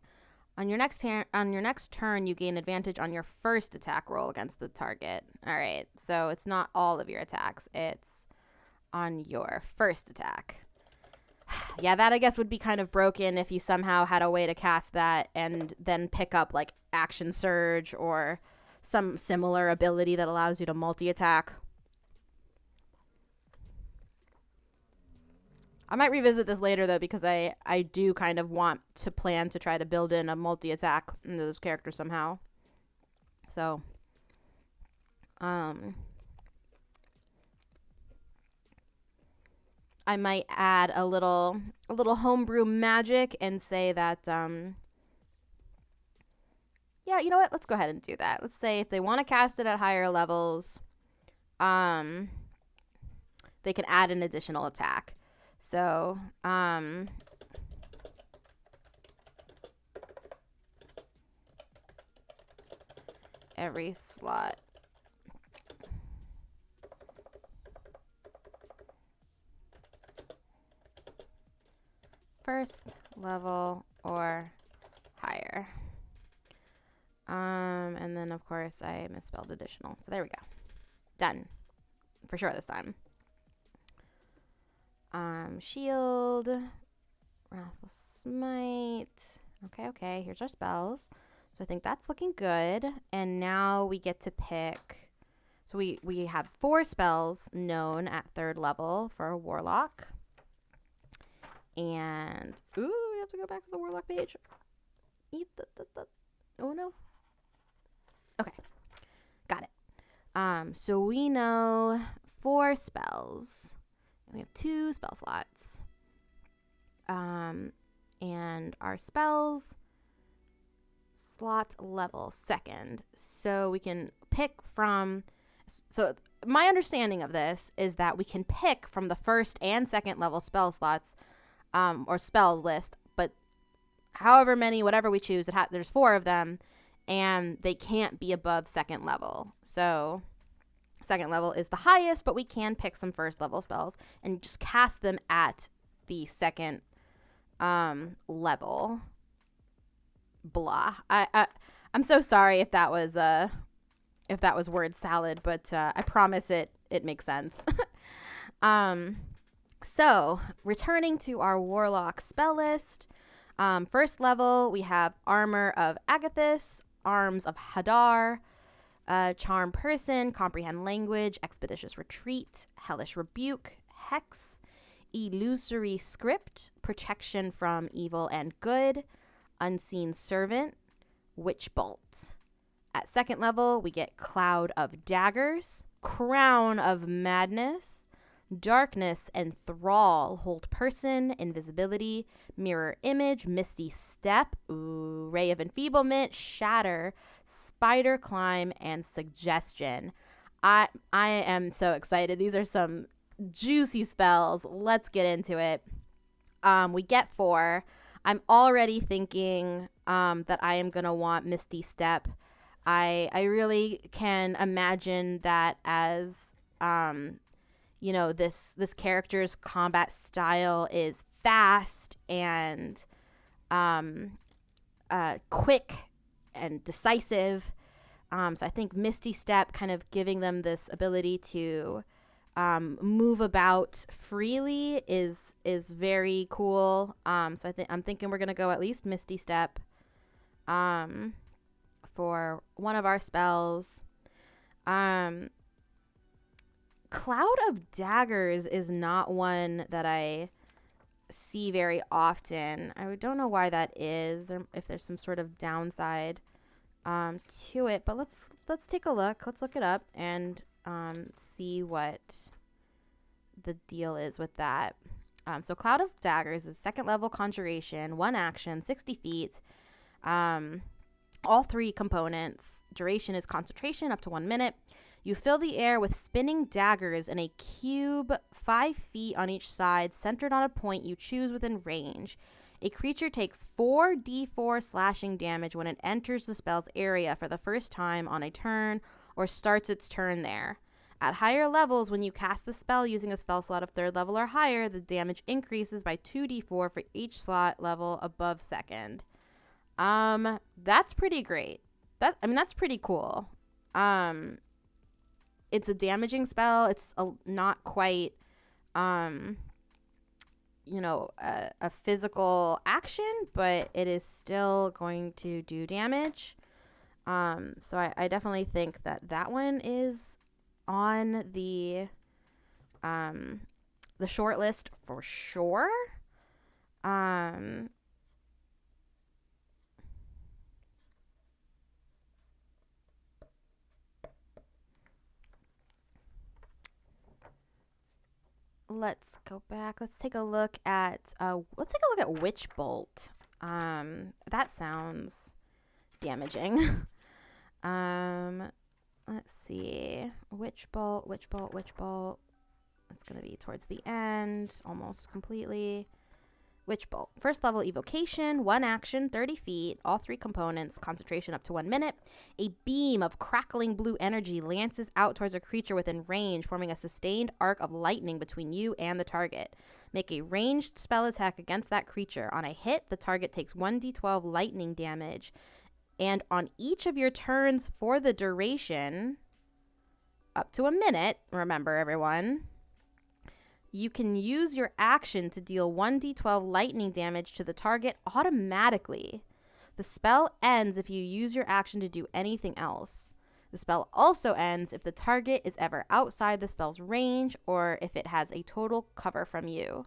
On your next turn, you gain advantage on your first attack roll against the target. All right. So it's not all of your attacks. It's on your first attack. Yeah, that I guess would be kind of broken if you somehow had a way to cast that and then pick up like action surge or some similar ability that allows you to multi-attack. I might revisit this later though, because I do kind of want to plan to try to build in a multi-attack into this character somehow. So, I might add a little homebrew magic and say that, yeah, you know what? Let's go ahead and do that. Let's say if they want to cast it at higher levels, they can add an additional attack. So, every slot. First level or higher. And then of course I misspelled additional. So there we go. Done. For sure this time. Shield. Wrathful Smite. Okay. Here's our spells. So I think that's looking good. And now we get to pick. So we have 4 spells known at 3rd level for a Warlock. And, ooh, we have to go back to the Warlock page. Oh, no. Okay. Got it. So we know 4 spells. We have 2 spell slots. And our spells slot level 2nd. So we can pick from... So my understanding of this is that we can pick from the 1st and 2nd level spell slots, or spell list, but however many, whatever we choose, there's 4 of them, and they can't be above 2nd level. So 2nd level is the highest, but we can pick some 1st level spells and just cast them at the 2nd level. Blah. I'm so sorry if that was word salad, but I promise it makes sense. So, returning to our Warlock spell list, 1st level, we have Armor of Agathis, Arms of Hadar, Charm Person, Comprehend Language, Expeditious Retreat, Hellish Rebuke, Hex, Illusory Script, Protection from Evil and Good, Unseen Servant, Witch Bolt. At 2nd level, we get Cloud of Daggers, Crown of Madness, Darkness, Enthrall, Hold Person, Invisibility, Mirror Image, Misty Step, Ray of Enfeeblement, Shatter, Spider Climb, and Suggestion. I am so excited. These are some juicy spells. Let's get into it. We get 4. I'm already thinking that I am going to want Misty Step. I really can imagine that as this character's combat style is fast and quick and decisive. So I think Misty Step kind of giving them this ability to move about freely is very cool. So I'm thinking we're gonna go at least Misty Step for one of our spells. Cloud of Daggers is not one that I see very often. I don't know why that is. If there's some sort of downside to it, but let's take a look. Let's look it up and see what the deal is with that. So Cloud of Daggers is 2nd level conjuration, 1 action, 60 feet. All 3 components. Duration is concentration up to 1 minute. You fill the air with spinning daggers in a cube 5 feet on each side, centered on a point you choose within range. A creature takes 4d4 slashing damage when it enters the spell's area for the first time on a turn or starts its turn there. At higher levels, when you cast the spell using a spell slot of 3rd level or higher, the damage increases by 2d4 for each slot level above 2nd. That's pretty great. That's pretty cool. It's a damaging spell. It's not quite, a physical action, but it is still going to do damage. So I definitely think that one is on the short list for sure. Let's go back. Let's take a look at Witch Bolt. That sounds damaging. Let's see. Witch Bolt. It's gonna be towards the end, almost completely. Witch Bolt. 1st level evocation, 1 action, 30 feet, all 3 components, concentration up to 1 minute. A beam of crackling blue energy lances out towards a creature within range, forming a sustained arc of lightning between you and the target. Make a ranged spell attack against that creature. On a hit, the target takes 1d12 lightning damage. And on each of your turns for the duration, up to a minute, remember everyone, you can use your action to deal 1d12 lightning damage to the target automatically. The spell ends if you use your action to do anything else. The spell also ends if the target is ever outside the spell's range or if it has a total cover from you.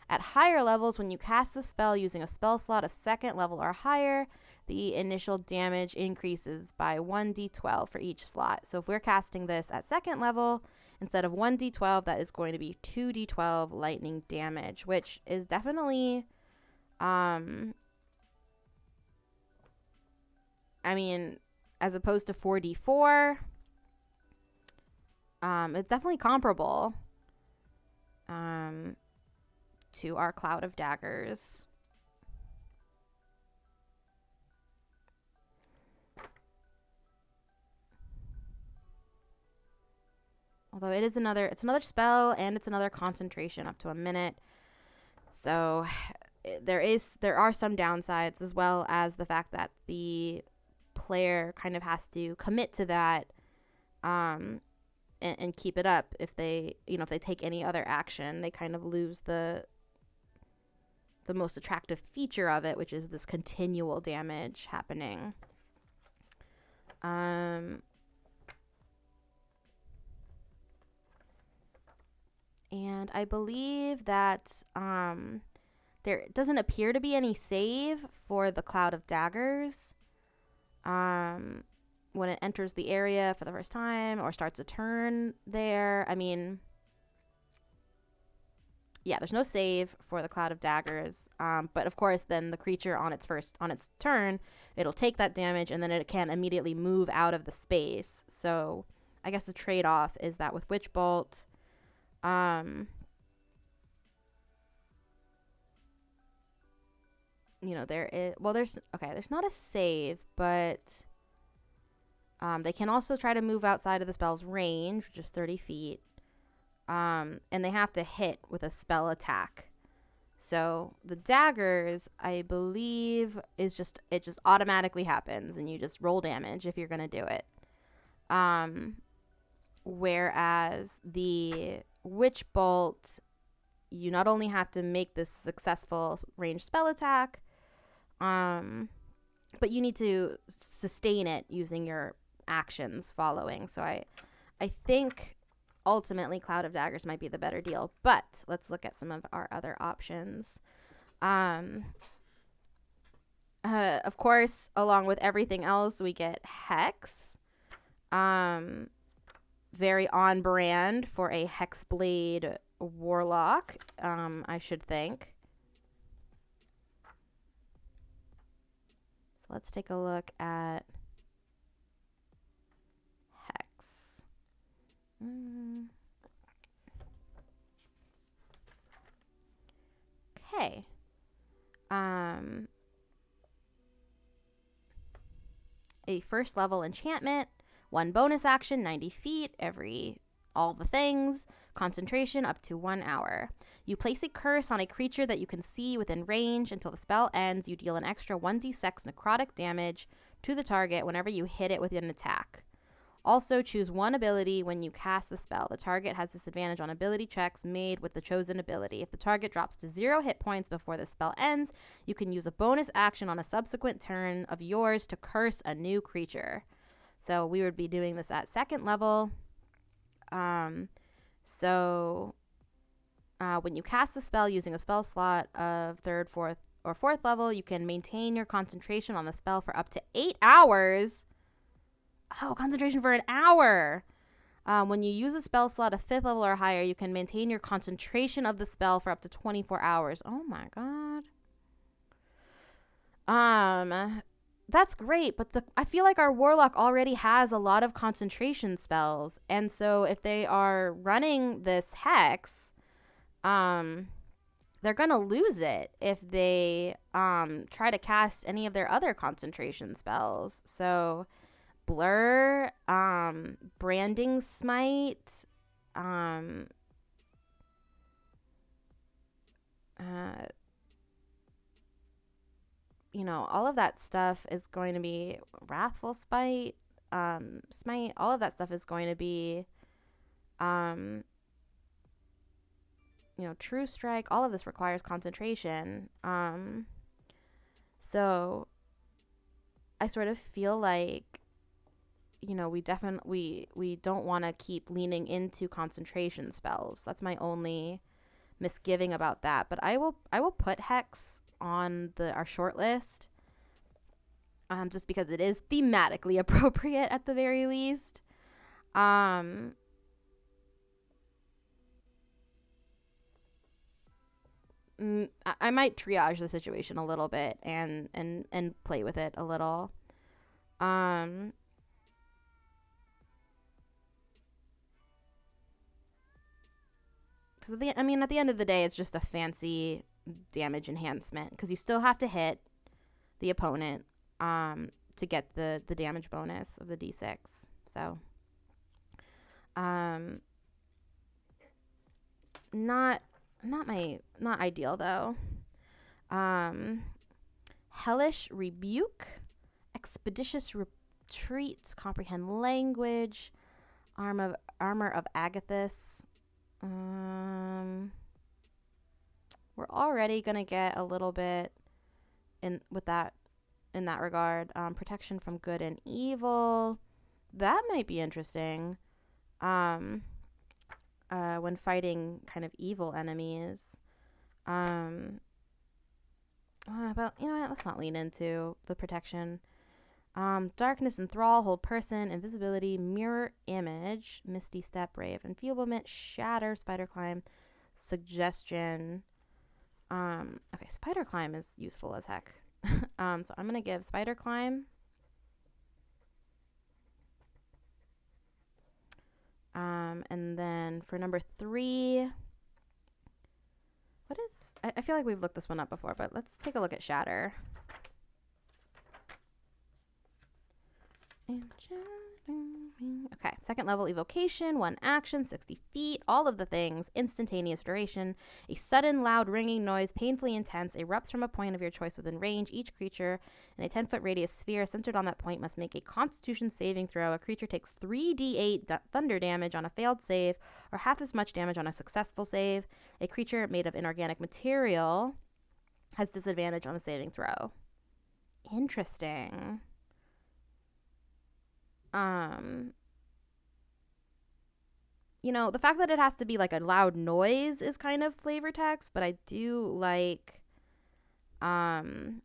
At higher levels, when you cast the spell using a spell slot of 2nd level or higher, the initial damage increases by 1d12 for each slot. So if we're casting this at 2nd level, instead of 1d12, that is going to be 2d12 lightning damage, which is definitely, as opposed to 4d4, it's definitely comparable to our Cloud of Daggers. Although it's another spell and it's another concentration up to a minute. So there are some downsides, as well as the fact that the player kind of has to commit to that and keep it up. If they take any other action, they kind of lose the most attractive feature of it, which is this continual damage happening. And I believe that there doesn't appear to be any save for the Cloud of Daggers when it enters the area for the first time or starts a turn there. There's no save for the Cloud of Daggers. But of course, then the creature on its turn, it'll take that damage and then it can immediately move out of the space. So I guess the trade-off is that with Witch Bolt, there is, well, there's not a save, but they can also try to move outside of the spell's range, which is 30 feet. And they have to hit with a spell attack. So the daggers, I believe, it just automatically happens, and you just roll damage if you're going to do it. Whereas the witch bolt, you not only have to make this successful ranged spell attack, but you need to sustain it using your actions following. So I think ultimately Cloud of Daggers might be the better deal, but let's look at some of our other options. Of course, along with everything else, we get Hex. Very on brand for a Hexblade Warlock, I should think. So let's take a look at Hex. Okay. A first level enchantment, 1 bonus action, 90 feet, all the things, concentration up to 1 hour. You place a curse on a creature that you can see within range. Until the spell ends, you deal an extra 1d6 necrotic damage to the target whenever you hit it with an attack. Also, choose one ability when you cast the spell. The target has disadvantage on ability checks made with the chosen ability. If the target drops to 0 hit points before the spell ends, you can use a bonus action on a subsequent turn of yours to curse a new creature. So we would be doing this at 2nd level. When you cast the spell using a spell slot of 3rd, 4th, or 4th level, you can maintain your concentration on the spell for up to 8 hours. Oh, concentration for an hour. When you use a spell slot of 5th level or higher, you can maintain your concentration of the spell for up to 24 hours. Oh my god. That's great, but I feel like our Warlock already has a lot of concentration spells. And so if they are running this Hex, they're going to lose it if they try to cast any of their other concentration spells. So Blur, Branding Smite, all of that stuff is going to be Wrathful Smite, all of that stuff is going to be, True Strike. All of this requires concentration. So I sort of feel like, we don't want to keep leaning into concentration spells. That's my only misgiving about that. But I will put Hex on our short list, just because it is thematically appropriate at the very least. I might triage the situation a little bit and play with it a little. Because at the end of the day, it's just a fancy damage enhancement, because you still have to hit the opponent to get the damage bonus of the d6. So not ideal though. Hellish Rebuke, Expeditious Retreat, Comprehend Language, Armor of Agathis. We're already gonna get a little bit in that regard. Protection from good and evil, that might be interesting. When fighting kind of evil enemies. But let's not lean into the protection. Darkness, Enthrall, Hold Person, Invisibility, Mirror Image, Misty Step, Ray of Enfeeblement, Shatter, Spider Climb, Suggestion. Okay, Spider Climb is useful as heck. So I'm going to give Spider Climb. And then for number 3, what is I feel like we've looked this one up before, but let's take a look at Shatter. Okay, second level evocation, 1 action, 60 feet, all of the things, instantaneous duration. A sudden, loud, ringing noise, painfully intense, erupts from a point of your choice within range. Each creature in a 10-foot radius sphere centered on that point must make a Constitution saving throw. A creature takes 3d8 thunder damage on a failed save, or half as much damage on a successful save. A creature made of inorganic material has disadvantage on a saving throw. Interesting. You know, the fact that it has to be like a loud noise is kind of flavor text, but I do like kind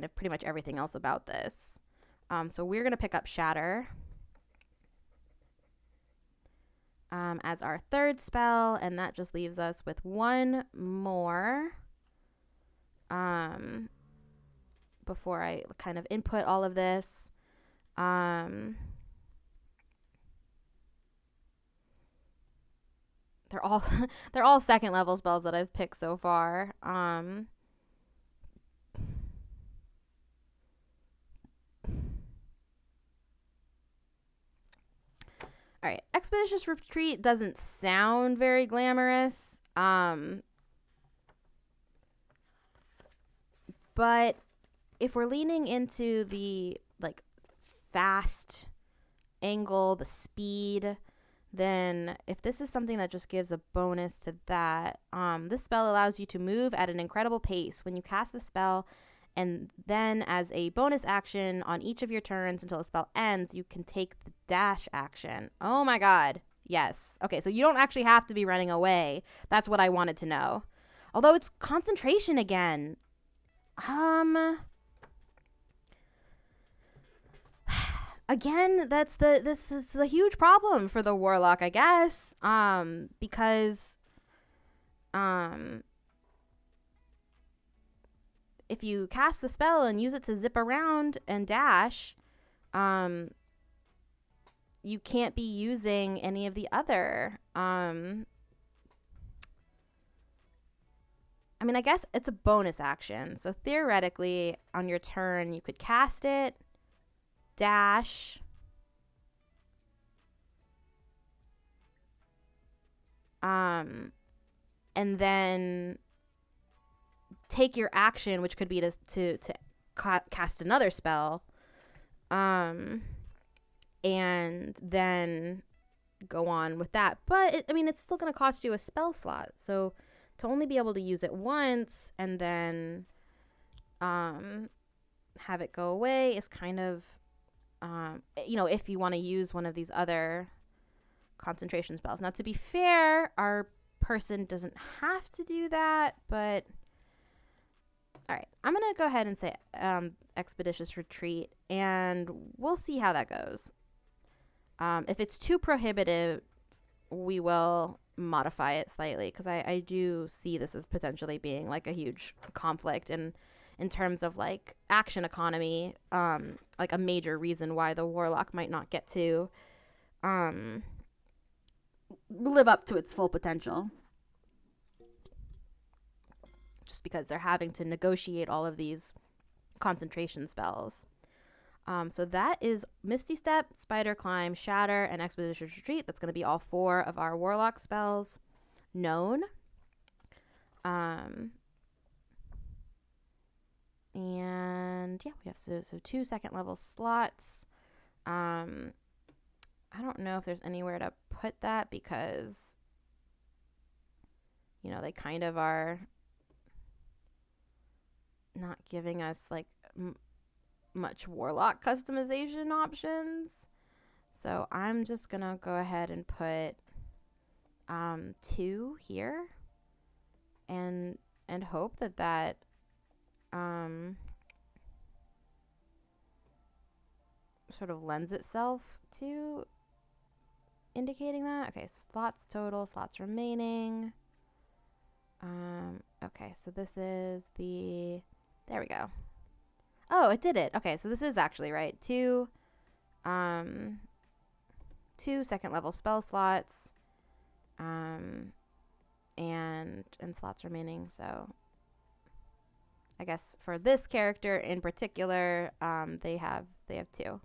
of pretty much everything else about this. So we're going to pick up Shatter as our third spell, and that just leaves us with one more before I kind of input all of this. They're all second level spells that I've picked so far. All right, Expeditious Retreat doesn't sound very glamorous. But if we're leaning into the like fast angle, the speed, then if this is something that just gives a bonus to that, this spell allows you to move at an incredible pace when you cast the spell, and then as a bonus action on each of your turns until the spell ends, you can take the dash action. Oh my god. Yes. Okay, so you don't actually have to be running away. That's what I wanted to know. Although it's concentration again. Again, this is a huge problem for the Warlock, I guess. Because if you cast the spell and use it to zip around and dash, you can't be using any of the other I mean, I guess it's a bonus action. So theoretically, on your turn, you could cast it, dash, and then take your action, which could be to cast another spell, and then go on with that. But it's still going to cost you a spell slot. So to only be able to use it once and then have it go away is kind of, if you want to use one of these other concentration spells. Now, to be fair, our person doesn't have to do that, but all right, I'm going to go ahead and say Expeditious Retreat, and we'll see how that goes. If it's too prohibitive, we will modify it slightly, because I do see this as potentially being like a huge conflict in terms of like action economy, like a major reason why the Warlock might not get to live up to its full potential, just because they're having to negotiate all of these concentration spells. So that is Misty Step, Spider Climb, Shatter, and Expeditious Retreat. That's going to be all 4 of our Warlock spells known. And yeah, we have so 2 second level slots. I don't know if there's anywhere to put that, because they kind of are not giving us like much Warlock customization options. So I'm just gonna go ahead and put 2 here and hope that sort of lends itself to indicating that. Okay, slots total, slots remaining. Okay, so this is there we go. Oh, it did it. Okay, so this is actually right. 2 second level spell slots, and and slots remaining. So I guess for this character in particular, they have 2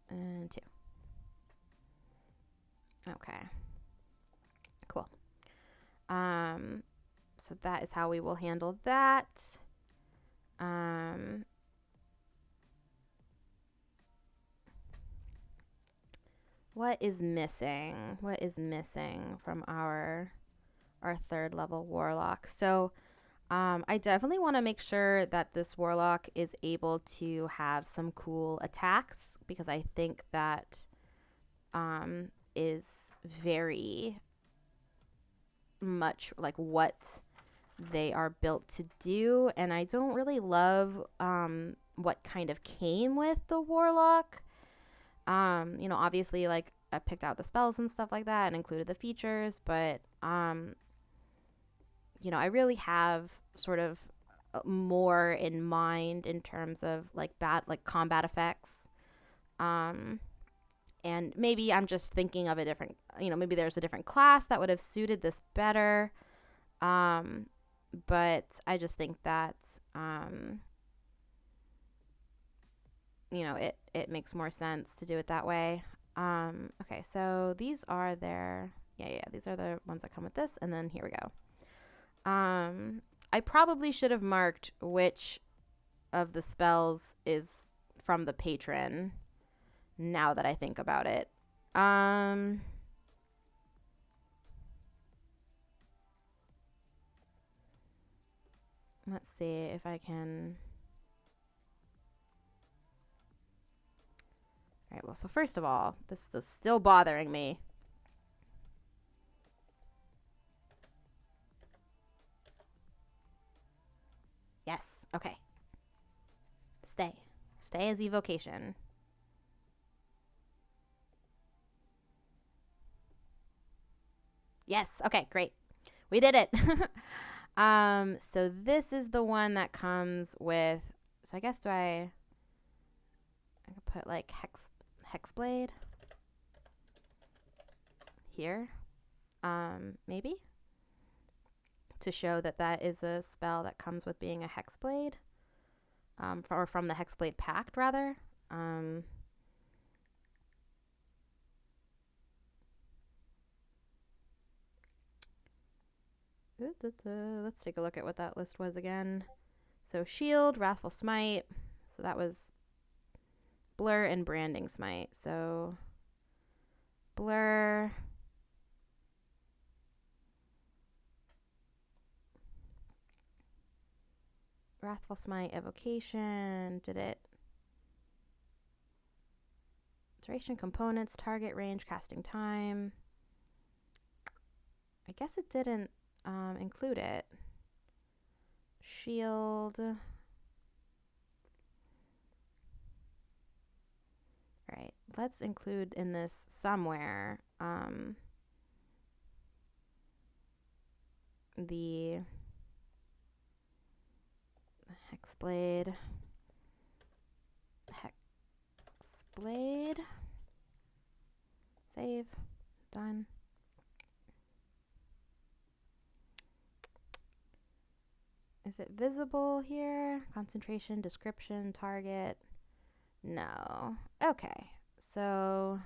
and 2. Okay, cool. So that is how we will handle that. What is missing? What is missing from our 3rd level warlock? So I definitely want to make sure that this warlock is able to have some cool attacks, because I think that is very much like what they are built to do. And I don't really love what kind of came with the warlock. Obviously, like, I picked out the spells and stuff like that and included the features, but I really have sort of more in mind in terms of like combat effects. And maybe I'm just thinking of a different, maybe there's a different class that would have suited this better. But I just think that, it makes more sense to do it that way. Okay, so these are these are the ones that come with this, and then here we go. I probably should have marked which of the spells is from the patron, now that I think about it. Let's see if I can. All right, well, so first of all, this is still bothering me. Yes, okay. Stay as evocation. Yes, okay, great. We did it. So this is the one that comes with, so I guess I could put like Hexblade here, maybe, to show that that is a spell that comes with being a Hexblade, or from the Hexblade Pact, rather. Let's take a look at what that list was again. So Shield, Wrathful Smite, so that was Blur and Branding Smite. So Blur, Wrathful Smite, Evocation, did it? Duration, components, target, range, casting time. I guess it didn't include it. Shield. All right, let's include in this somewhere the Hexblade. Hexblade. Save. Done. Is it visible here? Concentration, description, target. No. Okay. So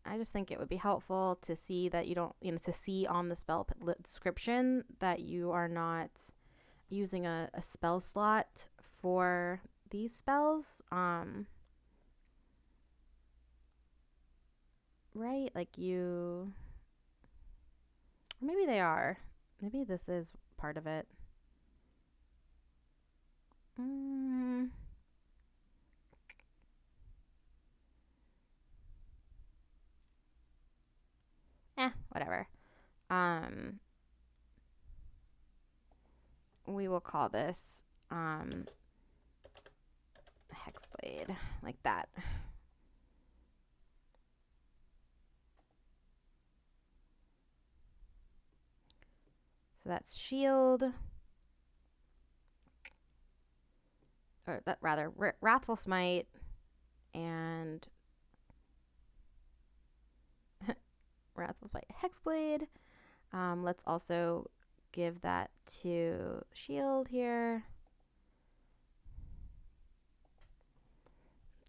I just think it would be helpful to see that you don't, to see on the spell description that you are not using a spell slot for these spells. Right? Like you, or maybe they are. Maybe this is part of it. Whatever. We will call this Hexblade, like that. So that's Shield, or that rather Wrathful Smite and Wrathful Hexblade. Let's also give that to Shield here.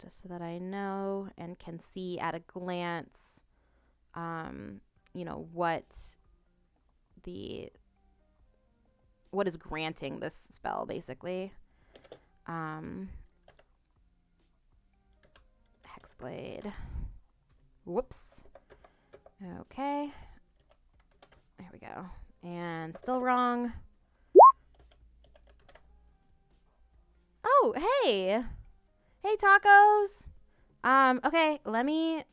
Just so that I know and can see at a glance, you know, what is granting this spell, basically. Hexblade. Whoops. Okay. There we go. And still wrong. Oh, hey. Hey, tacos. Okay, let me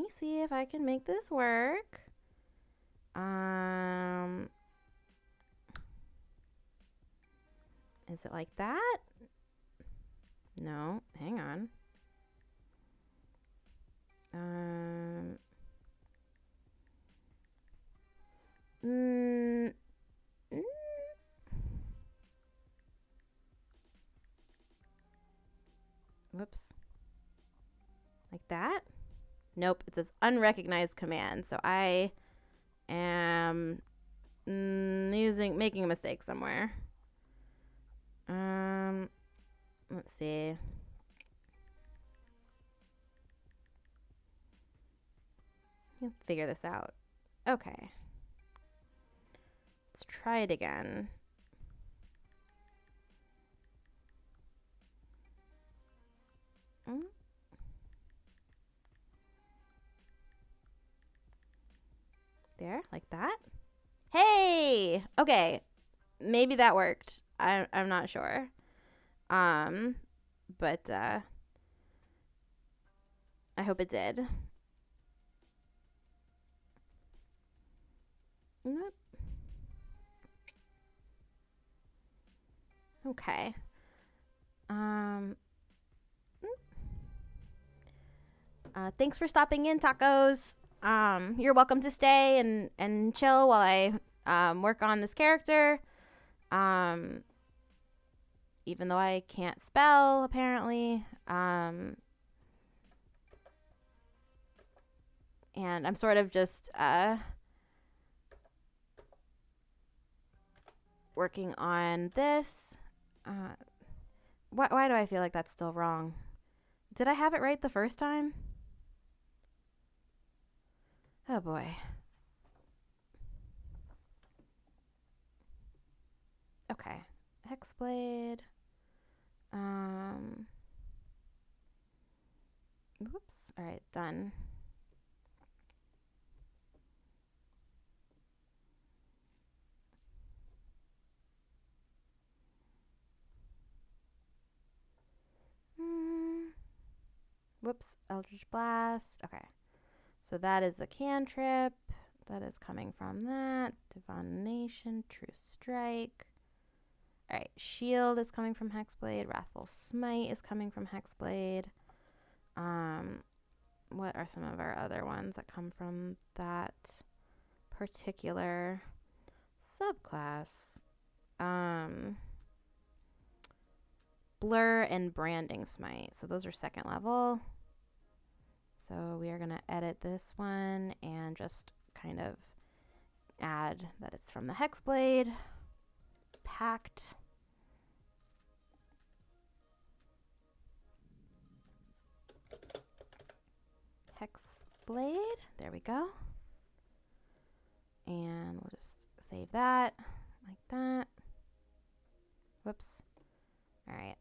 see if I can make this work. Is it like that? No, hang on. Whoops. Like that? Nope, it says unrecognized command. So I am making a mistake somewhere. Let's see. I'll figure this out. Okay. Let's try it again. There, like that. Hey! Okay. Maybe that worked. I'm not sure. But I hope it did. Nope. Okay. Thanks for stopping in, tacos. You're welcome to stay and chill while I work on this character. Even though I can't spell, apparently. And I'm sort of just working on this. Why do I feel like that's still wrong? Did I have it right the first time? Oh boy. Okay. Hexblade. Whoops. All right, done. Whoops. Eldritch Blast. Okay. So that is a cantrip. That is coming from that. Divination, True Strike. All right. Shield is coming from Hexblade. Wrathful Smite is coming from Hexblade. What are some of our other ones that come from that particular subclass? Blur and Branding Smite. So those are second level. So we are going to edit this one and just kind of add that it's from the Hexblade. Pact. Hexblade. There we go. And we'll just save that like that. Whoops. All right.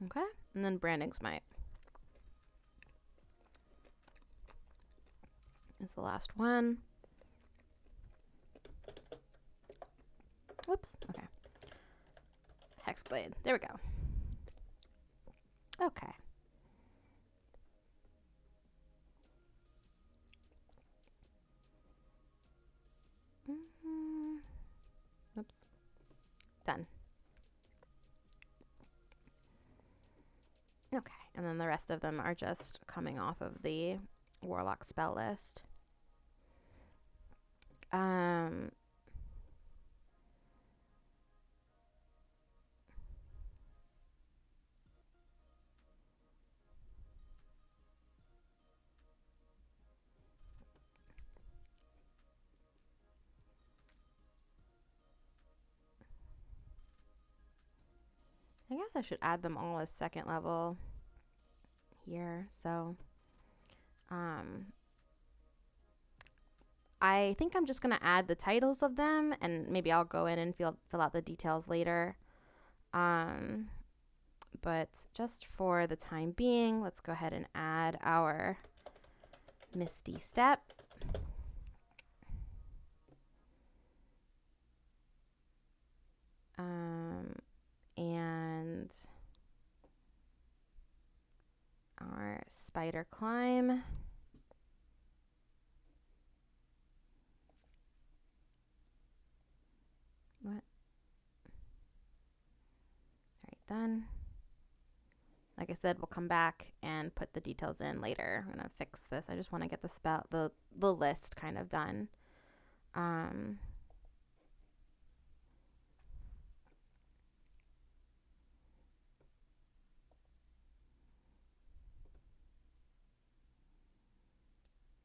Okay, and then Branding Smite is the last one. Whoops, okay. Hexblade, there we go. Okay. Oops. Done. Okay, and then the rest of them are just coming off of the Warlock spell list. Um, I guess I should add them all as second level here. So, I think I'm just gonna add the titles of them, and maybe I'll go in and fill out the details later. But just for the time being, let's go ahead and add our Misty Step. And our Spider Climb. What? All right, done. Like I said, we'll come back and put the details in later. I'm gonna fix this. I just want to get the list kind of done.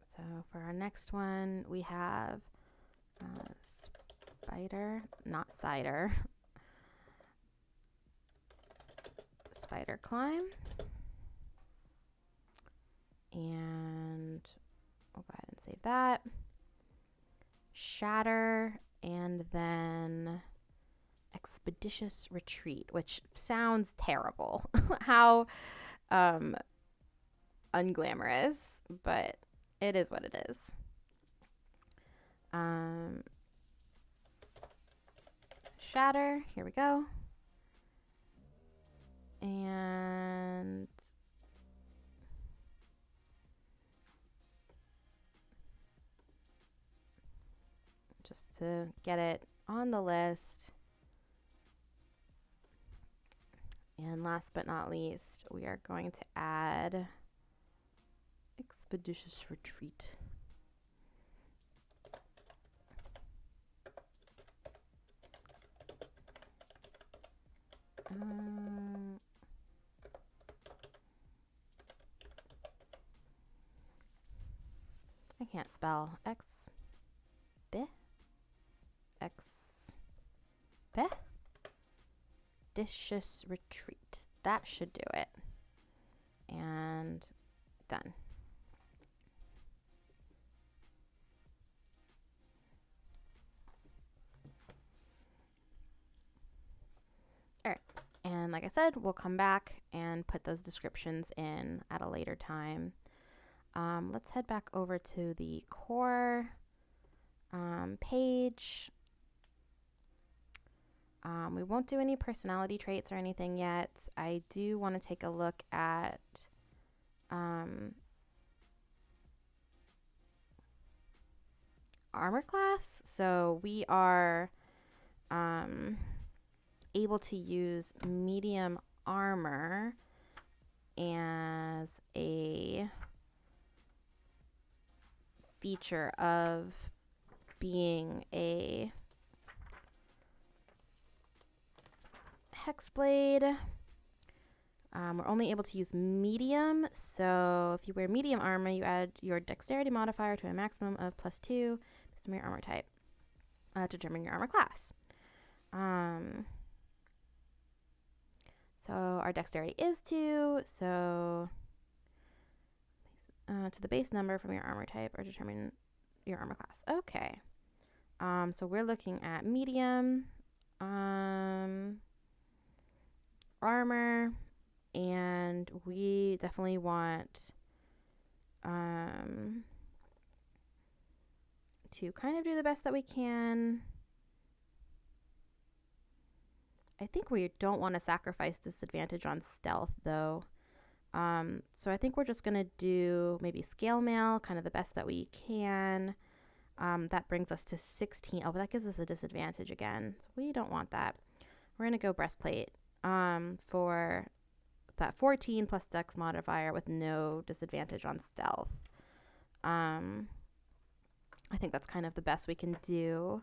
So for our next one, we have Spider, not Cider. Spider Climb. And we'll go ahead and save that. Shatter, and then Expeditious Retreat, which sounds terrible. How unglamorous, but it is what it is. Shatter, here we go. And just to get it on the list. And last but not least, we are going to add Expeditious Retreat. I can't spell Expeditious Retreat. That should do it. And done. All right. And like I said, we'll come back and put those descriptions in at a later time. Let's head back over to the core page. We won't do any personality traits or anything yet. I do want to take a look at armor class. So we are able to use medium armor as a feature of being a hexblade. We're only able to use medium, so if you wear medium armor, you add your dexterity modifier to a maximum of +2 based on your armor type to determine your armor class. So our dexterity is 2, so to the base number from your armor type or determine your armor class. Okay. So we're looking at medium armor, and we definitely want to kind of do the best that we can. I think we don't want to sacrifice disadvantage on stealth though. So I think we're just gonna do maybe scale mail, kind of the best that we can. That brings us to 16. Oh, but that gives us a disadvantage again. So we don't want that. We're gonna go breastplate for that 14 plus dex modifier with no disadvantage on stealth. I think that's kind of the best we can do,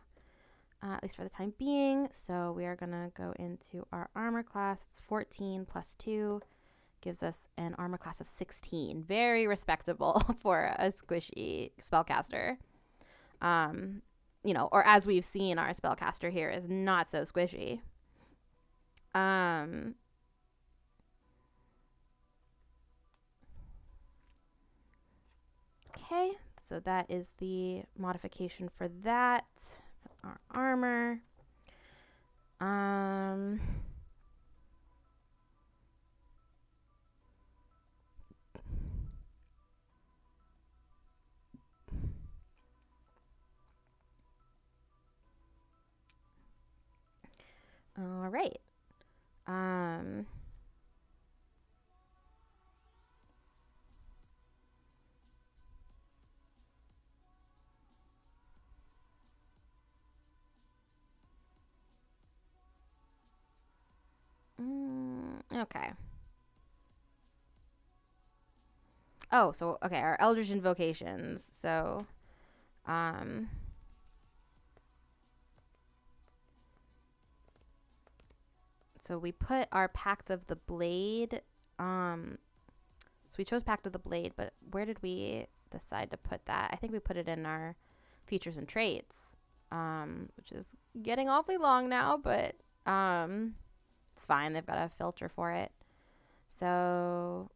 at least for the time being. So we are going to go into our armor class. It's 14 plus 2. Gives us an armor class of 16. Very respectable for a squishy spellcaster. Or as we've seen, our spellcaster here is not so squishy. Okay, so that is the modification for that. Our armor. All right. Okay. Oh, so, okay, our Eldritch Invocations. So, so we put our Pact of the Blade, so we chose Pact of the Blade, but where did we decide to put that? I think we put it in our features and traits, which is getting awfully long now, but, it's fine. They've got a filter for it. So,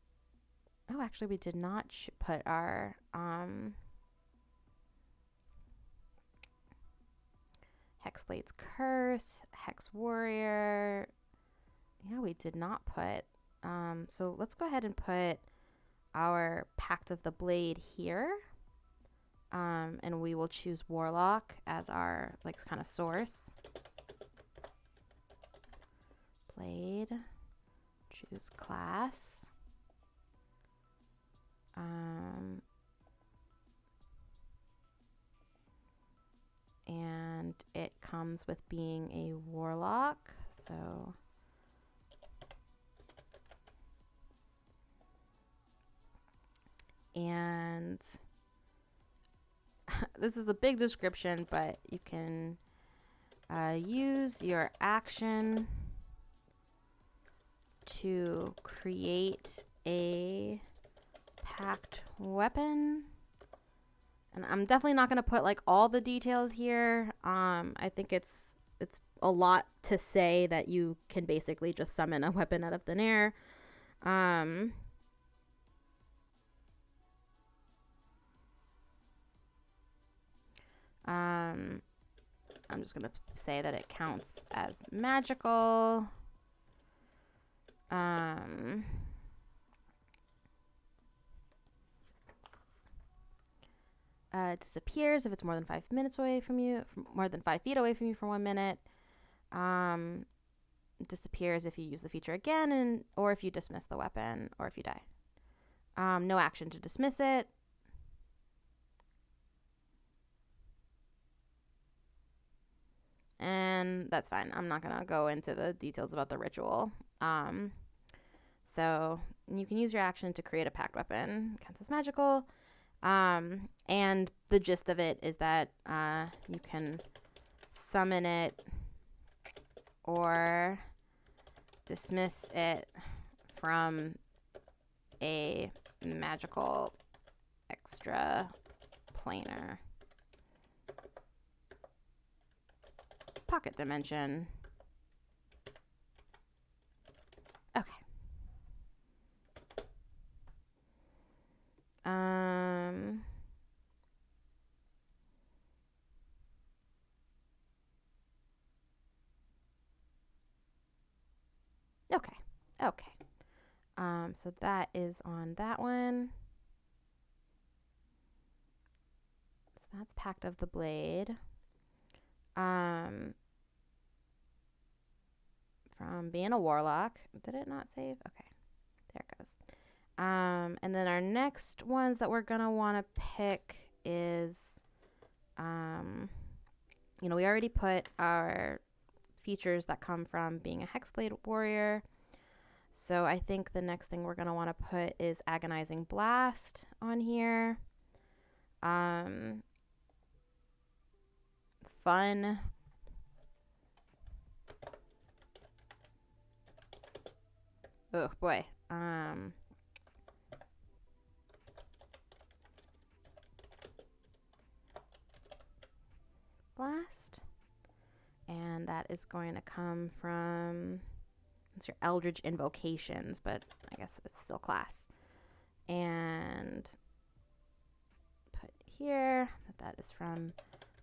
oh, actually, we did not put our Hexblade's Curse, Hex Warrior. Yeah, we did not put. So let's go ahead and put our Pact of the Blade here. And we will choose Warlock as our kind of source. Blade. Choose class. And it comes with being a warlock. So and this is a big description, but you can use your action to create a packed weapon. And I'm definitely not going to put all the details here. I think it's a lot to say that you can basically just summon a weapon out of thin air. I'm just going to say that it counts as magical. It disappears if it's more than 5 minutes away from you, more than 5 feet away from you for 1 minute. It disappears if you use the feature again, or if you dismiss the weapon, or if you die. No action to dismiss it. And that's fine. I'm not going to go into the details about the ritual. So you can use your action to create a packed weapon. Counts as magical. And the gist of it is that you can summon it or dismiss it from a magical extra planar pocket dimension. Okay. Okay. So that is on that one. So that's Pact of the Blade. From being a warlock. Did it not save? Okay. There it goes. And then our next ones that we're going to want to pick is, we already put our features that come from being a Hexblade warrior. So I think the next thing we're going to want to put is Agonizing Blast on here. Fun. Oh boy. Blast. And that is going to come from, it's your Eldritch Invocations, but I guess it's still class. And put here that is from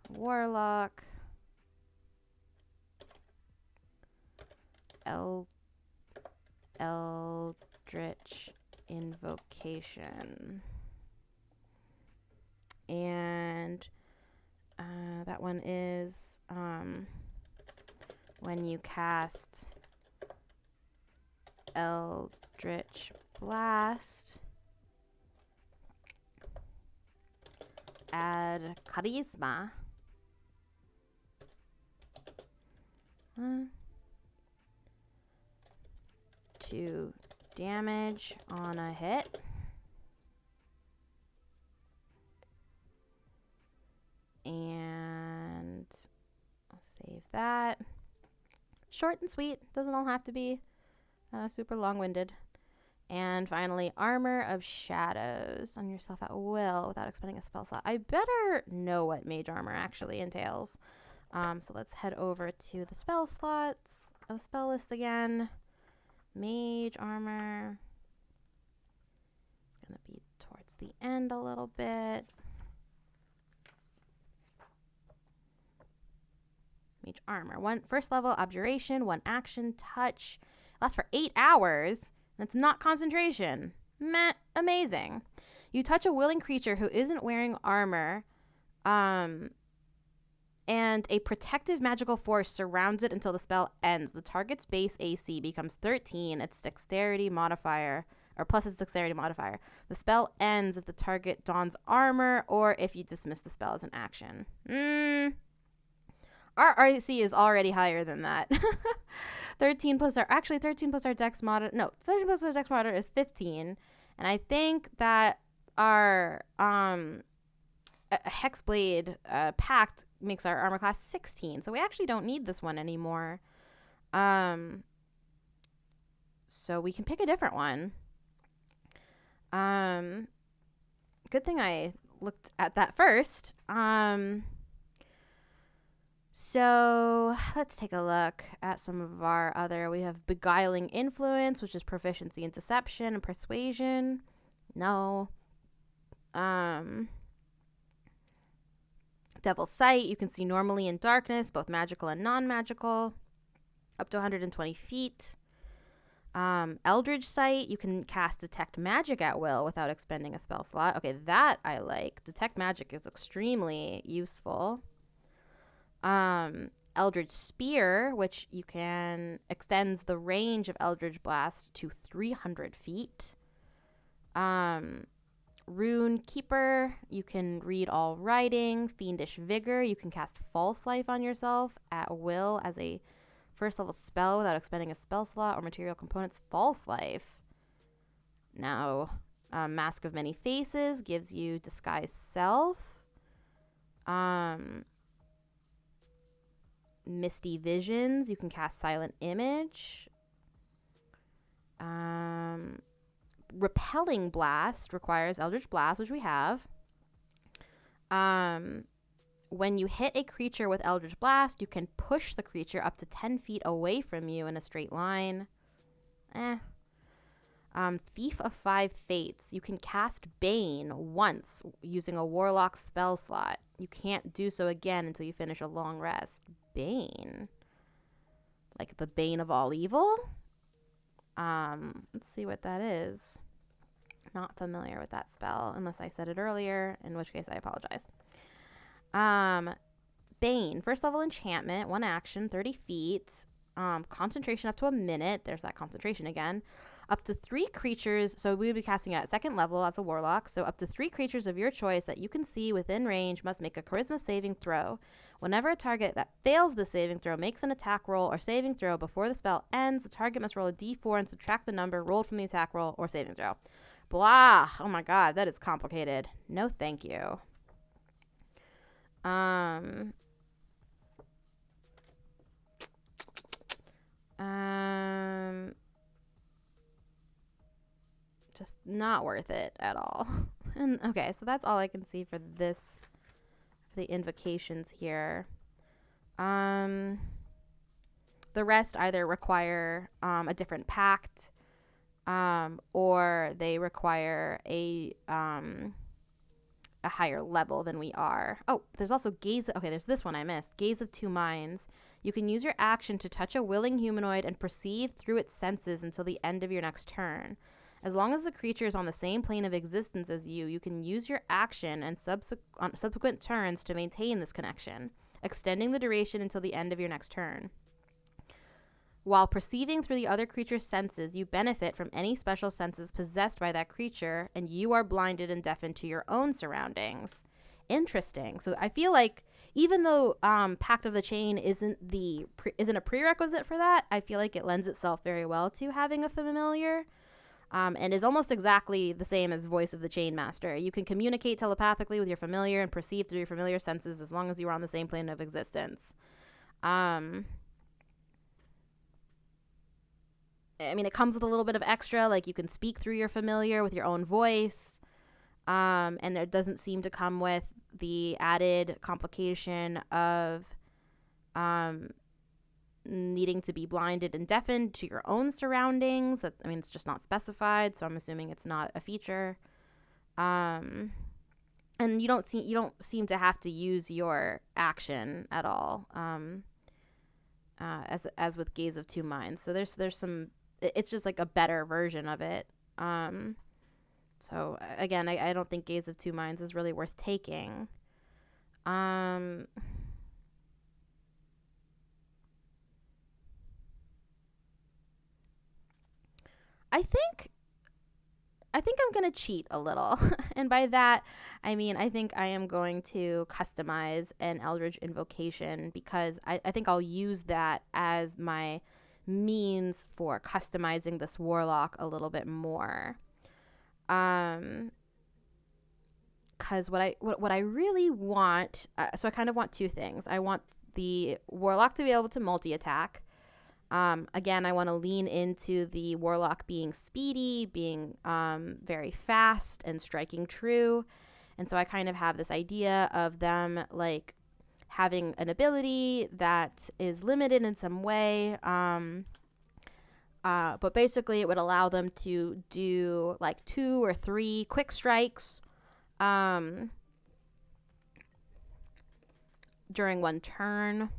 Warlock. Eldritch Invocation. And that one is when you cast Eldritch Blast, add Charisma to damage on a hit. And I'll save that. Short and sweet. Doesn't all have to be super long-winded. And finally, Armor of Shadows on yourself at will without expending a spell slot. I better know what Mage Armor actually entails. So let's head over to the spell slots, the spell list again. Mage Armor. It's going to be towards the end a little bit. Mage Armor. One first level abjuration, one action, touch. Lasts for 8 hours. That's not concentration. Meh, amazing. You touch a willing creature who isn't wearing armor, and a protective magical force surrounds it until the spell ends. The target's base AC becomes 13. Its dexterity modifier, or plus its dexterity modifier. The spell ends if the target dons armor or if you dismiss the spell as an action. Our AC is already higher than that. 13 plus our dex mod. No, 13 plus our dex mod is 15. And I think that our Hexblade Pact makes our armor class 16. So we actually don't need this one anymore. So we can pick a different one. Good thing I looked at that first. So let's take a look at some of our other. We have Beguiling Influence, which is proficiency in deception and persuasion. No. Devil's Sight, you can see normally in darkness, both magical and non-magical, up to 120 feet. Eldritch Sight, you can cast Detect Magic at will without expending a spell slot. Okay, that I like. Detect Magic is extremely useful. Eldritch Spear, which you can extends the range of Eldritch Blast to 300 feet. Rune Keeper, you can read all writing. Fiendish Vigor, you can cast False Life on yourself at will as a first level spell without expending a spell slot or material components. False Life. Now, Mask of Many Faces gives you Disguise Self. Misty Visions, you can cast Silent Image. Repelling Blast requires Eldritch Blast, which we have. When you hit a creature with Eldritch Blast, you can push the creature up to 10 feet away from you in a straight line. Thief of Five Fates. You can cast Bane once using a Warlock spell slot. You can't do so again until you finish a long rest. Bane. Like the Bane of all evil? Let's see what that is. Not familiar with that spell, unless I said it earlier, in which case I apologize. Bane. First level enchantment, one action, 30 feet. Concentration up to a minute. There's that concentration again. Up to 3 creatures, so we would be casting at second level, that's a warlock, so up to 3 creatures of your choice that you can see within range must make a charisma saving throw. Whenever a target that fails the saving throw makes an attack roll or saving throw before the spell ends, the target must roll a d4 and subtract the number rolled from the attack roll or saving throw. Blah. Oh my god, that is complicated. No thank you. Just not worth it at all. And okay, so that's all I can see for this, for the invocations here. The rest either require a different pact, or they require a higher level than we are. Oh, there's also Gaze. Okay, there's this one I missed. Gaze of Two Minds. You can use your action to touch a willing humanoid and perceive through its senses until the end of your next turn. As long as the creature is on the same plane of existence as you, you can use your action and subsequent turns to maintain this connection, extending the duration until the end of your next turn. While perceiving through the other creature's senses, you benefit from any special senses possessed by that creature, and you are blinded and deafened to your own surroundings. Interesting. So I feel like even though Pact of the Chain isn't a prerequisite for that, I feel like it lends itself very well to having a familiar, and is almost exactly the same as Voice of the Chain Master. You can communicate telepathically with your familiar and perceive through your familiar senses as long as you are on the same plane of existence. I mean, it comes with a little bit of extra, like you can speak through your familiar with your own voice, and it doesn't seem to come with the added complication of needing to be blinded and deafened to your own surroundings. It's just not specified, so I'm assuming it's not a feature. And you don't seem to have to use your action at all, as with Gaze of Two Minds. So there's some. It's just like a better version of it. So again, I don't think Gaze of Two Minds is really worth taking. I think I'm going to cheat a little. And by that, I mean, I think I am going to customize an Eldritch Invocation, because I think I'll use that as my means for customizing this Warlock a little bit more. Because what I really want, so I kind of want two things. I want the Warlock to be able to multi-attack. Again, I want to lean into the Warlock being speedy, being very fast and striking true. And so I kind of have this idea of them like having an ability that is limited in some way. But basically it would allow them to do like 2 or 3 quick strikes during one turn.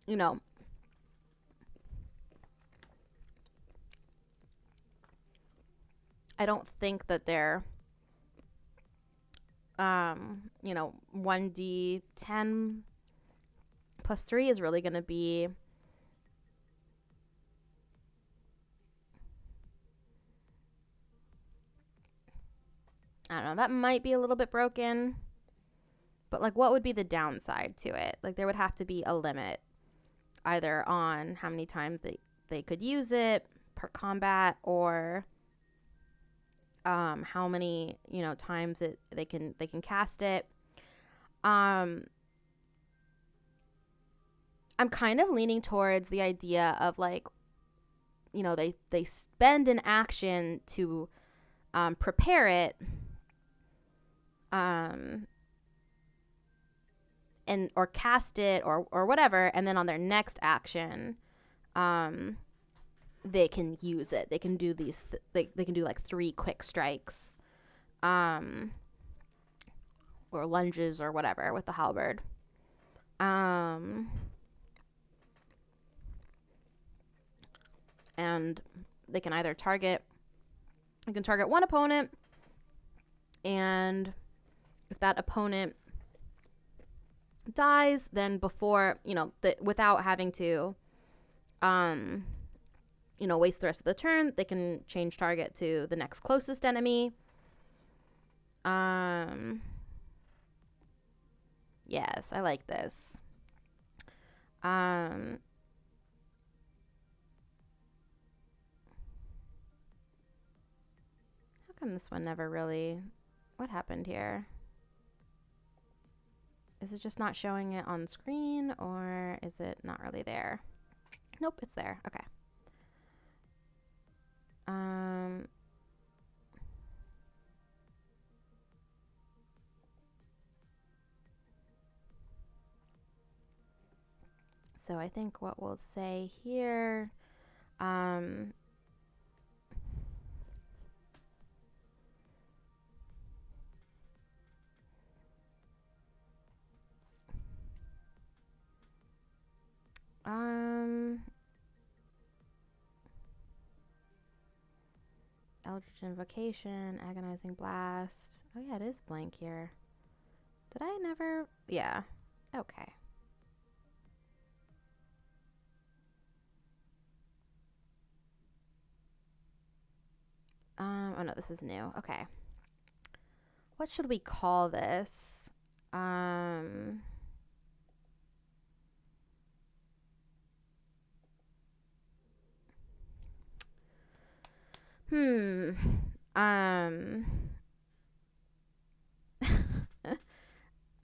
You know, I don't think that they're 1d10 plus 3 is really going to be I don't know, that might be a little bit broken, but like what would be the downside to it? Like there would have to be a limit either on how many times they could use it per combat, or how many times they can cast it. I'm kind of leaning towards the idea of like they spend an action to prepare it, and or cast it or whatever, and then on their next action they can use it. They can do these they can do like 3 quick strikes or lunges or whatever with the halberd. And they can either target one opponent, and if that opponent dies, then before without having to waste the rest of the turn, they can change target to the next closest enemy. Yes, I like this. How come this one never really... What happened here? Is it just not showing it on screen, or is it not really there? Nope, it's there. Okay. So I think what we'll say here, Eldritch Invocation, Agonizing Blast. Oh yeah, it is blank here. Did I never? Yeah. Okay. Oh no, this is new. Okay. What should we call this? Um,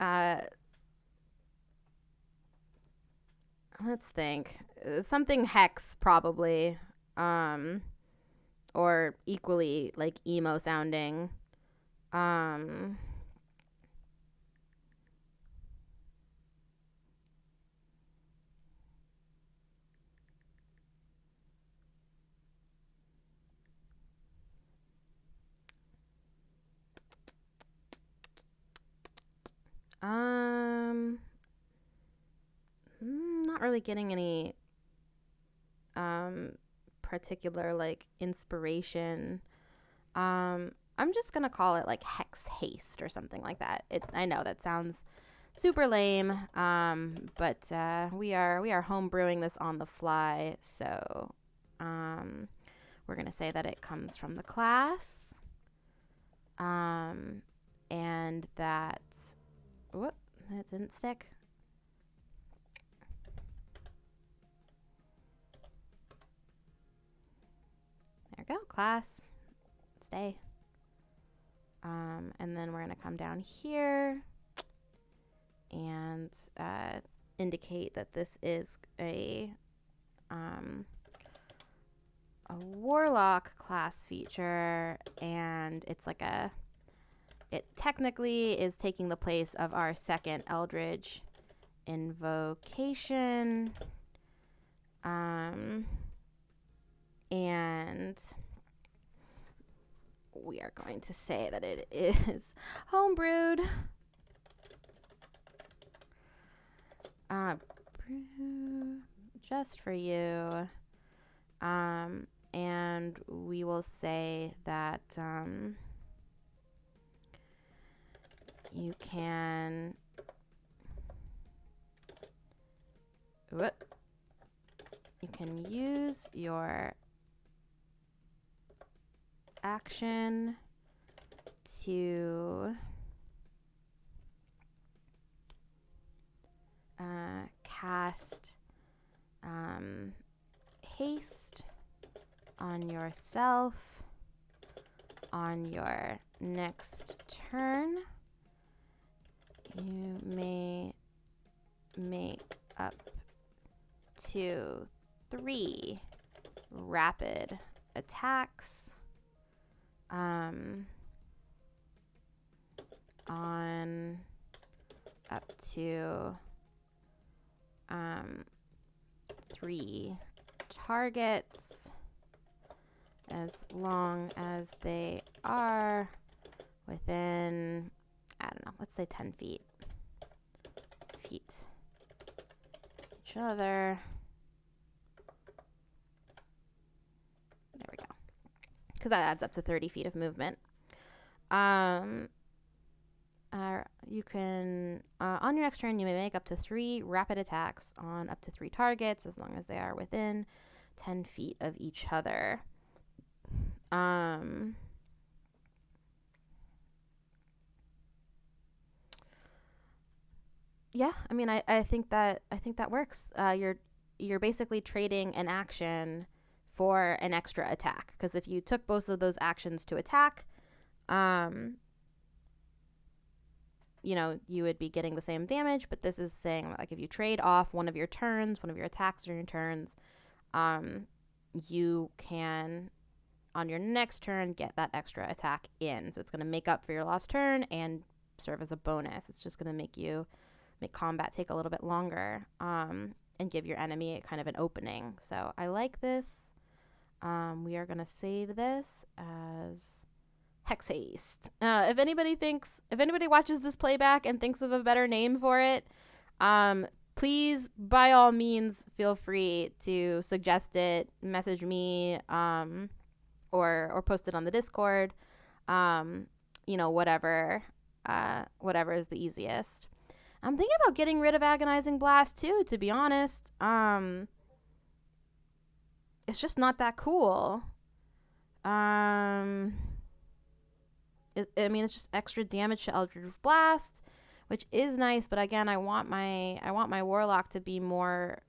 uh, let's think. Something hex, probably. Or equally, like, emo sounding. Um, not really getting any particular, like, inspiration. I'm just gonna call it like Hex Haste or something like that. I know that sounds super lame, but we are home brewing this on the fly, so we're gonna say that it comes from the class, and that whoop, that didn't stick. There we go, class, stay. And then we're going to come down here and indicate that this is a Warlock class feature, and it's like it technically is taking the place of our second Eldritch Invocation. And we are going to say that it is homebrewed. Brew just for you. And we will say that you can use your action to cast haste on yourself on your next turn. You may make up to 3 rapid attacks on up to 3 targets, as long as they are within, I don't know, let's say 10 feet each other. There we go, because that adds up to 30 feet of movement. You can, on your next turn, you may make up to 3 rapid attacks on up to 3 targets, as long as they are within 10 feet of each other. Yeah, I mean, I think that works. You're basically trading an action for an extra attack, because if you took both of those actions to attack, um, you would be getting the same damage. But this is saying, like, if you trade off one of your turns, one of your attacks during your turns, you can on your next turn get that extra attack in. So it's going to make up for your lost turn and serve as a bonus. It's just going to make combat take a little bit longer, and give your enemy kind of an opening. So I like this. We are going to save this as Hex Haste. If anybody watches this playback and thinks of a better name for it, please, by all means, feel free to suggest it, message me, or post it on the Discord. Whatever is the easiest. I'm thinking about getting rid of Agonizing Blast too, to be honest. It's just not that cool. It's just extra damage to Eldritch Blast, which is nice, but again, I want my Warlock to be more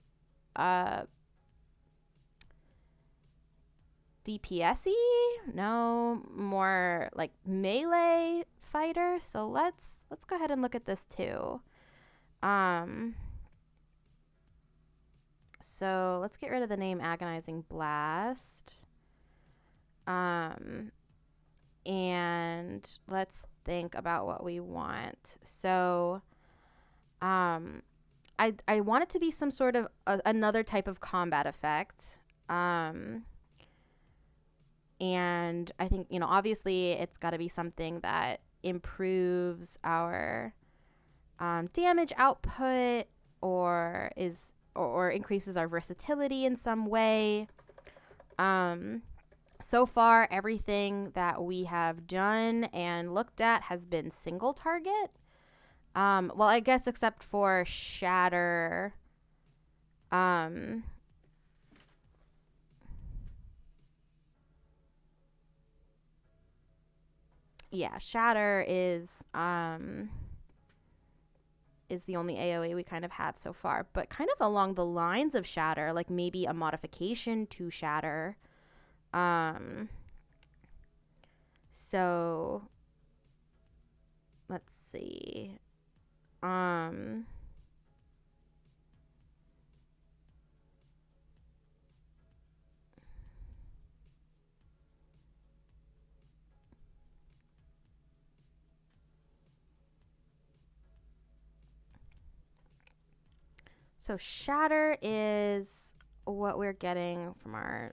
DPS-y? No, more like melee fighter. So let's go ahead and look at this too. So let's get rid of the name Agonizing Blast. And let's think about what we want. So, I want it to be some sort of another type of combat effect. And I think, obviously it's got to be something that improves our damage output, or increases our versatility in some way. So far, everything that we have done and looked at has been single target. Well, I guess except for Shatter. Yeah, Shatter is the only AoE we kind of have so far, but kind of along the lines of Shatter, like maybe a modification to Shatter. So let's see. So Shatter is what we're getting from our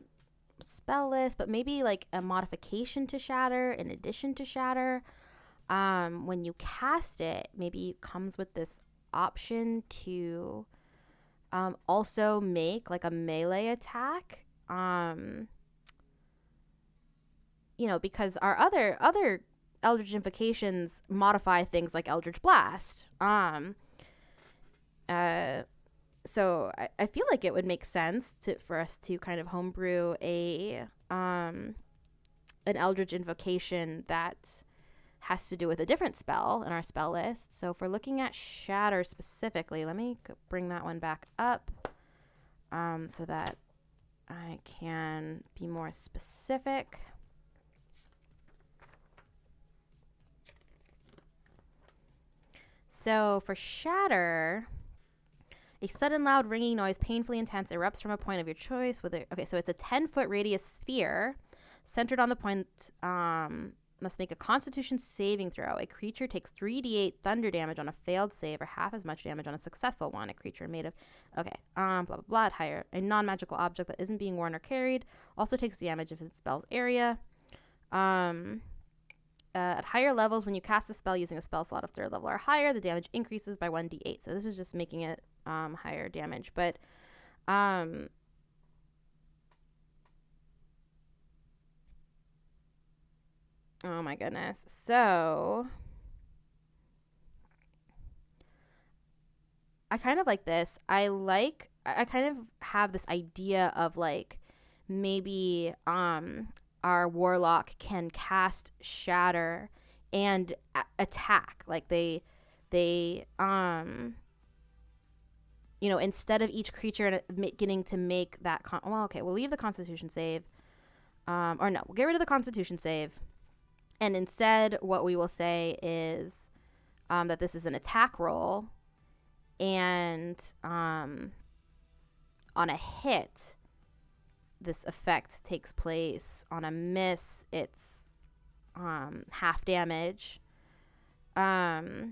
spell list, but maybe like a modification to Shatter in addition to Shatter. When you cast it, maybe it comes with this option to also make like a melee attack. Because our other Eldritch Invocations modify things like Eldritch Blast. So I feel like it would make sense for us to kind of homebrew an Eldritch Invocation that has to do with a different spell in our spell list. So if we're looking at Shatter specifically, let me bring that one back up so that I can be more specific. So for Shatter, a sudden loud ringing noise, painfully intense, erupts from a point of your choice. So it's a 10-foot radius sphere centered on the point. Must make a Constitution saving throw. A creature takes 3d8 thunder damage on a failed save, or half as much damage on a successful one. A creature made of blah blah blah. At higher, a non-magical object that isn't being worn or carried also takes damage if it spell's area. At higher levels, when you cast the spell using a spell slot of 3rd level or higher, the damage increases by 1d8. So this is just making it higher damage. But oh my goodness. So I kind of like this. I kind of have this idea of like maybe our Warlock can cast Shatter and attack. Like they instead of each creature getting to make that we'll leave the Constitution save. Or no, we'll get rid of the Constitution save. And instead, what we will say is that this is an attack roll. And on a hit, this effect takes place. On a miss, it's half damage. But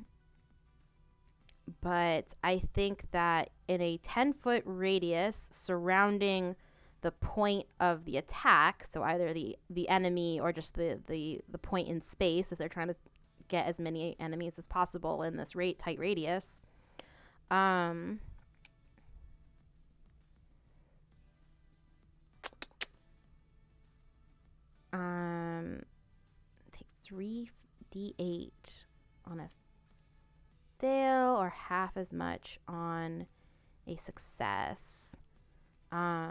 I think that in a 10-foot radius surrounding the point of the attack, so either the enemy or just the point in space, if they're trying to get as many enemies as possible in this tight radius, take 3d8 on a fail or half as much on a success. How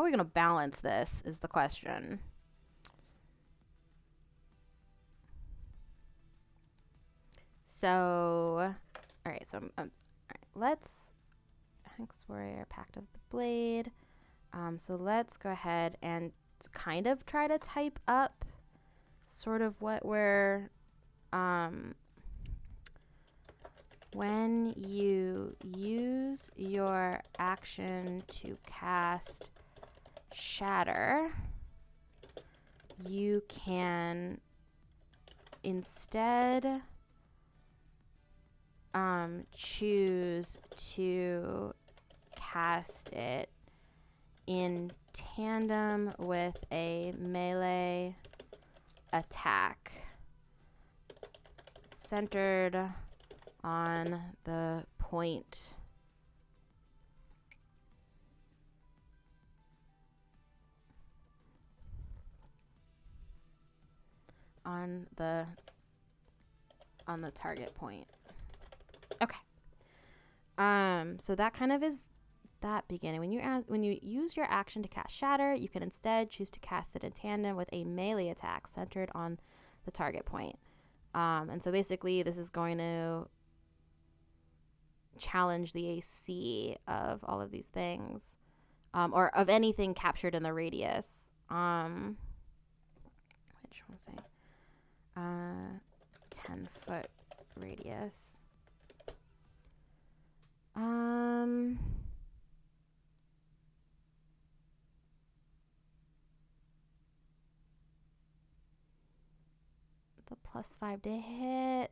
are we going to balance this is the question. So, all right, all right, let's Hex Warrior, Pact of the Blade. So let's go ahead and kind of try to type up sort of what we're, when you use your action to cast Shatter, you can instead choose to cast it in tandem with a melee attack centered on the point on the target point. Okay. So that kind of is that beginning. When you use your action to cast Shatter, you can instead choose to cast it in tandem with a melee attack centered on the target point. And so basically this is going to challenge the AC of all of these things, or of anything captured in the radius. Which one was I? 10-foot radius. The +5 to hit.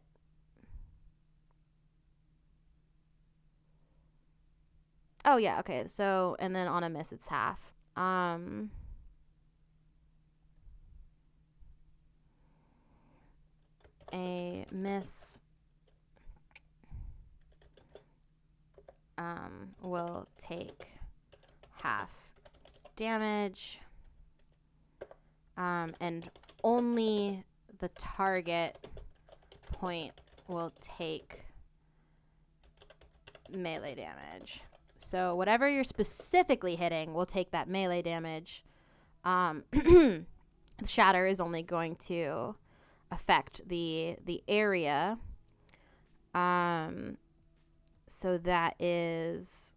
Oh yeah, okay. So, and then on a miss it's half. A miss will take half damage, and only the target point will take melee damage. So whatever you're specifically hitting will take that melee damage. Shatter is only going to affect the area. So that is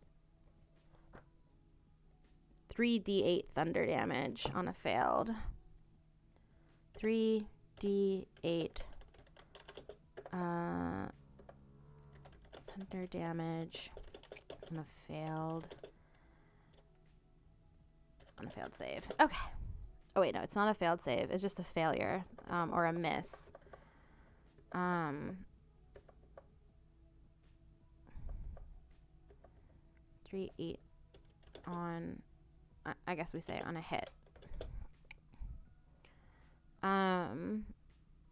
3d8 thunder damage on a failed. 3d8 thunder damage on a failed save. Okay. Oh wait, no, it's not a failed save. It's just a failure, or a miss. 3d8 on, I guess we say on a hit.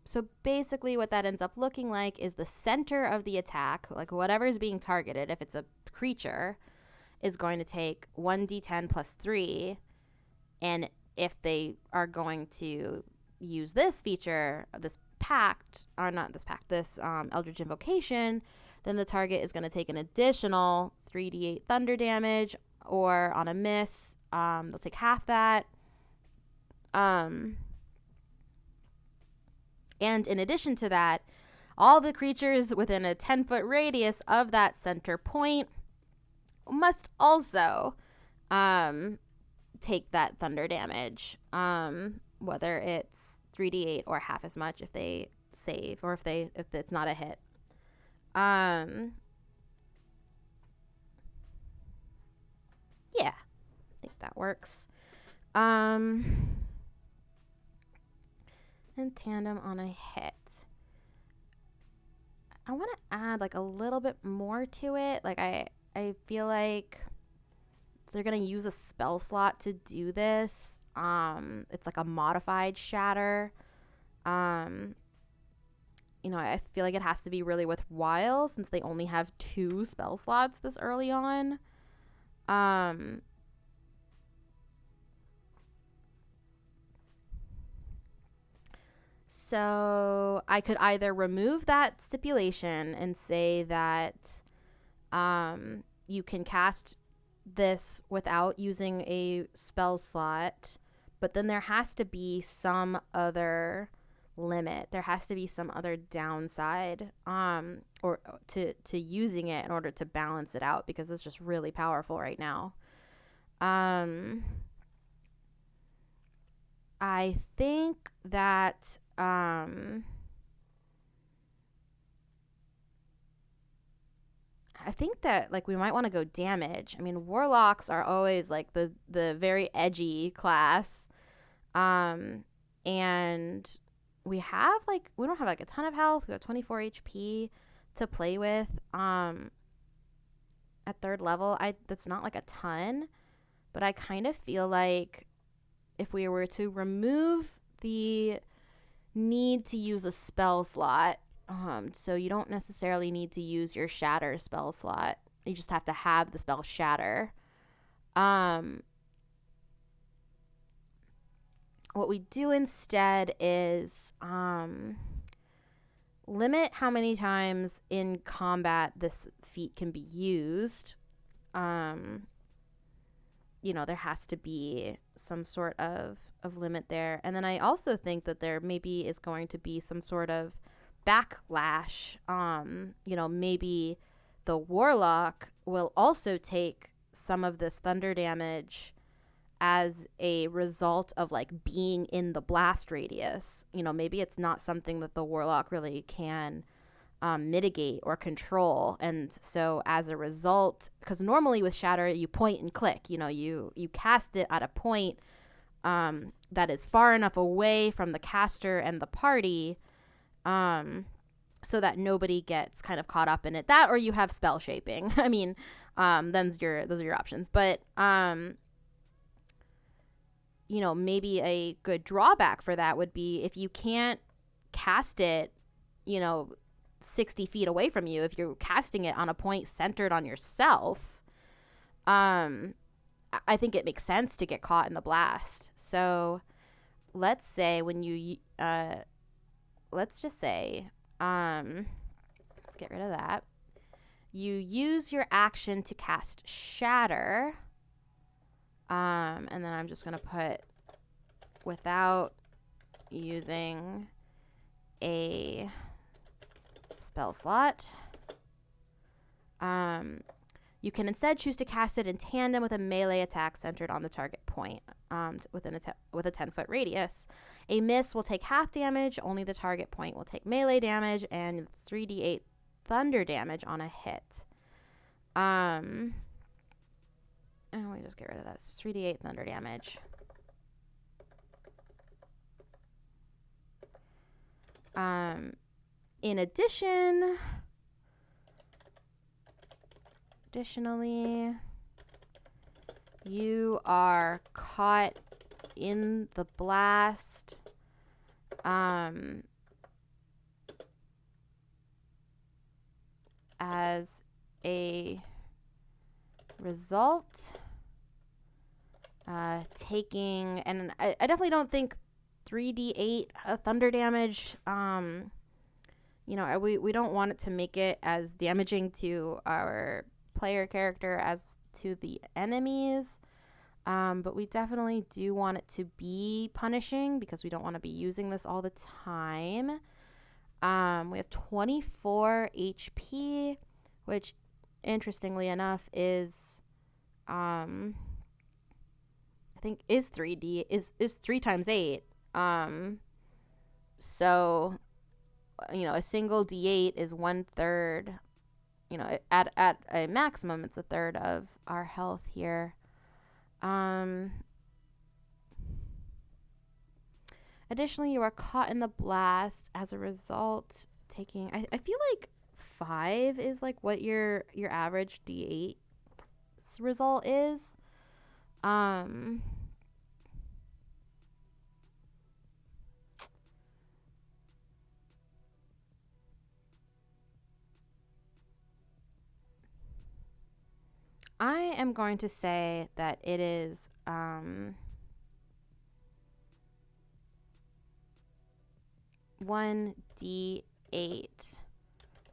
So basically what that ends up looking like is the center of the attack, like whatever is being targeted, if it's a creature, is going to take 1d10 plus 3, and if they are going to use this feature, this pact, or not this pact, this Eldritch Invocation, then the target is going to take an additional 3d8 thunder damage, or on a miss, they'll take half that. And in addition to that, all the creatures within a 10-foot radius of that center point must also take that thunder damage, whether it's 3d8 or half as much if they save, or if it's not a hit. Yeah, I think that works. In tandem on a hit, I want to add like a little bit more to it. Like I feel like they're gonna use a spell slot to do this. It's like a modified shatter. I feel like it has to be really worthwhile since they only have 2 spell slots this early on. So I could either remove that stipulation and say that you can cast this without using a spell slot, but then there has to be some other limit. There has to be some other downside or to using it in order to balance it out, because it's just really powerful right now. I think that like we might want to go damage. I mean, warlocks are always like the very edgy class. And we don't have like a ton of health. We have 24 HP to play with. At 3rd level, that's not like a ton, but I kind of feel like if we were to remove the need to use a spell slot, so you don't necessarily need to use your shatter spell slot. You just have to have the spell shatter. What we do instead is limit how many times in combat this feat can be used. There has to be some sort of limit there. And then I also think that there maybe is going to be some sort of backlash. Maybe the warlock will also take some of this thunder damage as a result of like being in the blast radius. Maybe it's not something that the warlock really can mitigate or control, and so as a result, because normally with shatter you point and click, you cast it at a point that is far enough away from the caster and the party, so that nobody gets kind of caught up in it. That, or you have spell shaping. I mean, those are your options. But maybe a good drawback for that would be if you can't cast it 60 feet away from you, if you're casting it on a point centered on yourself, I think it makes sense to get caught in the blast. So let's say when you let's just say let's get rid of that. You use your action to cast shatter, and then I'm just going to put without using a spell slot. You can instead choose to cast it in tandem with a melee attack centered on the target point, with a 10-foot radius. A miss will take half damage, only the target point will take melee damage, and 3d8 thunder damage on a hit. And let me just get rid of that. It's 3d8 thunder damage. Additionally, you are caught in the blast as a result, taking, and I definitely don't think 3d8 thunder damage. We don't want it to make it as damaging to our player character as to the enemies. But we definitely do want it to be punishing because we don't want to be using this all the time. We have 24 HP, which interestingly enough is, I think is 3 times 8. So, a single D8 is 1/3. At a maximum, it's 1/3 of our health here. Additionally, you are caught in the blast as a result, taking, I feel like 5 is like what your average D8 result is. I am going to say that it is 1d8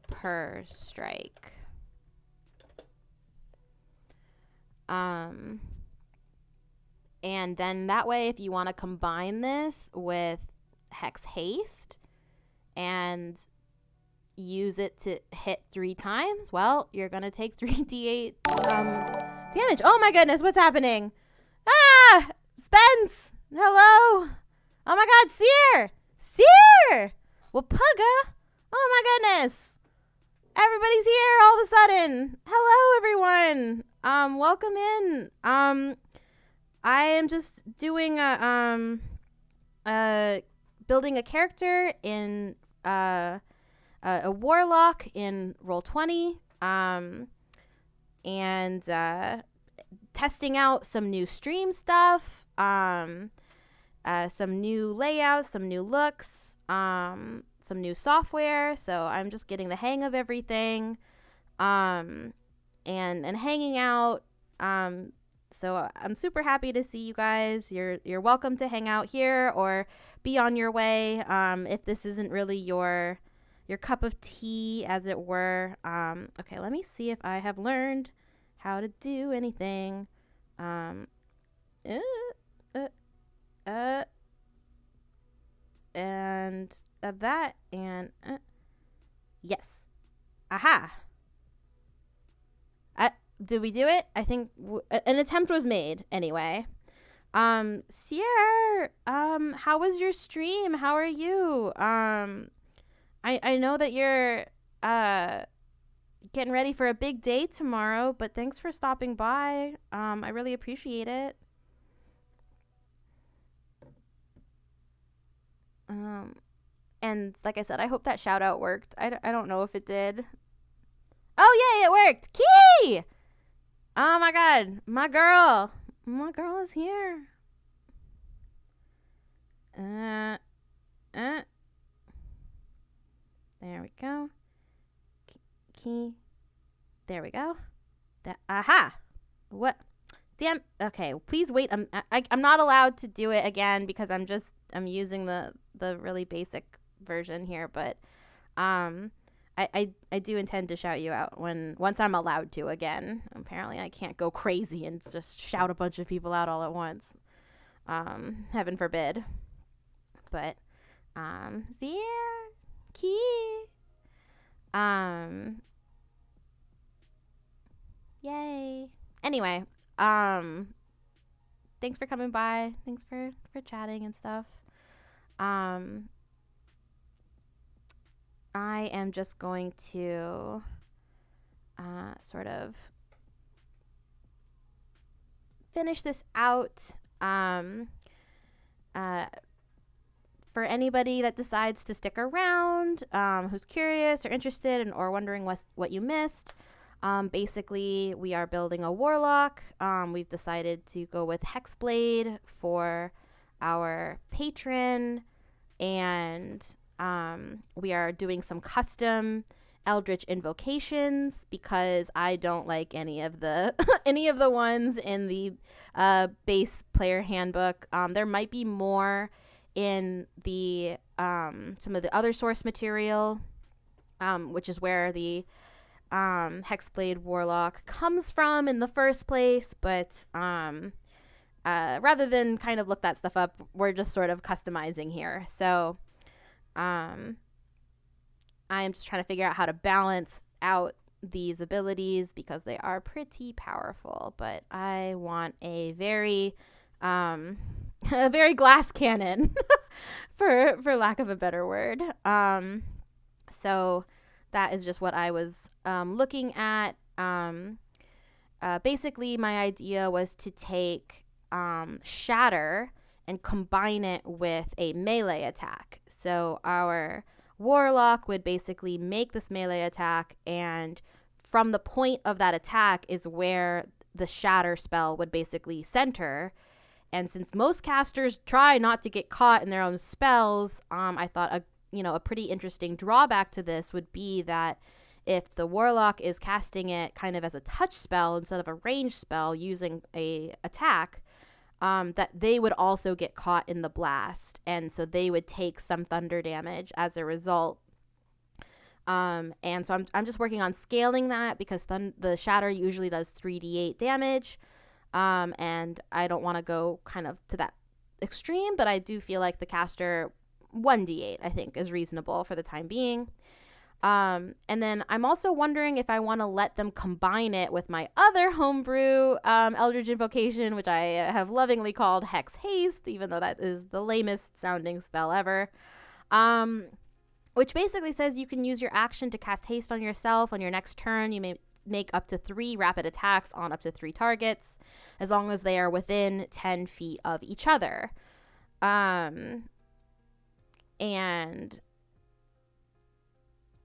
per strike. And then that way, if you want to combine this with Hex Haste and use it to hit 3 times, well, you're going to take 3d8 damage. Oh my goodness, what's happening? Ah! Spence! Hello! Oh my god, Seer! Seer! Wapugga! Oh my goodness! Everybody's here all of a sudden. Hello, everyone. Welcome in. I am just doing building a character in a Warlock in Roll20, and testing out some new stream stuff, some new layouts, some new looks, some new software. So I'm just getting the hang of everything, and hanging out. So I'm super happy to see you guys. You're welcome to hang out here or be on your way. If this isn't really your cup of tea, as it were. Okay, let me see if I have learned how to do anything. And that, and yes. Aha. Did we do it? I think an attempt was made anyway. Sierra, how was your stream? How are you? I know that you're getting ready for a big day tomorrow, but thanks for stopping by. I really appreciate it. And like I said, I hope that shout out worked. I don't know if it did. Oh, yay, it worked. Key! Oh my god, my girl is here. There we go. Key. There we go. Aha. What? Damn. Okay. Please wait. I'm not allowed to do it again because I'm using the really basic version here. But I do intend to shout you out once I'm allowed to again. Apparently I can't go crazy and just shout a bunch of people out all at once. Heaven forbid. But Zia, Key. Yay. Anyway, thanks for coming by. Thanks for chatting and stuff. I am just going to sort of finish this out. For anybody that decides to stick around, who's curious or interested or wondering what you missed, basically we are building a Warlock. We've decided to go with Hexblade for our patron, and we are doing some custom Eldritch invocations because I don't like any of the ones in the base player handbook. There might be more in the some of the other source material, which is where the Hexblade Warlock comes from in the first place. But rather than kind of look that stuff up, we're just sort of customizing here. So I am just trying to figure out how to balance out these abilities because they are pretty powerful. But I want a very a very glass cannon for lack of a better word. So that is just what I was looking at. Basically, my idea was to take Shatter and combine it with a melee attack. So our Warlock would basically make this melee attack, and from the point of that attack is where the Shatter spell would basically center. And since most casters try not to get caught in their own spells, I thought a pretty interesting drawback to this would be that if the Warlock is casting it kind of as a touch spell instead of a ranged spell using a attack, that they would also get caught in the blast, and so they would take some thunder damage as a result. And so I'm just working on scaling that because the Shatter usually does 3d8 damage, and I don't want to go kind of to that extreme, but I do feel like the caster 1d8 I think is reasonable for the time being. And then I'm also wondering if I want to let them combine it with my other homebrew Eldritch Invocation, which I have lovingly called Hex Haste, even though that is the lamest sounding spell ever. Which basically says you can use your action to cast haste on yourself. On your next turn, you may make up to 3 rapid attacks on up to 3 targets, as long as they are within 10 feet of each other. And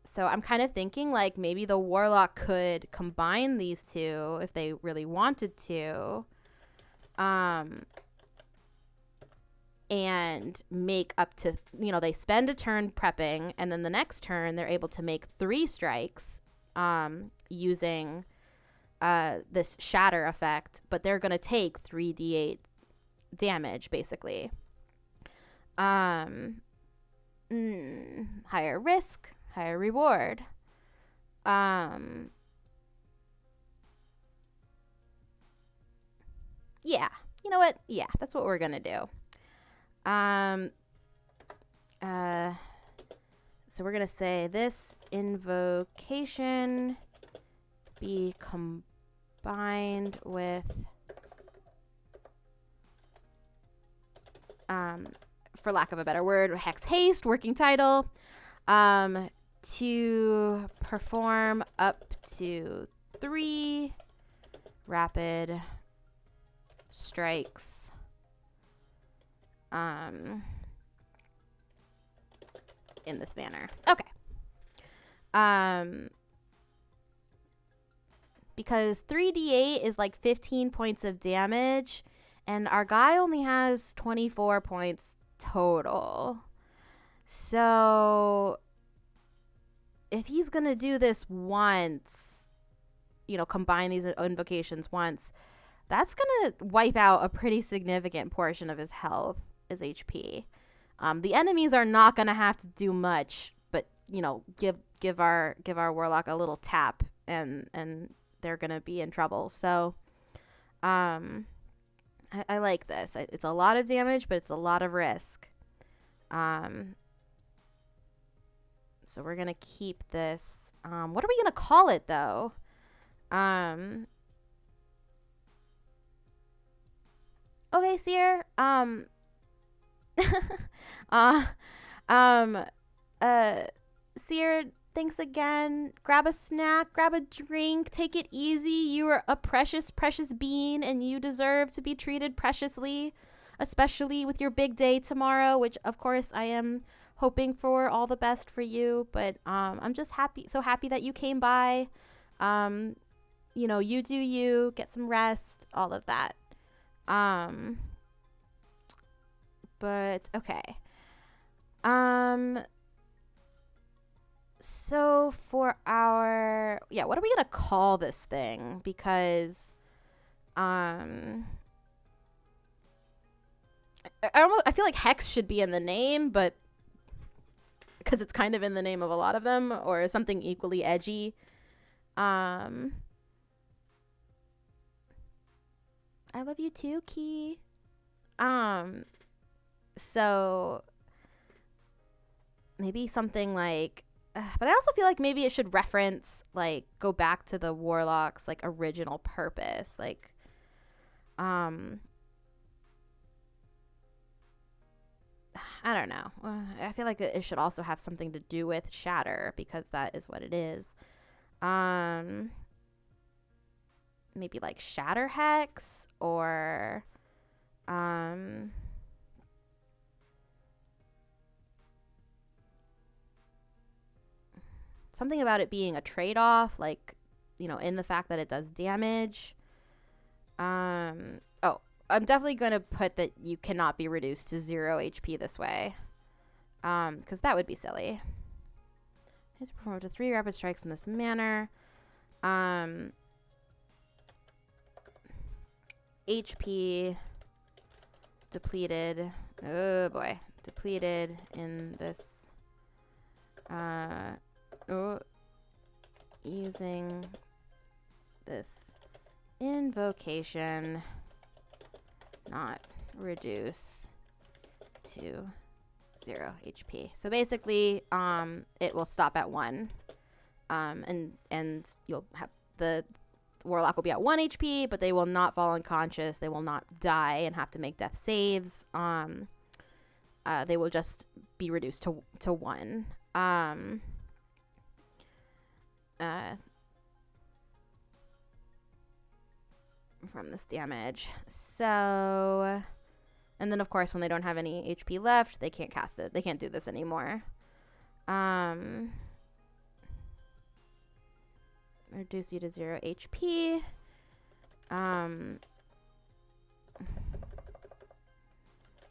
so I'm kind of thinking like maybe the Warlock could combine these two if they really wanted to. And make up to, they spend a turn prepping, and then the next turn they're able to make 3 strikes using this Shatter effect, but they're going to take 3d8 damage, basically. Higher risk, higher reward. Yeah, you know what? Yeah, that's what we're going to do. So we're going to say this invocation be combined with, for lack of a better word, Hex Haste, working title, to perform up to 3 rapid strikes in this manner. Okay. Because 3d8 is like 15 points of damage, and our guy only has 24 points total. So if he's going to do this once, combine these invocations once, that's going to wipe out a pretty significant portion of his health, his HP. The enemies are not going to have to do much, but, give our Warlock a little tap, and they're going to be in trouble. So I like this. It's a lot of damage, but it's a lot of risk. So we're going to keep this. What are we going to call it, though? Okay, Seer. Seer, thanks again. Grab a snack, grab a drink, take it easy. You are a precious, precious being, and you deserve to be treated preciously, especially with your big day tomorrow, which of course I am hoping for all the best for you. But I'm just so happy that you came by. You do you, get some rest, all of that. But okay. So for our, what are we gonna call this thing? Because I feel like Hex should be in the name, but because it's kind of in the name of a lot of them, or something equally edgy. I love you too, Key. So maybe something like, but I also feel like maybe it should reference, like, go back to the Warlock's, like, original purpose. Like, I don't know. I feel like it should also have something to do with Shatter, because that is what it is. Maybe like Shatter Hex, or something about it being a trade-off, like, in the fact that it does damage. Oh, I'm definitely going to put that you cannot be reduced to 0 HP this way. Because that would be silly. Hits perform up to 3 rapid strikes in this manner. HP depleted. Oh boy. Depleted in this. Using this invocation, not reduce to 0 HP. So basically, it will stop at 1, and you'll have the Warlock will be at 1 HP, but they will not fall unconscious. They will not die and have to make death saves. They will just be reduced to 1. From this damage. So, and then of course when they don't have any HP left, they can't cast it. They can't do this anymore. Reduce you to 0 HP.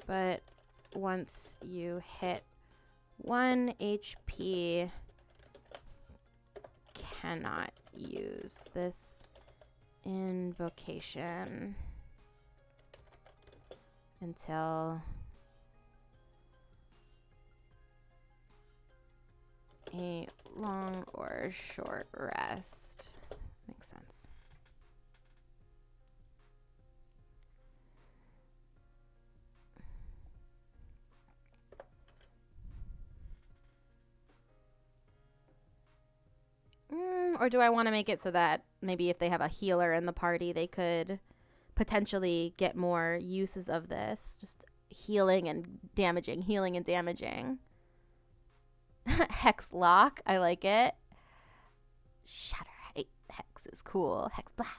But once you hit 1 HP, cannot use this invocation until a long or short rest. Makes sense. Or do I want to make it so that maybe if they have a healer in the party, they could potentially get more uses of this? Just healing and damaging, healing and damaging. Hex Lock, I like it. Shatter Hex is cool. Hex Blast.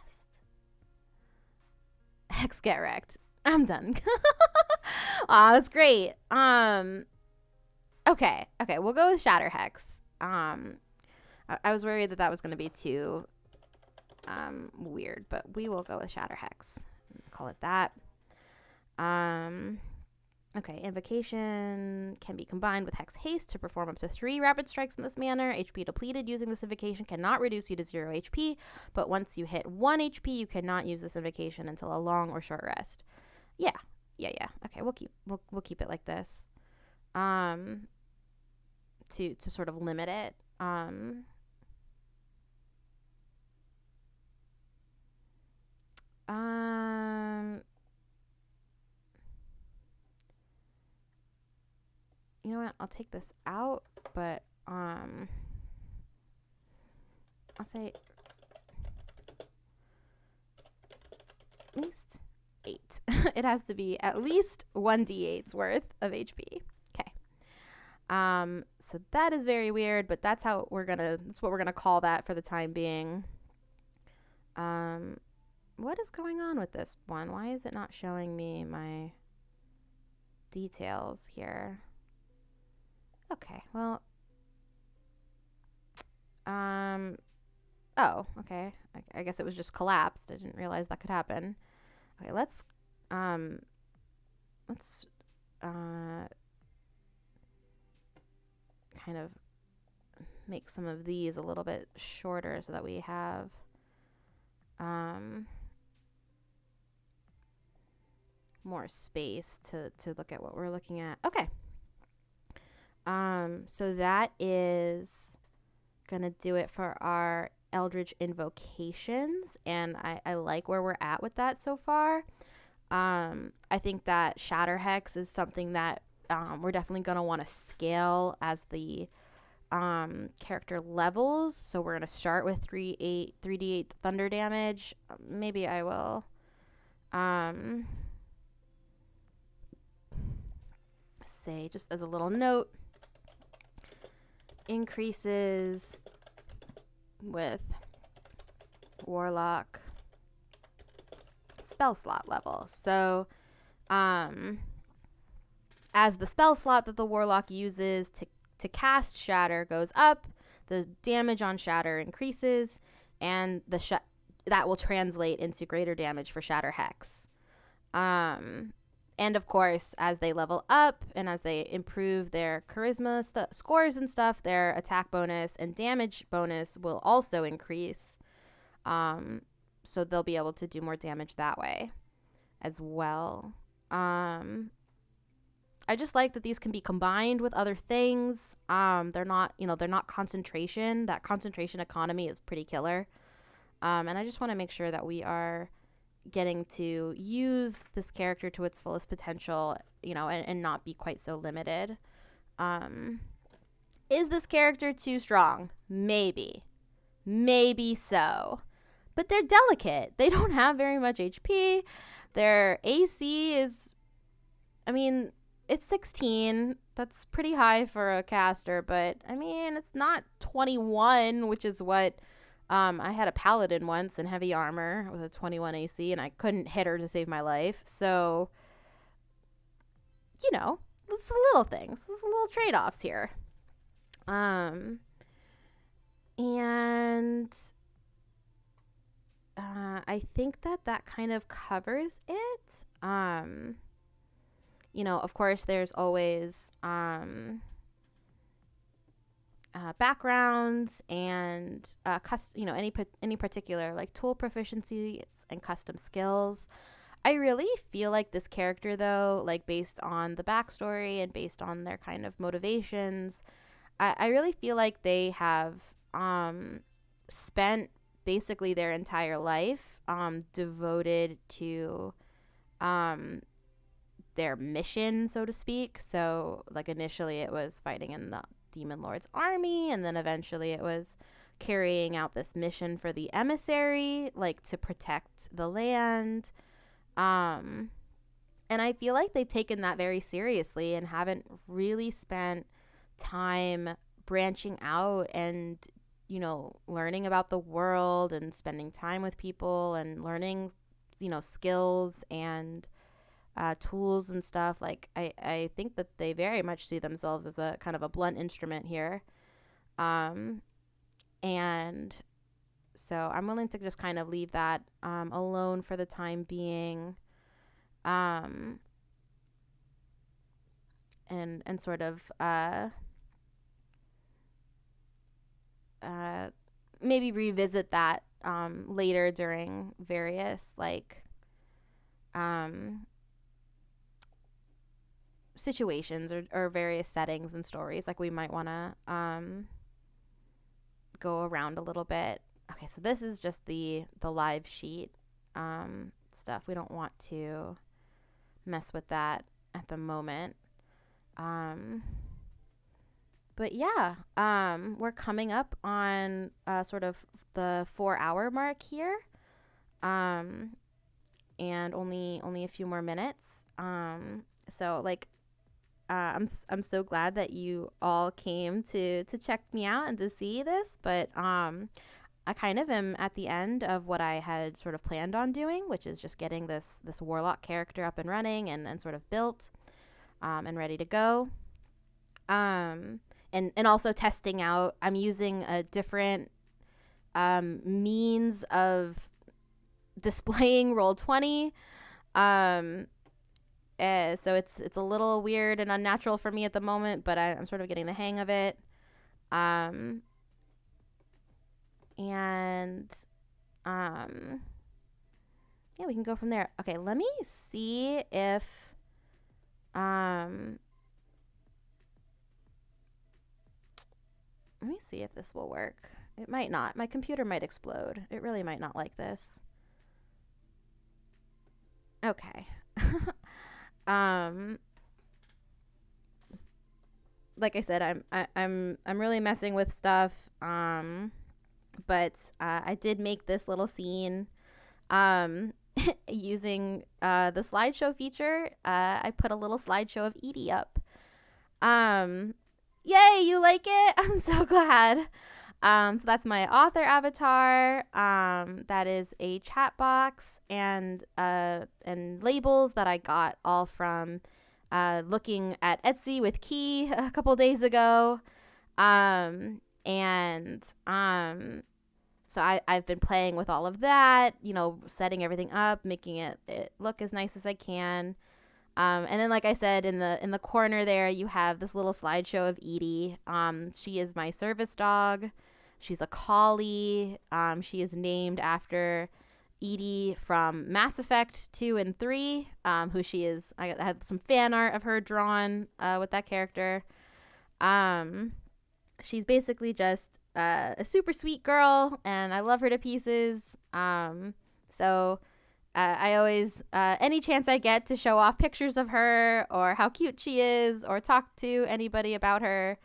Hex Get Wrecked. I'm done. Aw, that's great. Okay, we'll go with Shatter Hex. I was worried that was going to be too weird, but we will go with Shatter Hex. Call it that. Okay, Invocation can be combined with Hex Haste to perform up to 3 rapid strikes in this manner. HP depleted using this invocation cannot reduce you to 0 HP, but once you hit 1 HP, you cannot use this invocation until a long or short rest. Yeah. Okay, we'll keep it like this. To sort of limit it. You know what? I'll take this out, but I'll say at least 8. It has to be at least 1d8's worth of HP. Okay. So that is very weird, but that's what we're gonna call that for the time being. What is going on with this one? Why is it not showing me my details here? Okay, well, oh, okay. I guess it was just collapsed. I didn't realize that could happen. Okay, let's kind of make some of these a little bit shorter so that we have, more space to look at what we're looking at. Okay. So that is gonna do it for our Eldritch invocations, and I like where we're at with that so far. I think that Shatter Hex is something that we're definitely gonna want to scale as the character levels. So we're gonna start with 3d8 thunder damage. Maybe I will say, just as a little note, increases with Warlock spell slot level. So as the spell slot that the Warlock uses to cast Shatter goes up, the damage on Shatter increases, and that will translate into greater damage for Shatter Hex. And of course, as they level up and as they improve their charisma scores and stuff, their attack bonus and damage bonus will also increase. So they'll be able to do more damage that way as well. I just like that these can be combined with other things. They're not concentration. That concentration economy is pretty killer. And I just want to make sure that we are getting to use this character to its fullest potential, and not be quite so limited. Is this character too strong? Maybe so, but they're delicate. They don't have very much HP. Their AC is, it's 16. That's pretty high for a caster, but it's not 21, which is what I had a paladin once in heavy armor with a 21 AC, and I couldn't hit her to save my life. So, it's the little things. There's little trade-offs here. And I think that kind of covers it. Of course, there's always backgrounds and any particular like tool proficiencies and custom skills. I really feel like this character, though, like based on the backstory and based on their kind of motivations, I really feel like they have spent basically their entire life devoted to their mission, so to speak. So like initially it was fighting in the Demon Lord's army, and then eventually it was carrying out this mission for the emissary, like to protect the land. And I feel like they've taken that very seriously and haven't really spent time branching out and learning about the world and spending time with people and learning skills and tools and stuff. Like I think that they very much see themselves as a kind of a blunt instrument here. And so I'm willing to just kind of leave that alone for the time being. And sort of maybe revisit that later during various situations or various settings and stories. Like we might want to go around a little bit. Okay, so this is just the live sheet stuff. We don't want to mess with that at the moment. But yeah, we're coming up on sort of the 4-hour mark here. And only a few more minutes. So I'm so glad that you all came to check me out and to see this, but I kind of am at the end of what I had sort of planned on doing, which is just getting this Warlock character up and running and sort of built and ready to go. And also testing out, I'm using a different means of displaying Roll20. So it's a little weird and unnatural for me at the moment, but I'm sort of getting the hang of it. yeah, we can go from there. Okay, let me see if um let me see if this will work. It might not. My computer might explode. It really might not like this. Okay. um like I said, I'm really messing with stuff. But I did make this little scene using the slideshow feature. I put a little slideshow of Edie up. Um, Yay, you like it? I'm so glad. So that's my author avatar. That is a chat box and labels that I got all from looking at Etsy with Key a couple days ago. And so I've been playing with all of that, setting everything up, making it look as nice as I can. And then, like I said, in the corner there, you have this little slideshow of Edie. She is my service dog. She's a collie. She is named after Edie from Mass Effect 2 and 3, who she is. I had some fan art of her drawn with that character. She's basically just a super sweet girl, and I love her to pieces. So I always, any chance I get to show off pictures of her or how cute she is or talk to anybody about her,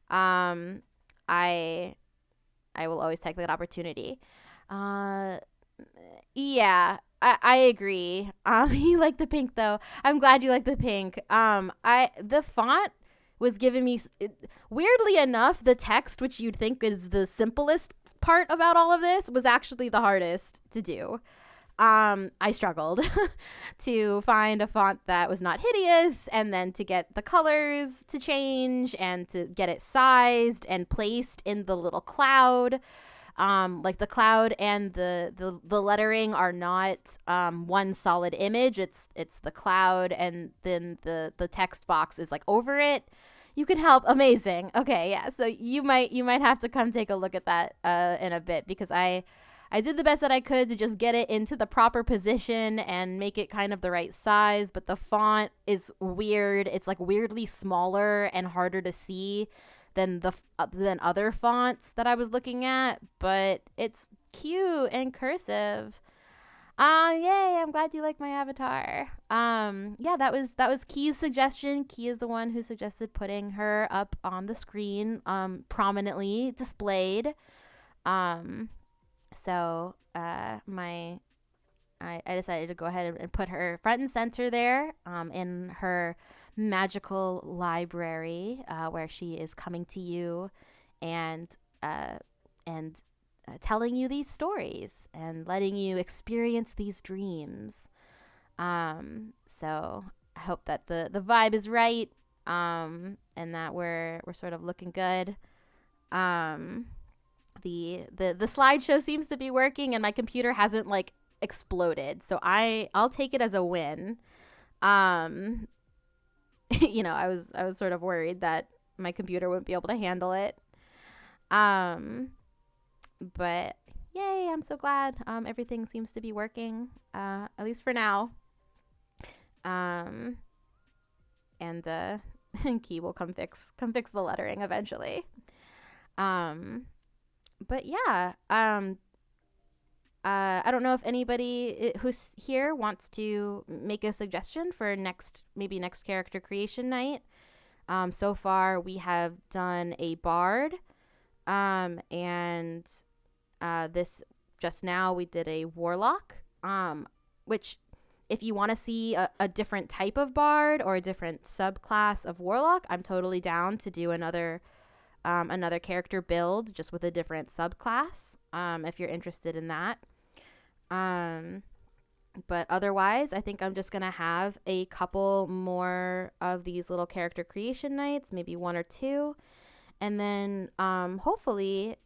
I will always take that opportunity. Yeah, I agree. You like the pink though. I'm glad you like the pink. The font was giving me, weirdly enough, the text, which you'd think is the simplest part about all of this, was actually the hardest to do. I struggled to find a font that was not hideous, and then to get the colors to change and to get it sized and placed in the little cloud. Like the cloud and the lettering are not one solid image. It's the cloud, and then the text box is like over it. You can help. Amazing. Okay, yeah. So you might have to come take a look at that in a bit, because I did the best that I could to just get it into the proper position and make it kind of the right size, but the font is weird. It's like weirdly smaller and harder to see than than other fonts that I was looking at, but it's cute and cursive. Yay, I'm glad you like my avatar. Yeah, that was Key's suggestion. Key is the one who suggested putting her up on the screen, prominently displayed. Um, so I decided to go ahead and put her front and center there, in her magical library, where she is coming to you and telling you these stories and letting you experience these dreams. So I hope that the vibe is right, and that we're sort of looking good. The slideshow seems to be working, and my computer hasn't like exploded, so I'll take it as a win. Um, I was sort of worried that my computer wouldn't be able to handle it. Um, but yay, I'm so glad. Everything seems to be working, at least for now. Um, and Key will come fix the lettering eventually. But yeah, I don't know if anybody who's here wants to make a suggestion for next character creation night. So far we have done a bard, and this just now we did a warlock, which if you want to see a different type of bard or a different subclass of warlock, I'm totally down to do another character build just with a different subclass, if you're interested in that. But otherwise, I think I'm just going to have a couple more of these little character creation nights, maybe one or two. And then hopefully,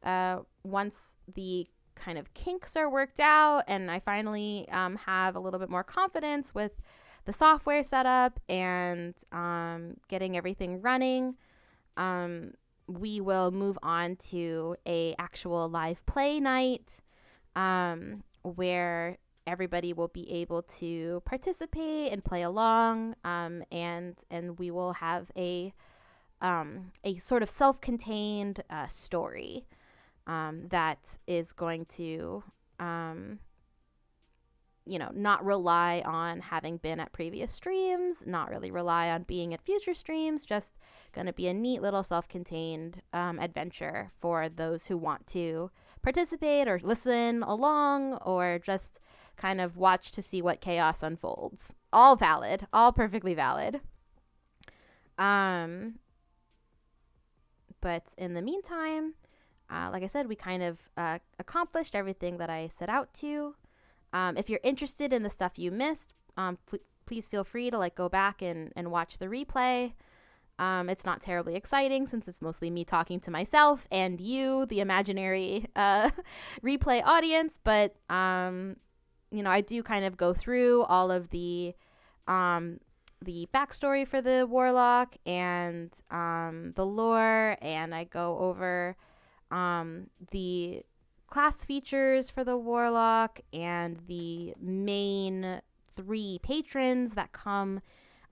once the kind of kinks are worked out and I finally have a little bit more confidence with the software setup and getting everything running, we will move on to a actual live play night, where everybody will be able to participate and play along, and we will have a sort of self-contained story that is going to not rely on having been at previous streams, not really rely on being at future streams, just going to be a neat little self-contained adventure for those who want to participate or listen along or just kind of watch to see what chaos unfolds. All valid, all perfectly valid. But in the meantime, like I said, we kind of accomplished everything that I set out to. If you're interested in the stuff you missed, please feel free to go back and watch the replay. It's not terribly exciting since it's mostly me talking to myself and you, the imaginary replay audience. But, I do kind of go through all of the backstory for the Warlock and the lore, and I go over the class features for the Warlock and the main 3 patrons that come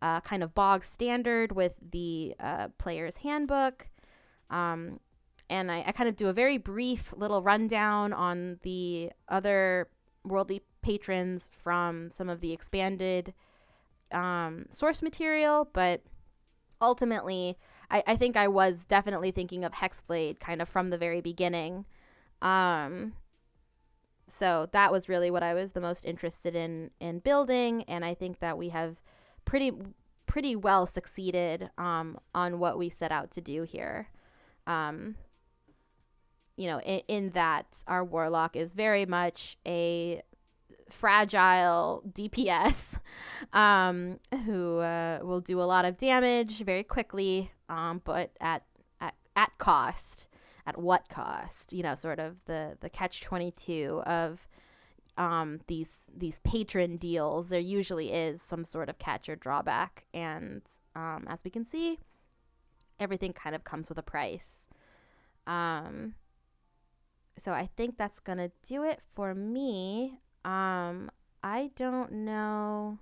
kind of bog standard with the player's handbook. And I kind of do a very brief little rundown on the other worldly patrons from some of the expanded source material, but ultimately I think I was definitely thinking of Hexblade kind of from the very beginning. So that was really what I was the most interested in building, and I think that we have pretty well succeeded on what we set out to do here. In that our Warlock is very much a fragile DPS who will do a lot of damage very quickly, but at cost. At what cost? Sort of the catch-22 of these patron deals. There usually is some sort of catch or drawback, and as we can see, everything kind of comes with a price. So I think that's gonna do it for me. I don't know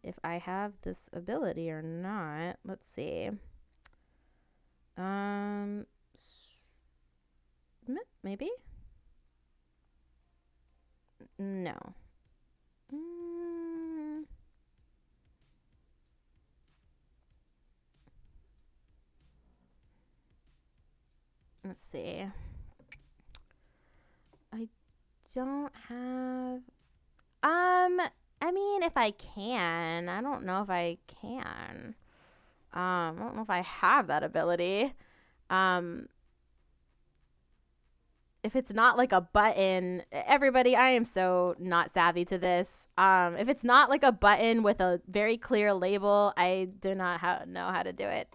if I have this ability or not. Let's see. Maybe? No. Let's see. I don't have... I mean, if I can. I don't know if I can. I don't know if I have that ability. If it's not a button, everybody, I am so not savvy to this. If it's not a button with a very clear label, I do not know how to do it.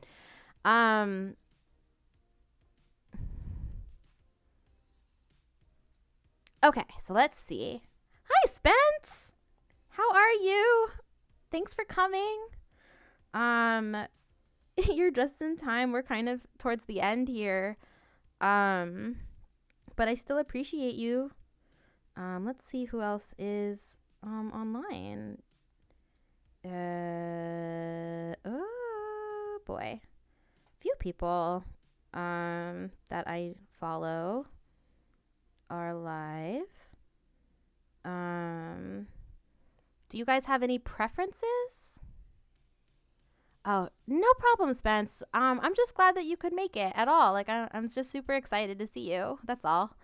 Okay, so let's see. Hi, Spence. How are you? Thanks for coming. You're just in time. We're kind of towards the end here. But I still appreciate you. Let's see who else is online. Oh boy. Few people that I follow are live. Do you guys have any preferences? Oh, no problem, Spence. I'm just glad that you could make it at all. I'm just super excited to see you. That's all.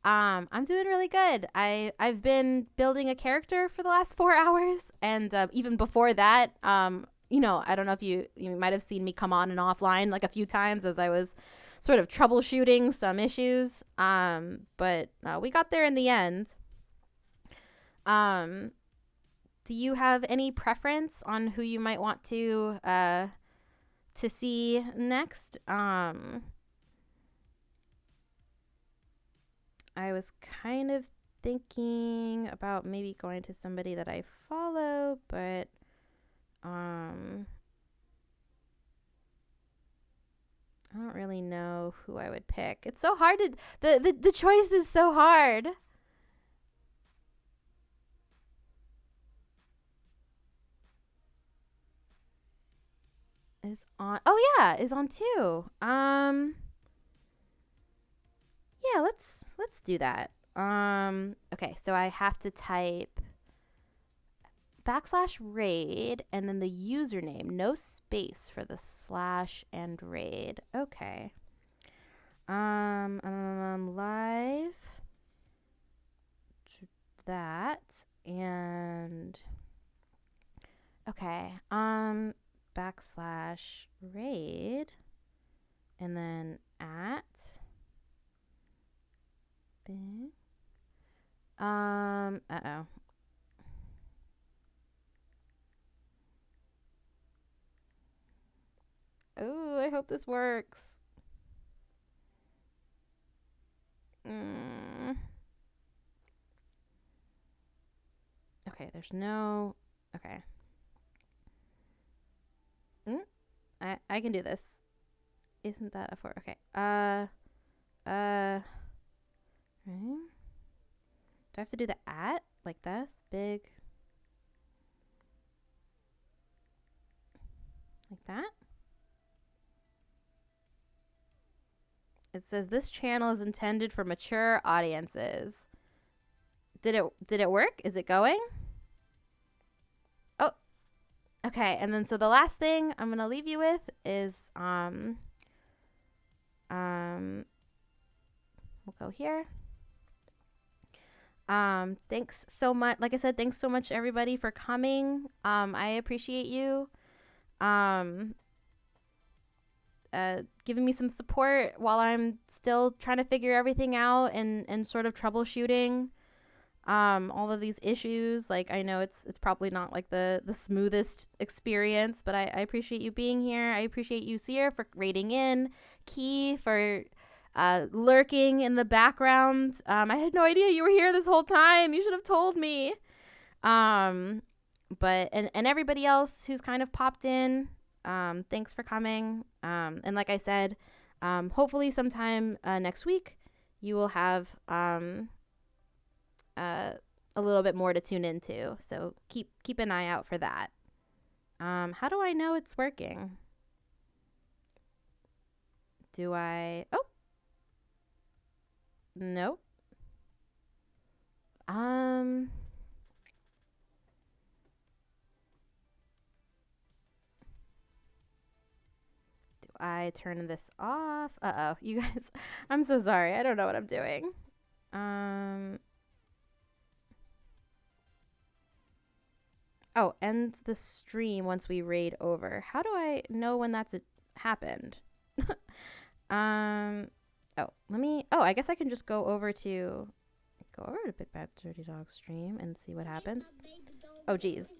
I'm doing really good. I've been building a character for the last 4 hours, and even before that, I don't know if you might have seen me come on and offline a few times as I was sort of troubleshooting some issues. But we got there in the end. Do you have any preference on who you might want to see next? I was kind of thinking about maybe going to somebody that I follow, but I don't really know who I would pick. It's so hard to the choice is so hard. is on. Oh yeah, is on too. Yeah, let's do that. Okay, so I have to type \raid and then the username, no space for the slash and raid. Okay. Live that and okay. \raid and then at bing. Uh-oh. Oh, I hope this works. Okay, there's no. Okay. I can do this. Isn't that a 4? Okay. Right? Do I have to do the at like this? Big. Like that? It says this channel is intended for mature audiences. Did it work? Is it going? Oh. Okay, and then so the last thing I'm going to leave you with is we'll go here. Thanks so much. Like I said, thanks so much everybody for coming. I appreciate you. Giving me some support while I'm still trying to figure everything out and sort of troubleshooting all of these issues. Like, I know it's probably not like the smoothest experience, but I appreciate you being here. I appreciate you, Seer, for raiding in, Key for lurking in the background. I had no idea you were here this whole time. You should have told me. But and everybody else who's kind of popped in, thanks for coming. And like I said, hopefully sometime next week you will have a little bit more to tune into. So keep an eye out for that. How do I know it's working? Do I? Oh, nope. Do I turn this off? Uh-oh, you guys, I'm so sorry. I don't know what I'm doing. Oh, end the stream once we raid over. How do I know when that's happened? Oh, I guess I can just go over to Big Bad Dirty Dog stream and see what happens. Oh, geez.